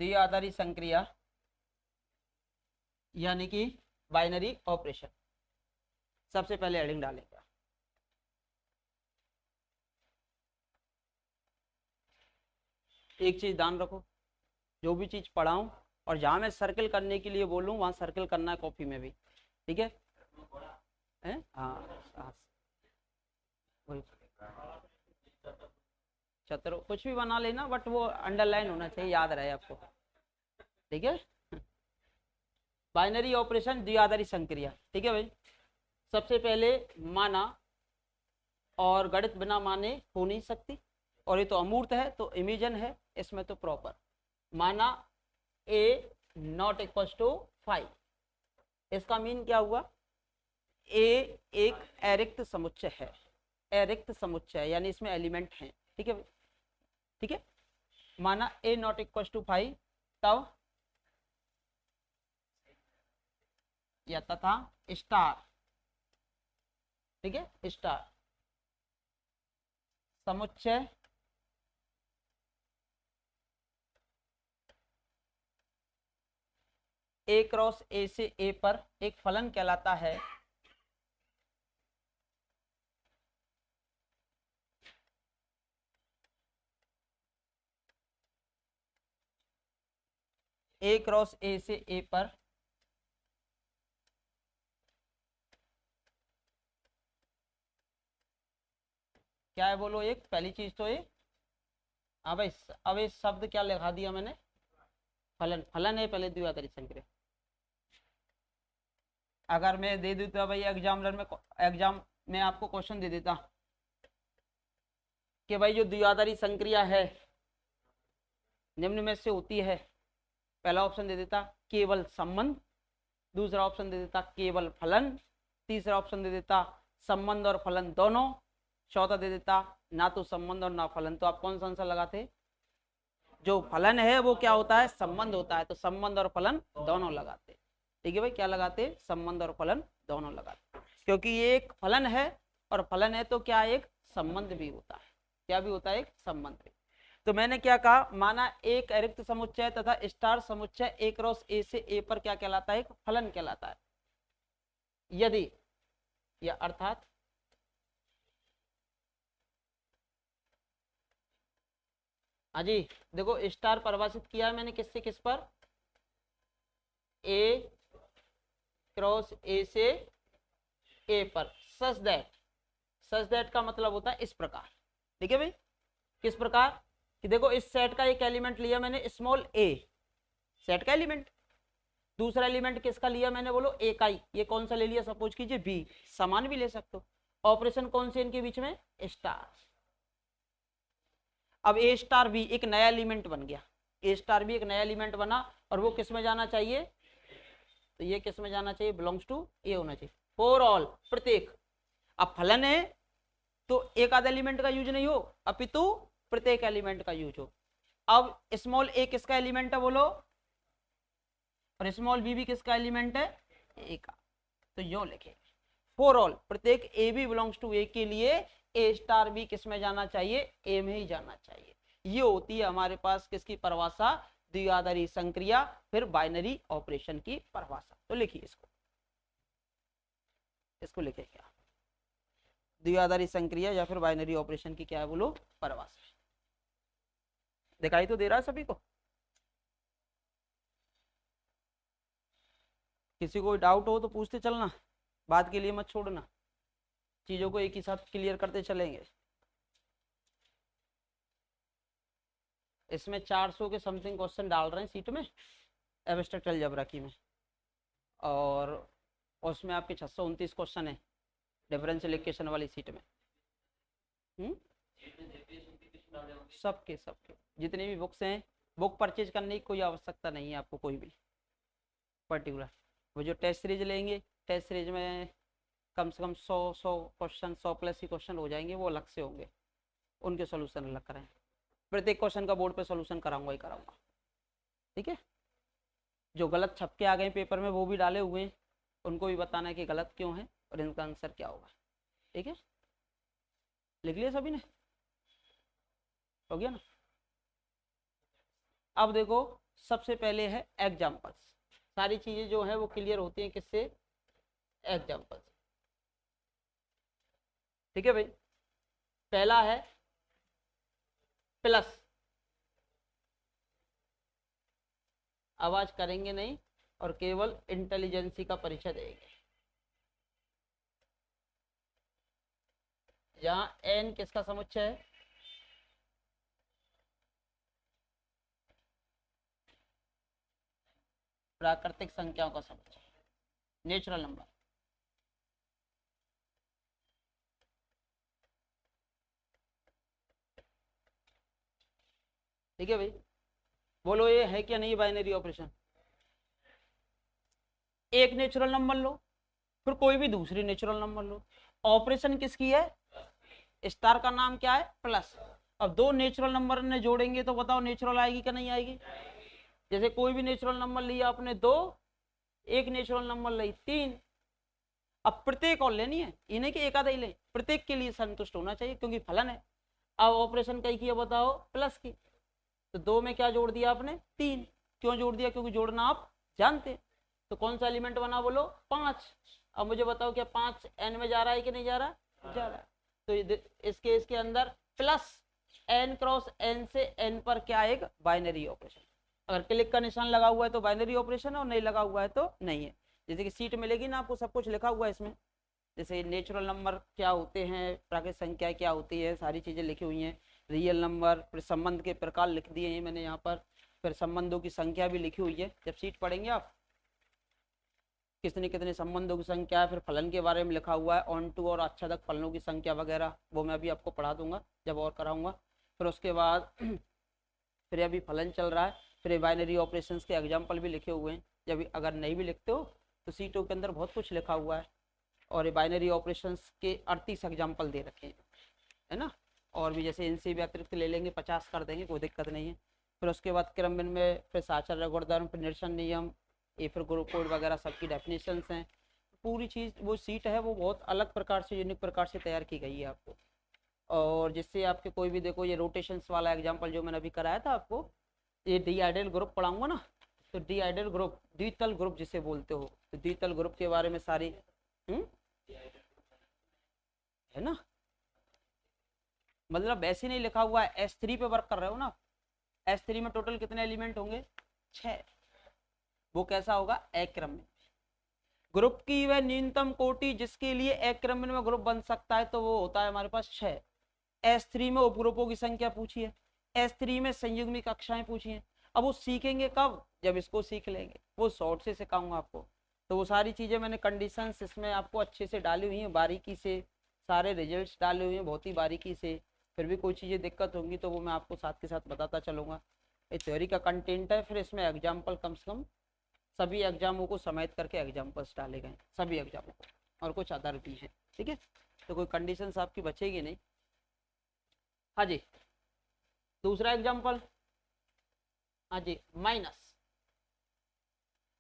द्विआधारी संक्रिया यानी कि बाइनरी ऑपरेशन, सबसे पहले हेडिंग डालेंगे। एक चीज ध्यान रखो, जो भी चीज पढ़ाऊं और जहां मैं सर्कल करने के लिए बोलूं वहां सर्कल करना है कॉपी में भी। ठीक है, हाँ, वही छत्र कुछ भी बना लेना, बट वो अंडरलाइन होना चाहिए, याद रहे आपको। ठीक है, बाइनरी ऑपरेशन द्विआधारी संक्रिया। ठीक है भाई, सबसे पहले माना, और गणित बिना माने हो नहीं सकती, और ये तो अमूर्त है तो इमेजन है, इसमें तो प्रॉपर। माना a नॉट इक्वल टू 5, इसका मीन क्या हुआ? a एक अरिक्त समुच्चय है, अरिक्त समुच्चय यानी इसमें एलिमेंट हैं। ठीक है, ठीक है, माना a नॉट इक्वल टू 5, तब या तथा स्टार, ठीक है, स्टार समुच्चय ए क्रॉस ए से ए पर एक फलन कहलाता है ए क्रॉस ए से ए पर क्या है बोलो? एक पहली चीज तो ये, हाँ भाई, अब इस शब्द क्या लिखा दिया मैंने? फलन, फलन है पहले द्विआधारी संक्रिया। अगर मैं दे देता भाई एग्जाम में आपको क्वेश्चन दे देता कि भाई जो द्विआधारी संक्रिया है निम्न में से होती है, पहला ऑप्शन दे देता केवल संबंध, दूसरा ऑप्शन दे देता केवल फलन, तीसरा ऑप्शन दे देता संबंध और फलन दोनों, चौथा दे देता ना तो संबंध और ना फलन। तो आप कौन सा आंसर लगाते? जो फलन है वो क्या होता है? संबंध होता है, तो संबंध और फलन दोनों लगाते। ठीक है भाई, क्या लगाते? संबंध और फलन दोनों लगाते, क्योंकि ये एक फलन है, और फलन है तो क्या, एक संबंध भी होता है। क्या भी होता है? एक संबंध भी। तो मैंने क्या कहा? माना एक अरिक्त समुच्चय तथा स्टार समुच्चय ए क्रॉस ए से ए पर क्या कहलाता है? एक फलन कहलाता है। यदि या अर्थात जी देखो, स्टार परिभाषित किया है मैंने किससे किस पर? ए क्रॉस ए से ए पर, सच दैट का मतलब होता है इस प्रकार। ठीक है भाई, किस प्रकार कि देखो इस सेट का एक एलिमेंट लिया मैंने स्मॉल ए, सेट का एलिमेंट, दूसरा एलिमेंट किसका लिया मैंने? बोलो ए का ही। ये कौन सा ले लिया? सपोज कीजिए बी, समान भी ले सकते हो। ऑपरेशन कौन से इनके बीच में? स्टार। अब ए स्टार भी एक नया एलिमेंट बन गया, ए स्टार भी एक नया एलिमेंट बना, और वो किस में जाना चाहिए? तो ये किस में जाना चाहिए? बिलोंग्स टू ए होना चाहिए, फॉर ऑल, प्रत्येक। अब फलन है तो एक आधा एलिमेंट का यूज नहीं हो, अपितु प्रत्येक एलिमेंट का यूज हो। अब स्मॉल ए किसका एलिमेंट है बोलो, और स्मॉल बी भी किसका एलिमेंट है, ए का। तो यो लिखे फॉर ऑल, प्रत्येक ए बी बिलोंग्स टू ए के लिए ए स्टार बी किस में जाना चाहिए, ए में ही जाना चाहिए। ये होती है हमारे पास किसकी परिभाषा, द्विआधारी संक्रिया फिर बाइनरी ऑपरेशन की परिभाषा। तो लिखिए इसको लिखे क्या, द्विआधारी संक्रिया या फिर बाइनरी ऑपरेशन की क्या है बोलो, परिभाषा। दिखाई तो दे रहा है सभी को, किसी को डाउट हो तो पूछते चलना, बात के लिए मत छोड़ना, चीजों को एक ही साथ क्लियर करते चलेंगे। इसमें 400 के समथिंग क्वेश्चन डाल रहे हैं सीट में एब्स्ट्रैक्ट अलजेब्रा की में, और उसमें आपके 629 क्वेश्चन है डिफरेंशियल इक्वेशन वाली सीट में। सबके जितने भी बुक्स हैं, बुक परचेज करने की कोई आवश्यकता नहीं है आपको कोई भी पर्टिकुलर। वो जो टेस्ट सीरीज लेंगे, टेस्ट सीरीज में कम से कम 100 क्वेश्चन, 100 प्लस ही क्वेश्चन हो जाएंगे, वो अलग से होंगे, उनके सोल्यूशन अलग कराएं। प्रत्येक क्वेश्चन का बोर्ड पे सोल्यूशन कराऊंगा ही कराऊंगा, ठीक है। जो गलत छप के आ गए पेपर में वो भी डाले हुए हैं, उनको भी बताना है कि गलत क्यों है और इनका आंसर क्या होगा, ठीक है। लिख लिया सभी ने, हो गया ना। अब देखो सबसे पहले है एग्जाम्पल्स, सारी चीजें जो है वो क्लियर होती हैं किससे, एग्जाम्पल्स, ठीक है भाई। पहला है प्लस, आवाज करेंगे नहीं और केवल इंटेलिजेंसी का परिचय देंगे। जहां एन किसका समुच्चय है, प्राकृतिक संख्याओं का समुच्चय, नेचुरल नंबर। ठीक है भाई, बोलो ये है क्या नहीं बाइनरी ऑपरेशन। एक नेचुरल नंबर लो फिर कोई भी दूसरी नेचुरल नंबर लो, ऑपरेशन किसकी है, स्टार का नाम क्या है, प्लस। अब दो नेचुरल नंबर ने जोड़ेंगे तो बताओ नेचुरल आएगी कि नहीं आएगी। जैसे कोई भी नेचुरल नंबर लिया आपने दो, एक नेचुरल नंबर ली तीन, अब प्रत्येक और लेनी है, ये नहीं कि एक आधा ही ले, प्रत्येक के लिए संतुष्ट होना चाहिए क्योंकि फलन है। अब ऑपरेशन कई किया बताओ, प्लस की, तो दो में क्या जोड़ दिया आपने, तीन। क्यों जोड़ दिया, क्योंकि जोड़ना आप जानते। तो कौन सा एलिमेंट बना बोलो, 5। अब मुझे बताओ क्या 5 एन में जा रहा है कि नहीं जा रहा, जा रहा है। तो इसके अंदर प्लस एन क्रॉस एन से एन पर क्या एक बाइनरी ऑपरेशन। अगर क्लिक का निशान लगा हुआ है तो बाइनरी ऑपरेशन है और नहीं लगा हुआ है तो नहीं है। जैसे कि सीट मिलेगी ना आपको, सब कुछ लिखा हुआ है इसमें, जैसे नेचुरल नंबर क्या होते हैं, प्राकृतिक संख्या क्या होती है, सारी चीजें लिखी हुई हैं। रियल नंबर, फिर संबंध के प्रकार लिख दिए हैं मैंने यहाँ पर, फिर संबंधों की संख्या भी लिखी हुई है। जब सीट पढ़ेंगे आप कितने कितने संबंधों की संख्या है, फिर फलन के बारे में लिखा हुआ है, ऑन टू और आच्छादक फलनों की संख्या वगैरह, वो मैं अभी आपको पढ़ा दूंगा जब और कराऊंगा। फिर उसके बाद फिर अभी फलन चल रहा है, फिर बाइनरी ऑपरेशंस के एग्जाम्पल भी लिखे हुए हैं। जब अगर नहीं भी लिखते हो तो सीटों के अंदर बहुत कुछ लिखा हुआ है, और ये बाइनरी ऑपरेशंस के 38 एग्जाम्पल दे रखे हैं, है ना। और भी जैसे इनसे भी अतिरिक्त ले लेंगे, 50 कर देंगे, कोई दिक्कत नहीं है। फिर उसके बाद क्रमबिन में फिर साचर्य गुणधर्म, फिर निरसन नियम, ये फिर ग्रुप कोड वगैरह सबकी डेफिनेशंस हैं। पूरी चीज़ वो सीट है वो बहुत अलग प्रकार से, यूनिक प्रकार से तैयार की गई है आपको। और जिससे आपके कोई भी देखो, ये रोटेशंस वाला एग्जाम्पल जो मैंने अभी कराया था आपको, ये डी आइडियल ग्रुप पढ़ाऊंगा ना, तो डी आइडियल ग्रुप, द्वितल ग्रुप जिसे बोलते हो, तो द्वितल ग्रुप के बारे में सारी है ना। मतलब ऐसे नहीं लिखा हुआ है, S3 पे वर्क कर रहे हो ना, S3 में टोटल कितने एलिमेंट होंगे, 6। वो कैसा होगा, एक क्रम में। ग्रुप की वह न्यूनतम कोटि जिसके लिए एक क्रम में ग्रुप बन सकता है, तो वो होता है हमारे पास 6। S3 में उपग्रुपों की संख्या पूछी है, S3 में संयुग्मी कक्षाएं पूछी है। अब वो सीखेंगे कब, जब इसको सीख लेंगे, वो शॉर्ट से सिखाऊंगा आपको। तो वो सारी चीजें मैंने कंडीशंस इसमें आपको अच्छे से डाली हुई हैं, बारीकी से सारे रिजल्ट्स डाले हुए हैं बहुत ही बारीकी से। फिर भी कोई चीज़ें दिक्कत होंगी तो वो मैं आपको साथ के साथ बताता चलूँगा। ये थ्योरी का कंटेंट है, फिर इसमें एग्जाम्पल कम से कम सभी एग्जामों को समेत करके एग्जाम्पल्स डाले गए, सभी एग्जामों को, और कुछ अदर भी हैं, ठीक है। तो कोई कंडीशंस आपकी बचेगी नहीं। हाँ जी, दूसरा एग्जाम्पल, हाँ जी, माइनस।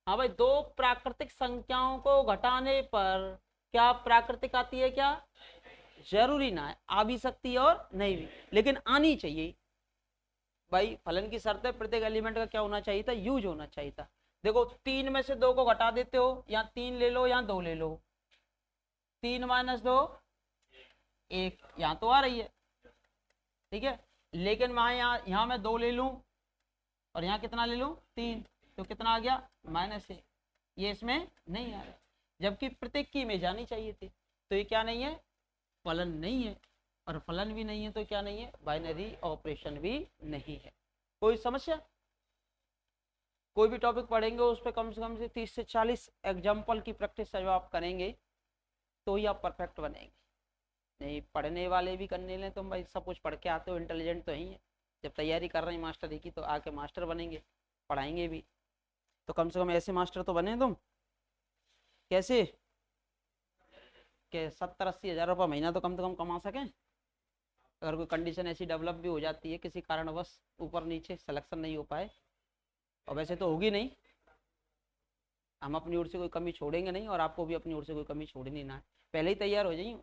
हाँ भाई, दो प्राकृतिक संख्याओं को घटाने पर क्या प्राकृतिक आती है क्या? जरूरी ना है, आ भी सकती है और नहीं भी, लेकिन आनी चाहिए भाई। फलन की शर्त है प्रत्येक एलिमेंट का क्या होना चाहिए था? यूज होना चाहिए था। देखो 3 में से 2 को घटा देते हो, या 3 ले लो या 2 ले लो, 3 - 2 1, यहाँ तो आ रही है, ठीक है। लेकिन मैं यहाँ मैं 2 ले लूं और यहाँ कितना ले लूं? 3, तो कितना आ गया? -1। ये इसमें नहीं आ रहा, जबकि प्रत्येक की इमेज आनी चाहिए थी। तो ये क्या नहीं है? फलन नहीं है। और फलन भी नहीं है तो क्या नहीं है? बाइनरी ऑपरेशन भी नहीं है। कोई समस्या? कोई भी टॉपिक पढ़ेंगे उस पर कम से 30 से 40 एग्जाम्पल की प्रैक्टिस जब आप करेंगे तो ही आप परफेक्ट बनेंगे। नहीं पढ़ने वाले भी करने लें तो भाई सब कुछ पढ़ के आते हो, इंटेलिजेंट तो ही है। जब तैयारी कर रहे हैं मास्टर की तो आके मास्टर बनेंगे, पढ़ाएंगे भी, तो कम से कम ऐसे मास्टर तो बने तुम। कैसे कि 70-80 हज़ार रुपये महीना तो कम से कम कमा सकें। अगर कोई कंडीशन ऐसी डेवलप भी हो जाती है, किसी कारणवश ऊपर नीचे सिलेक्शन नहीं हो पाए, और वैसे तो होगी नहीं, हम अपनी ओर से कोई कमी छोड़ेंगे नहीं और आपको भी अपनी ओर से कोई कमी छोड़नी ना है। पहले ही तैयार हो जाइए,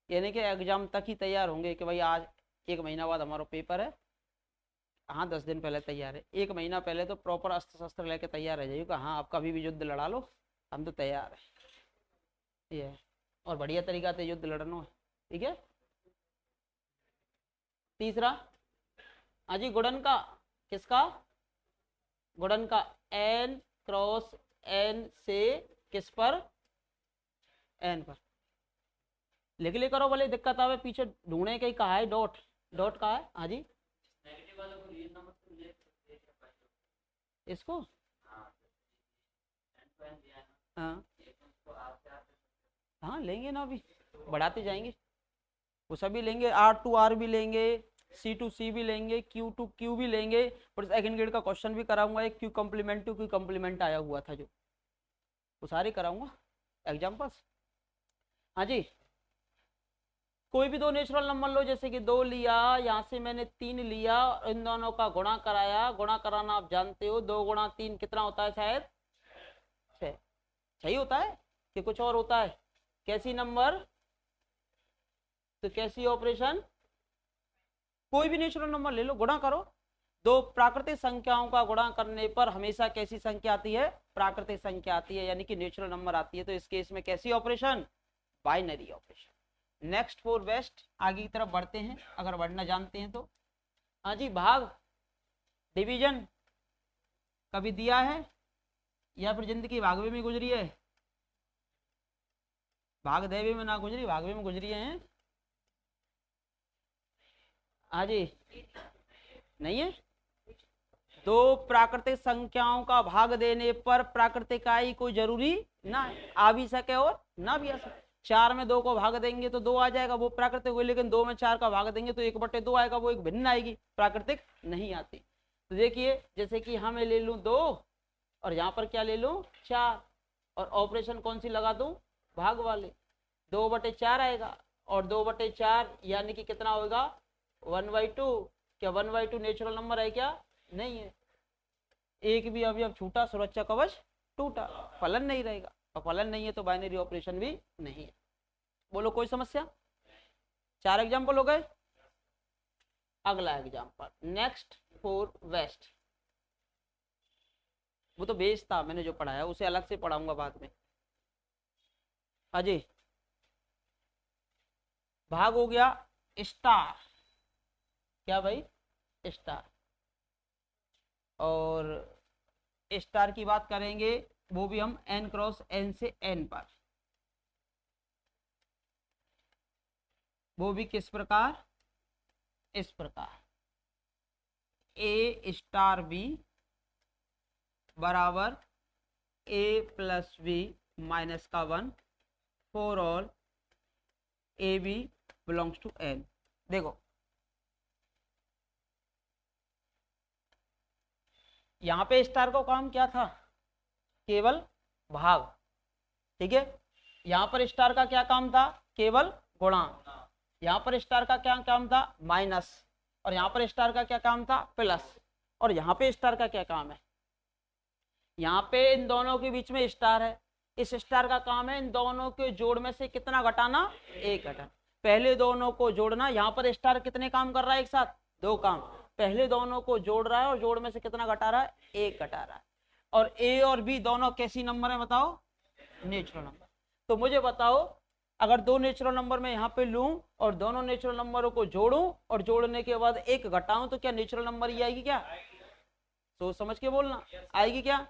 यानी कि एग्जाम तक ही तैयार होंगे कि भाई आज 1 महीना बाद हमारा पेपर है, हाँ 10 दिन पहले तैयार है। 1 महीना पहले तो प्रॉपर अस्त्र शस्त्र लेके तैयार रह जाइएगा। हाँ आप कभी भी युद्ध लड़ा लो, हम तो तैयार है। ये और बढ़िया तरीका से युद्ध लड़ना है, ठीक है। तीसरा, हाँ जी, गुणन का, किसका? गुणन का n क्रॉस n से किस पर? n पर। लिख ले करो, भले दिक्कत आवे पीछे ढूंढने के ही कहा है। डॉट डॉट कहा है, हाँ जी, इसको हाँ हाँ लेंगे ना, अभी बढ़ाते जाएंगे, वो सभी लेंगे। R2 R भी लेंगे, C2 C भी लेंगे, Q2 Q भी लेंगे, और सेकंड ग्रेड का क्वेश्चन भी कराऊंगा। एक Q complement to Q complement आया हुआ था जो, वो सारे कराऊंगा एग्जाम्पल्स। हाँ जी, कोई भी दो नेचुरल नंबर लो, जैसे कि 2 लिया, यहाँ से मैंने 3 लिया, इन दोनों का गुणा कराया। गुणा कराना आप जानते हो, 2 गुणा 3 कितना होता है? शायद 6। सही होता है कि कुछ और होता है? कैसी नंबर, तो कैसी ऑपरेशन? कोई भी नेचुरल नंबर ले लो, गुणा करो। दो प्राकृतिक संख्याओं का गुणा करने पर हमेशा कैसी संख्या आती है? प्राकृतिक संख्या आती है, यानी कि नेचुरल नंबर आती है। तो इस केस में कैसी operation? Binary operation. Next for best, आगे की तरफ बढ़ते हैं अगर बढ़ना जानते हैं तो। हाँ जी, भाग, डिवीजन कभी दिया है या फिर जिंदगी भागवे में गुजरी है? भाग देवे में ना गुजरी, भागवे में गुजरी है। हाँ जी, नहीं है। दो प्राकृतिक संख्याओं का भाग देने पर प्राकृतिक आई कोई जरूरी ना है, आ भी सके और ना भी आ सके। 4 में 2 को भाग देंगे तो 2 आ जाएगा, वो प्राकृतिक हुई। लेकिन 2 में 4 का भाग देंगे तो 1/2 आएगा, वो एक भिन्न आएगी, प्राकृतिक नहीं आती। तो देखिए, जैसे कि हमें ले लूं 2 और यहाँ पर क्या ले लूं? 4, और ऑपरेशन कौन सी लगा दूं? भाग वाले। 2/4 आएगा, और 2/4 यानी कि कितना होगा? 1/2। क्या 1/2 नेचुरल नंबर है क्या? नहीं है। एक भी अभी अब छूटा, सुरक्षा कवच टूटा, फलन नहीं रहेगा, और फलन नहीं है तो बाइनरी ऑपरेशन भी नहीं है। बोलो कोई समस्या? 4 एग्जाम्पल हो गए। अगला एग्जाम्पल, नेक्स्ट फॉर वेस्ट। वो तो बेस था, मैंने जो पढ़ाया उसे अलग से पढ़ाऊंगा बाद में। अजय, भाग हो गया स्टार। क्या भाई? स्टार। और स्टार की बात करेंगे वो भी हम n क्रॉस n से n पर। वो भी किस प्रकार? इस प्रकार, a स्टार b बराबर a प्लस b माइनस का 1 for all A B belongs to n। देखो यहाँ पे स्टार का काम क्या था? केवल भाग, ठीक है। यहाँ पर स्टार का क्या काम था? केवल गुणा। यहाँ पर स्टार का क्या काम था? माइनस। और यहाँ पर स्टार का क्या काम था, प्लस, और यहाँ पे स्टार का क्या काम है, यहाँ पे इन दोनों के बीच में स्टार है, इस स्टार का काम है इन दोनों के जोड़ में से कितना घटाना, एक घटाना। पहले दोनों को जोड़ना, यहाँ पर स्टार कितने काम कर रहा है एक साथ, दो काम, पहले दोनों को जोड़ रहा है और जोड़ में से कितना घटा रहा है, एक घटा रहा है। और ए और बी दोनों कैसी नंबर है बताओ, नेचुरल नंबर। तो मुझे बताओ अगर दो नेचुरल नंबर में यहाँ पे लूं और दोनों नेचुरल नंबरों को जोड़ूं और जोड़ने के बाद एक घटाऊं तो क्या नेचुरल नंबर ही आएगी क्या, सोच समझ के बोलना, आएगी क्या।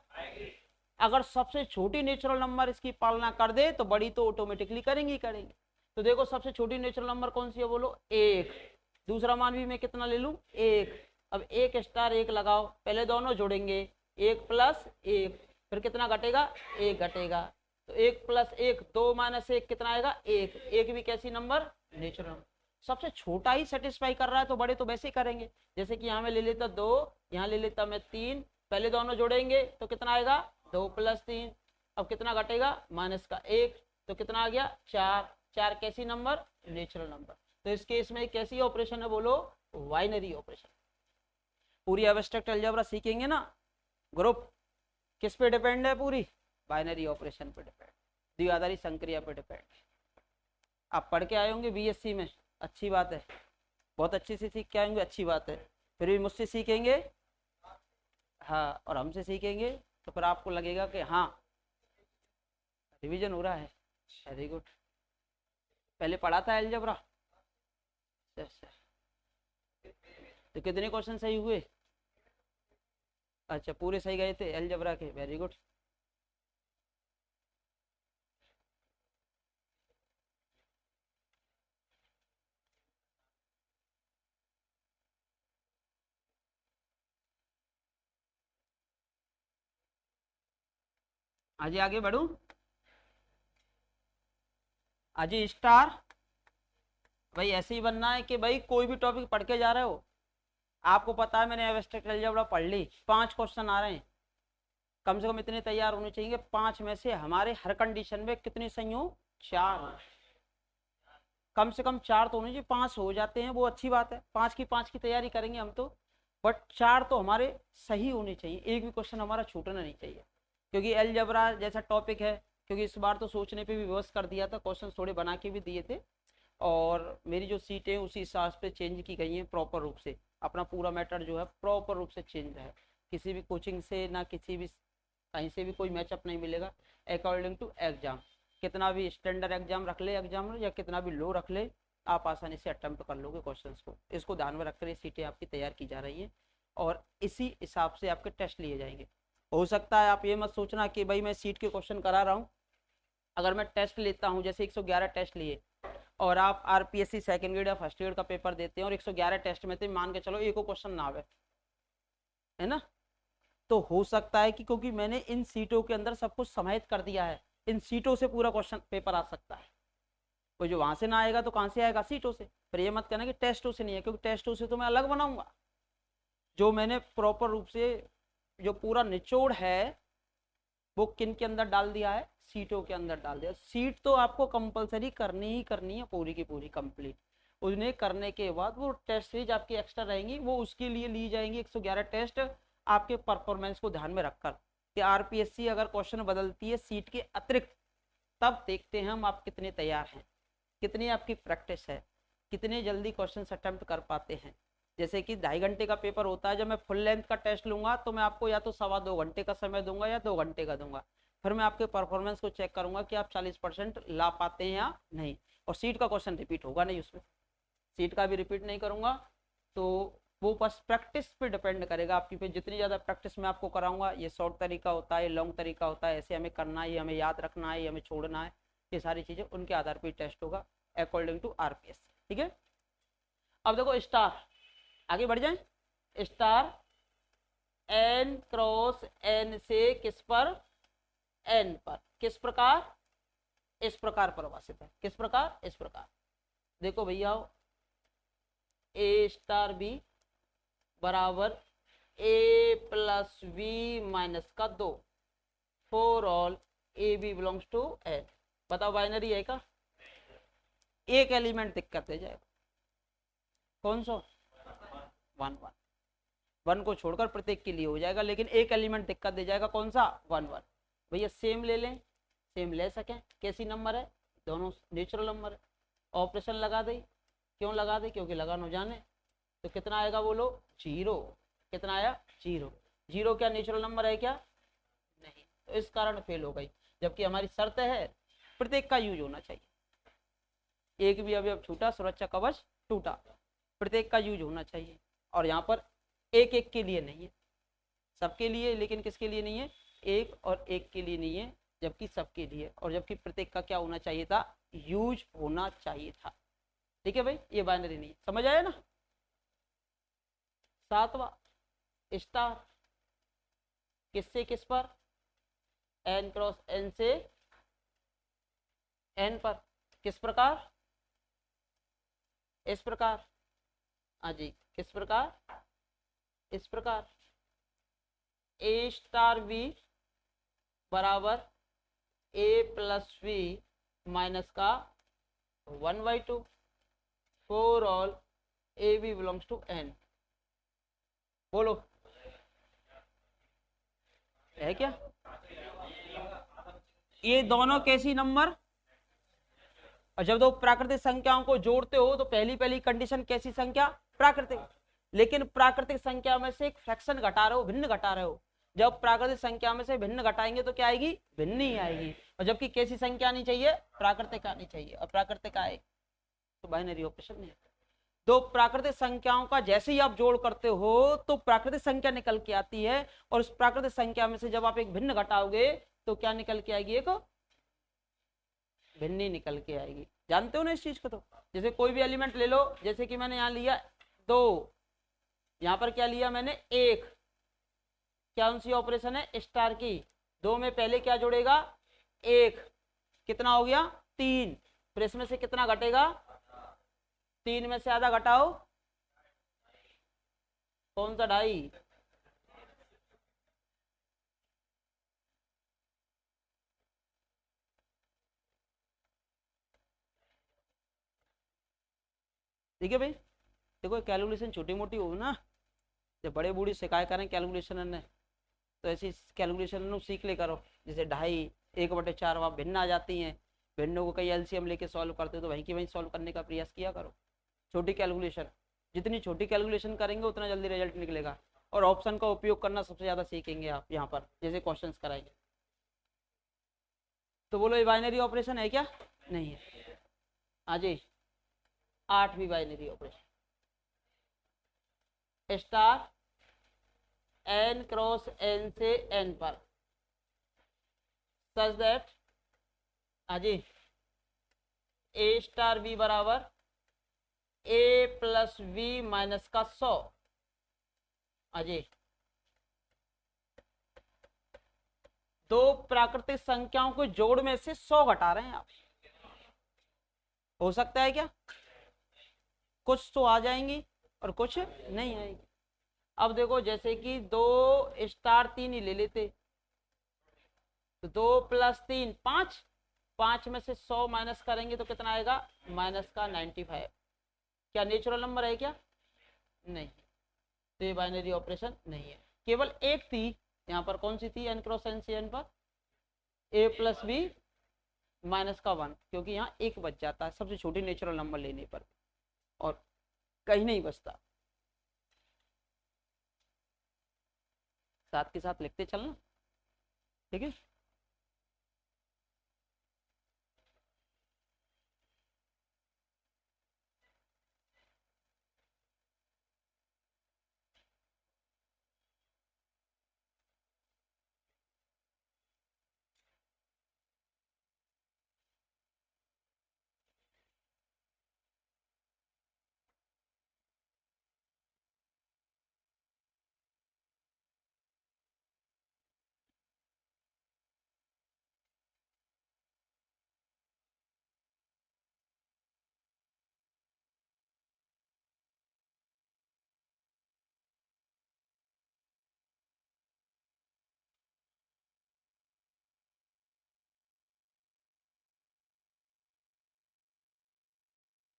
अगर सबसे छोटी नेचुरल नंबर इसकी पालना कर दे तो बड़ी तो ऑटोमेटिकली करेंगे ही करेंगे। तो देखो सबसे छोटी नेचुरल नंबर कौन सी है बोलो, एक। दूसरा मान भी मैं कितना ले लूं, एक। अब एक स्टार एक लगाओ, पहले दोनों जोड़ेंगे, एक प्लस एक, फिर कितना घटेगा, एक घटेगा। तो एक प्लस एक, दो माइनस एक कितना आएगा, एक। एक भी कैसी नंबर, नेचुरल नंबर। सबसे छोटा ही सेटिस्फाई कर रहा है तो बड़े तो वैसे ही करेंगे। जैसे कि यहाँ में ले लेता दो, यहाँ ले लेता मैं तीन, पहले दोनों जोड़ेंगे तो कितना आएगा, दो प्लस तीन। अब कितना घटेगा, माइनस का एक, तो कितना आ गया, चार। चार कैसी नंबर, नेचुरल नंबर। तो इस केस में कैसी ऑपरेशन है बोलो, बाइनरी ऑपरेशन। पूरी एब्स्ट्रैक्ट अलजेब्रा सीखेंगे ना ग्रुप, किस पे डिपेंड है, पूरी बाइनरी ऑपरेशन पे डिपेंड, द्विआधारी संक्रिया पे डिपेंड। आप पढ़ के आए होंगे बीएससी में, अच्छी बात है, बहुत अच्छे से सीख के आएंगे, अच्छी बात है। फिर भी मुझसे सीखेंगे, हाँ, और हमसे सीखेंगे तो फिर आपको लगेगा कि हाँ रिवीजन हो रहा है, वेरी गुड। पहले पढ़ा था अलजेब्रा, तो कितने क्वेश्चन सही हुए, अच्छा पूरे सही गए थे अलजेब्रा के, वेरी गुड। आज आगे बढ़ू, आज स्टार भाई ऐसे ही बनना है कि भाई कोई भी टॉपिक पढ़ के जा रहे हो, आपको पता है मैंने एब्स्ट्रैक्ट अलजेब्रा पढ़ ली, 5 क्वेश्चन आ रहे हैं, कम से कम इतने तैयार होने चाहिए, 5 में से हमारे हर कंडीशन में कितने सही हो, 4, कम से कम 4 तो होने चाहिए। 5 हो जाते हैं वो अच्छी बात है, 5 की 5 की तैयारी करेंगे हम तो, बट 4 तो हमारे सही होने चाहिए, एक भी क्वेश्चन हमारा छूटना नहीं चाहिए। क्योंकि अलजेब्रा जैसा टॉपिक है, क्योंकि इस बार तो सोचने पे भी व्यवस्था कर दिया था, क्वेश्चन थोड़े बना के भी दिए थे, और मेरी जो सीटें उसी हिसाब से चेंज की गई हैं प्रॉपर रूप से, अपना पूरा मैटर जो है प्रॉपर रूप से चेंज है, किसी भी कोचिंग से ना किसी भी कहीं से भी कोई मैचअप नहीं मिलेगा, अकॉर्डिंग टू एग्जाम। कितना भी स्टैंडर्ड एग्जाम रख ले एग्जाम या कितना भी लो रख ले, आप आसानी से अटेम्प्ट कर लोगे क्वेश्चंस को। इसको ध्यान में रखकर ये सीटें आपकी तैयार की जा रही हैं और इसी हिसाब से आपके टेस्ट लिए जाएंगे। हो सकता है आप ये मत सोचना कि भाई मैं सीट के क्वेश्चन करा रहा हूँ, अगर मैं टेस्ट लेता हूँ जैसे 111 टेस्ट लिए और आप आरपीएससी सेकंड ग्रेड या फर्स्ट ग्रेड का पेपर देते हैं और 111 टेस्ट में तो मान के चलो एक क्वेश्चन ना आवे, है ना, तो हो सकता है कि क्योंकि मैंने इन सीटों के अंदर सब कुछ समाहित कर दिया है, इन सीटों से पूरा क्वेश्चन पेपर आ सकता है। कोई जो वहां से ना आएगा तो कहां से आएगा, सीटों से। पर ये मत कहना कि टेस्टों से नहीं है, क्योंकि टेस्टों से तो मैं अलग बनाऊंगा। जो मैंने प्रॉपर रूप से जो पूरा निचोड़ है वो किन के अंदर डाल दिया है, सीटों के अंदर डाल दिया। सीट तो आपको कंपलसरी करनी ही करनी है पूरी की पूरी कंप्लीट। उन्हें करने के बाद वो टेस्ट सीरीज आपकी एक्स्ट्रा रहेंगी, वो उसके लिए ली जाएंगी 111 टेस्ट, आपके परफॉर्मेंस को ध्यान में रखकर कि आरपीएससी अगर क्वेश्चन बदलती है सीट के अतिरिक्त, तब देखते हैं हम आप कितने तैयार हैं, कितनी आपकी प्रैक्टिस है, कितने जल्दी क्वेश्चन अटेम्प्ट कर पाते हैं। जैसे कि 2.5 घंटे का पेपर होता है, जब मैं फुल लेंथ का टेस्ट लूंगा तो मैं आपको या तो 2.25 घंटे का समय दूंगा या 2 घंटे का दूंगा, फिर मैं आपके परफॉर्मेंस को चेक करूंगा कि आप 40% ला पाते हैं या नहीं। और सीट का क्वेश्चन रिपीट होगा नहीं, उसमें सीट का भी रिपीट नहीं करूंगा, तो वो बस प्रैक्टिस पे डिपेंड करेगा आपकी पे। जितनी ज़्यादा प्रैक्टिस मैं आपको कराऊंगा, ये शॉर्ट तरीका होता है, लॉन्ग तरीका होता है, ऐसे हमें करना है, ये हमें याद रखना है, ये हमें छोड़ना है, ये सारी चीज़ें उनके आधार पर टेस्ट होगा अकॉर्डिंग टू आरपीएस। ठीक है, अब देखो स्टार, आगे बढ़ जाए। स्टार n क्रॉस n से किस पर, n पर, किस प्रकार, इस प्रकार परिभाषित है। किस प्रकार, इस प्रकार। देखो भैया a स्टार b बराबर a प्लस बी माइनस का 2 for all A B belongs to n। बताओ बाइनरी है का, एक एलिमेंट दिक्कत है जाएगा, कौन सा, वन वन, वन को छोड़कर प्रत्येक के लिए हो जाएगा, लेकिन एक एलिमेंट दिक्कत दे जाएगा, कौन सा, वन वन। भैया सेम ले लें, सेम ले सकें, कैसी नंबर है, दोनों नेचुरल नंबर है, ऑपरेशन लगा दे, क्यों लगा दे, क्योंकि लगाना जाने। तो कितना आएगा बोलो, जीरो। कितना आया, जीरो। जीरो क्या नेचुरल नंबर है क्या, नहीं, तो इस कारण फेल हो गई, जबकि हमारी शर्त है प्रत्येक का यूज होना चाहिए। एक भी अवयव छूटा सुरक्षा कवच टूटा, प्रत्येक का यूज होना चाहिए, और यहाँ पर एक एक के लिए नहीं है, सबके लिए, लेकिन किसके लिए नहीं है, एक और एक के लिए नहीं है, जबकि सबके लिए, और जबकि प्रत्येक का क्या होना चाहिए था, यूज होना चाहिए था। ठीक है भाई, ये बाइनरी नहीं है, समझ आया ना। सातवां, स्टार, किससे किस पर, n क्रॉस n से n पर, किस प्रकार, इस प्रकार, हाँ जी, किस प्रकार, इस प्रकार, a स्टार b बराबर a प्लस b माइनस का 1/2 for all A B belongs to n। बोलो, है क्या, ये दोनों कैसी नंबर, और जब दो प्राकृतिक संख्याओं को जोड़ते हो तो पहली पहली कंडीशन कैसी संख्या, प्राकृतिक, लेकिन प्राकृतिक संख्या में से एक फ्रैक्शन घटा रहे हो, भिन्न घटा रहे हो, जब प्राकृतिक संख्या में से भिन्न घटाएंगे तो क्या आएगी, भिन्न ही आएगी, और जबकि कैसी संख्या आनी चाहिए, प्राकृतिक आनी चाहिए, और प्राकृतिक आए तो बाइनरी ऑपरेशन नहीं। दो प्राकृतिक संख्याओं का जैसे ही आप जोड़ करते हो तो प्राकृतिक संख्या निकल के आती है, और उस प्राकृतिक संख्या में से जब आप एक भिन्न घटाओगे तो क्या निकल के आएगी, एक भिन्न ही निकल के आएगी। जानते हो ना इस चीज को। तो जैसे कोई भी एलिमेंट ले लो, जैसे कि मैंने यहाँ लिया दो, यहाँ पर क्या लिया मैंने, एक, क्या उनसी ऑपरेशन है, स्टार की, दो में पहले क्या जोड़ेगा, एक, कितना हो गया, तीन, फिर इसमें से कितना घटेगा, तीन में से आधा घटाओ, कौन सा, ढाई, ठीक है भाई। देखो कैलकुलेशन छोटी मोटी हो ना, जब बड़े बूढ़ी शिकायत करें कैलकुलेशन ने, तो ऐसी कैलकुलेशन सीख ले करो, जैसे ढाई, 1/4 वहाँ भिन्न आ जाती हैं, भिन्नों को कई एलसीएम लेके सॉल्व करते हो तो वहीं की वहीं सॉल्व करने का प्रयास किया करो। छोटी कैलकुलेशन, जितनी छोटी कैलकुलेशन करेंगे उतना जल्दी रिजल्ट निकलेगा, और ऑप्शन का उपयोग करना सबसे ज़्यादा सीखेंगे आप यहाँ पर, जैसे क्वेश्चंस कराएंगे। तो बोलो ये बाइनरी ऑपरेशन है क्या, नहीं है, हाँ जी, 8वीं binary operation, star n cross n से n पर, सच दैट, हाँ जी, a स्टार b बराबर a प्लस b माइनस का 100, हाँ जी, दो प्राकृतिक संख्याओं को जोड़ में से 100 घटा रहे हैं आप, हो सकता है क्या, कुछ तो आ जाएंगी और कुछ नहीं आएंगी। अब देखो जैसे कि 2 स्टार 3 ही ले लेते, तो 2 प्लस 3 5, 5 में से 100 माइनस करेंगे तो कितना आएगा, माइनस का 95। क्या नेचुरल नंबर है क्या, नहीं, तो ये बाइनरी ऑपरेशन नहीं है। केवल एक थी यहाँ पर, कौन सी थी, n क्रॉस n से n पर, a प्लस बी माइनस का 1, क्योंकि यहाँ एक बच जाता है सबसे छोटी नेचुरल नंबर लेने पर, और कहीं नहीं बचता। साथ के साथ लिखते चलना, ठीक है।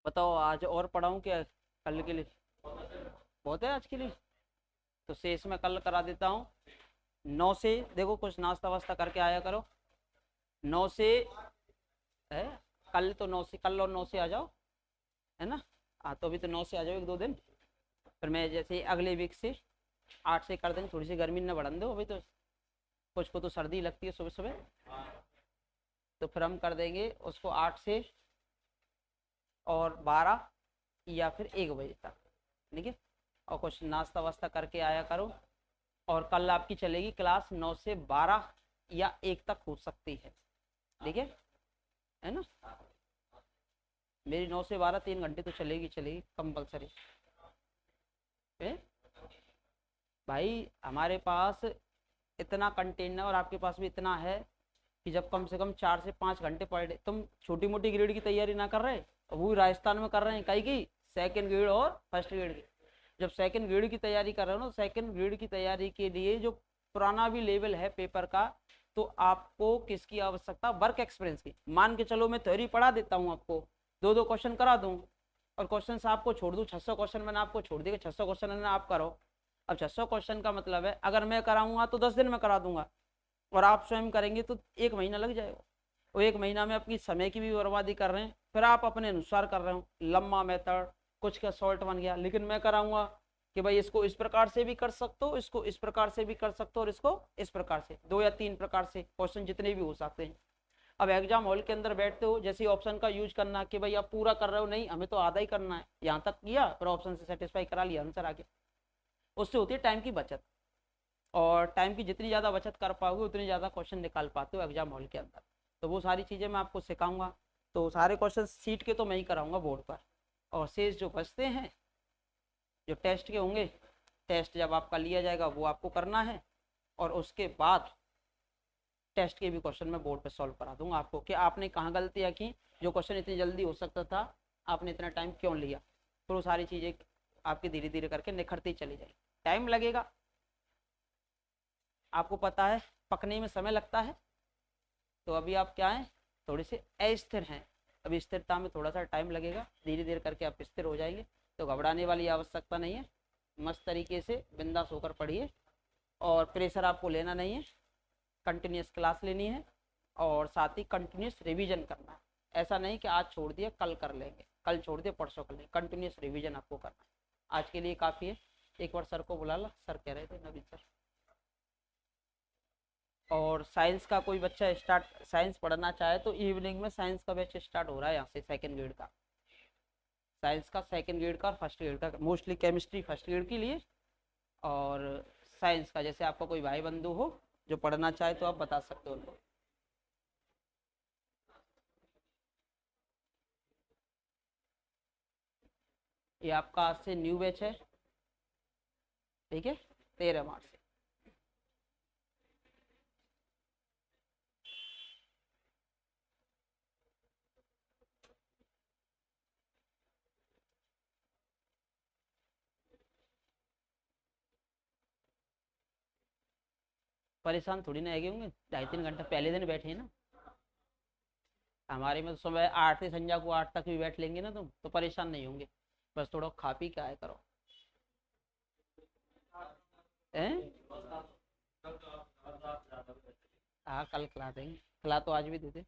बताओ आज और पढ़ाऊं क्या कल के लिए, बहुत है आज के लिए, तो शेष में कल करा देता हूँ। 9 से देखो कुछ नाश्ता वास्ता करके आया करो। 9 से है, कल तो 9 से, कल और 9 से आ जाओ, है ना। हाँ तो अभी तो 9 से आ जाओ 1-2 दिन, फिर मैं जैसे अगले वीक से 8 से कर देंगे। थोड़ी सी गर्मी न बढ़न दो, अभी तो कुछ को तो सर्दी लगती है सुबह सुबह, तो फिर हम कर देंगे उसको 8 से और 12 या फिर 1 बजे तक, ठीक है। और कुछ नाश्ता वास्ता करके आया करो। और कल आपकी चलेगी क्लास 9 से 12 या 1 तक हो सकती है, ठीक है ना। मेरी 9 से 12 3 घंटे तो चलेगी चलेगी कंपलसरी है भाई। हमारे पास इतना कंटेनर और आपके पास भी इतना है कि जब कम से कम 4 से 5 घंटे पर डे, तुम छोटी मोटी ग्रेड की तैयारी ना कर रहे, वो राजस्थान में कर रहे हैं कई की, सेकंड ग्रेड और फर्स्ट ग्रेड की। जब सेकंड ग्रेड की तैयारी कर रहे हो ना, सेकंड ग्रेड की तैयारी के लिए जो पुराना भी लेवल है पेपर का, तो आपको किसकी आवश्यकता, वर्क एक्सपीरियंस की। मान के चलो मैं थ्योरी पढ़ा देता हूँ आपको, 2-2 क्वेश्चन करा दूँ और क्वेश्चन आपको छोड़ दूँ, 600 क्वेश्चन मैंने आपको छोड़ दिया, 600 क्वेश्चन मैंने आप करो। अब 600 क्वेश्चन का मतलब है अगर मैं कराऊंगा तो 10 दिन में करा दूंगा, और आप स्वयं करेंगे तो 1 महीना लग जाएगा। और 1 महीना में अपनी समय की भी बर्बादी कर रहे हैं, फिर आप अपने अनुसार कर रहे हो, लंबा मेथड कुछ का शॉर्ट बन गया। लेकिन मैं कराऊंगा कि भाई इसको इस प्रकार से भी कर सकते हो, इसको इस प्रकार से भी कर सकते हो, और इसको इस प्रकार से, 2 या 3 प्रकार से क्वेश्चन जितने भी हो सकते हैं। अब एग्जाम हॉल के अंदर बैठते हो, जैसे ऑप्शन का यूज करना कि भाई आप पूरा कर रहे हो, नहीं हमें तो आधा ही करना है, यहाँ तक किया फिर ऑप्शन से सेटिस्फाई करा लिया, आंसर आ गया। उससे होती है टाइम की बचत, और टाइम की जितनी ज़्यादा बचत कर पाओगे उतनी ज़्यादा क्वेश्चन निकाल पाते हो एग्जाम हॉल के अंदर। तो वो सारी चीज़ें मैं आपको सिखाऊंगा। तो सारे क्वेश्चन सीट के तो मैं ही कराऊंगा बोर्ड पर, और शेष जो बचते हैं जो टेस्ट के होंगे, टेस्ट जब आपका लिया जाएगा वो आपको करना है, और उसके बाद टेस्ट के भी क्वेश्चन मैं बोर्ड पे सॉल्व करा दूंगा आपको कि आपने कहाँ गलतियाँ की, जो क्वेश्चन इतनी जल्दी हो सकता था आपने इतना टाइम क्यों लिया। तो वो सारी चीज़ें आपकी धीरे धीरे करके निखरती चली जाएगी। टाइम लगेगा, आपको पता है पकने में समय लगता है, तो अभी आप क्या हैं, थोड़े से अस्थिर हैं, अभी स्थिरता में थोड़ा सा टाइम लगेगा, धीरे धीरे करके आप स्थिर हो जाएंगे। तो घबराने वाली आवश्यकता नहीं है, मस्त तरीके से बिंदास होकर पढ़िए, और प्रेशर आपको लेना नहीं है, कंटिन्यूस क्लास लेनी है, और साथ ही कंटिन्यूस रिवीजन करना है। ऐसा नहीं कि आज छोड़ दिया कल कर लेंगे, कल छोड़ दिया परसों कर लेंगे, कंटिन्यूस रिवीजन आपको करना है। आज के लिए काफ़ी है। एक बार सर को बुला ला, सर कह रहे थे नवीन सर। और साइंस का कोई बच्चा स्टार्ट साइंस पढ़ना चाहे तो इवनिंग में साइंस का बैच स्टार्ट हो रहा है यहाँ से, सेकंड ग्रेड का साइंस का, सेकंड ग्रेड का और फर्स्ट ग्रेड का, मोस्टली केमिस्ट्री फर्स्ट ग्रेड के लिए। और साइंस का जैसे आपका कोई भाई बंधु हो जो पढ़ना चाहे तो आप बता सकते हो उनको। ये आपका आज से न्यू बैच है, ठीक है, 13 मार्च से। परेशान थोड़ी ना आगे होंगे, 2.5-3 घंटा पहले दिन बैठे हैं ना। हमारे में तो सुबह 8 से संध्या को 8 तक भी बैठ लेंगे ना तुम, तो परेशान नहीं होंगे। बस थोड़ा खा पी के आया करो, हैं। हाँ कल खिला देंगे, खिला तो आज भी देते।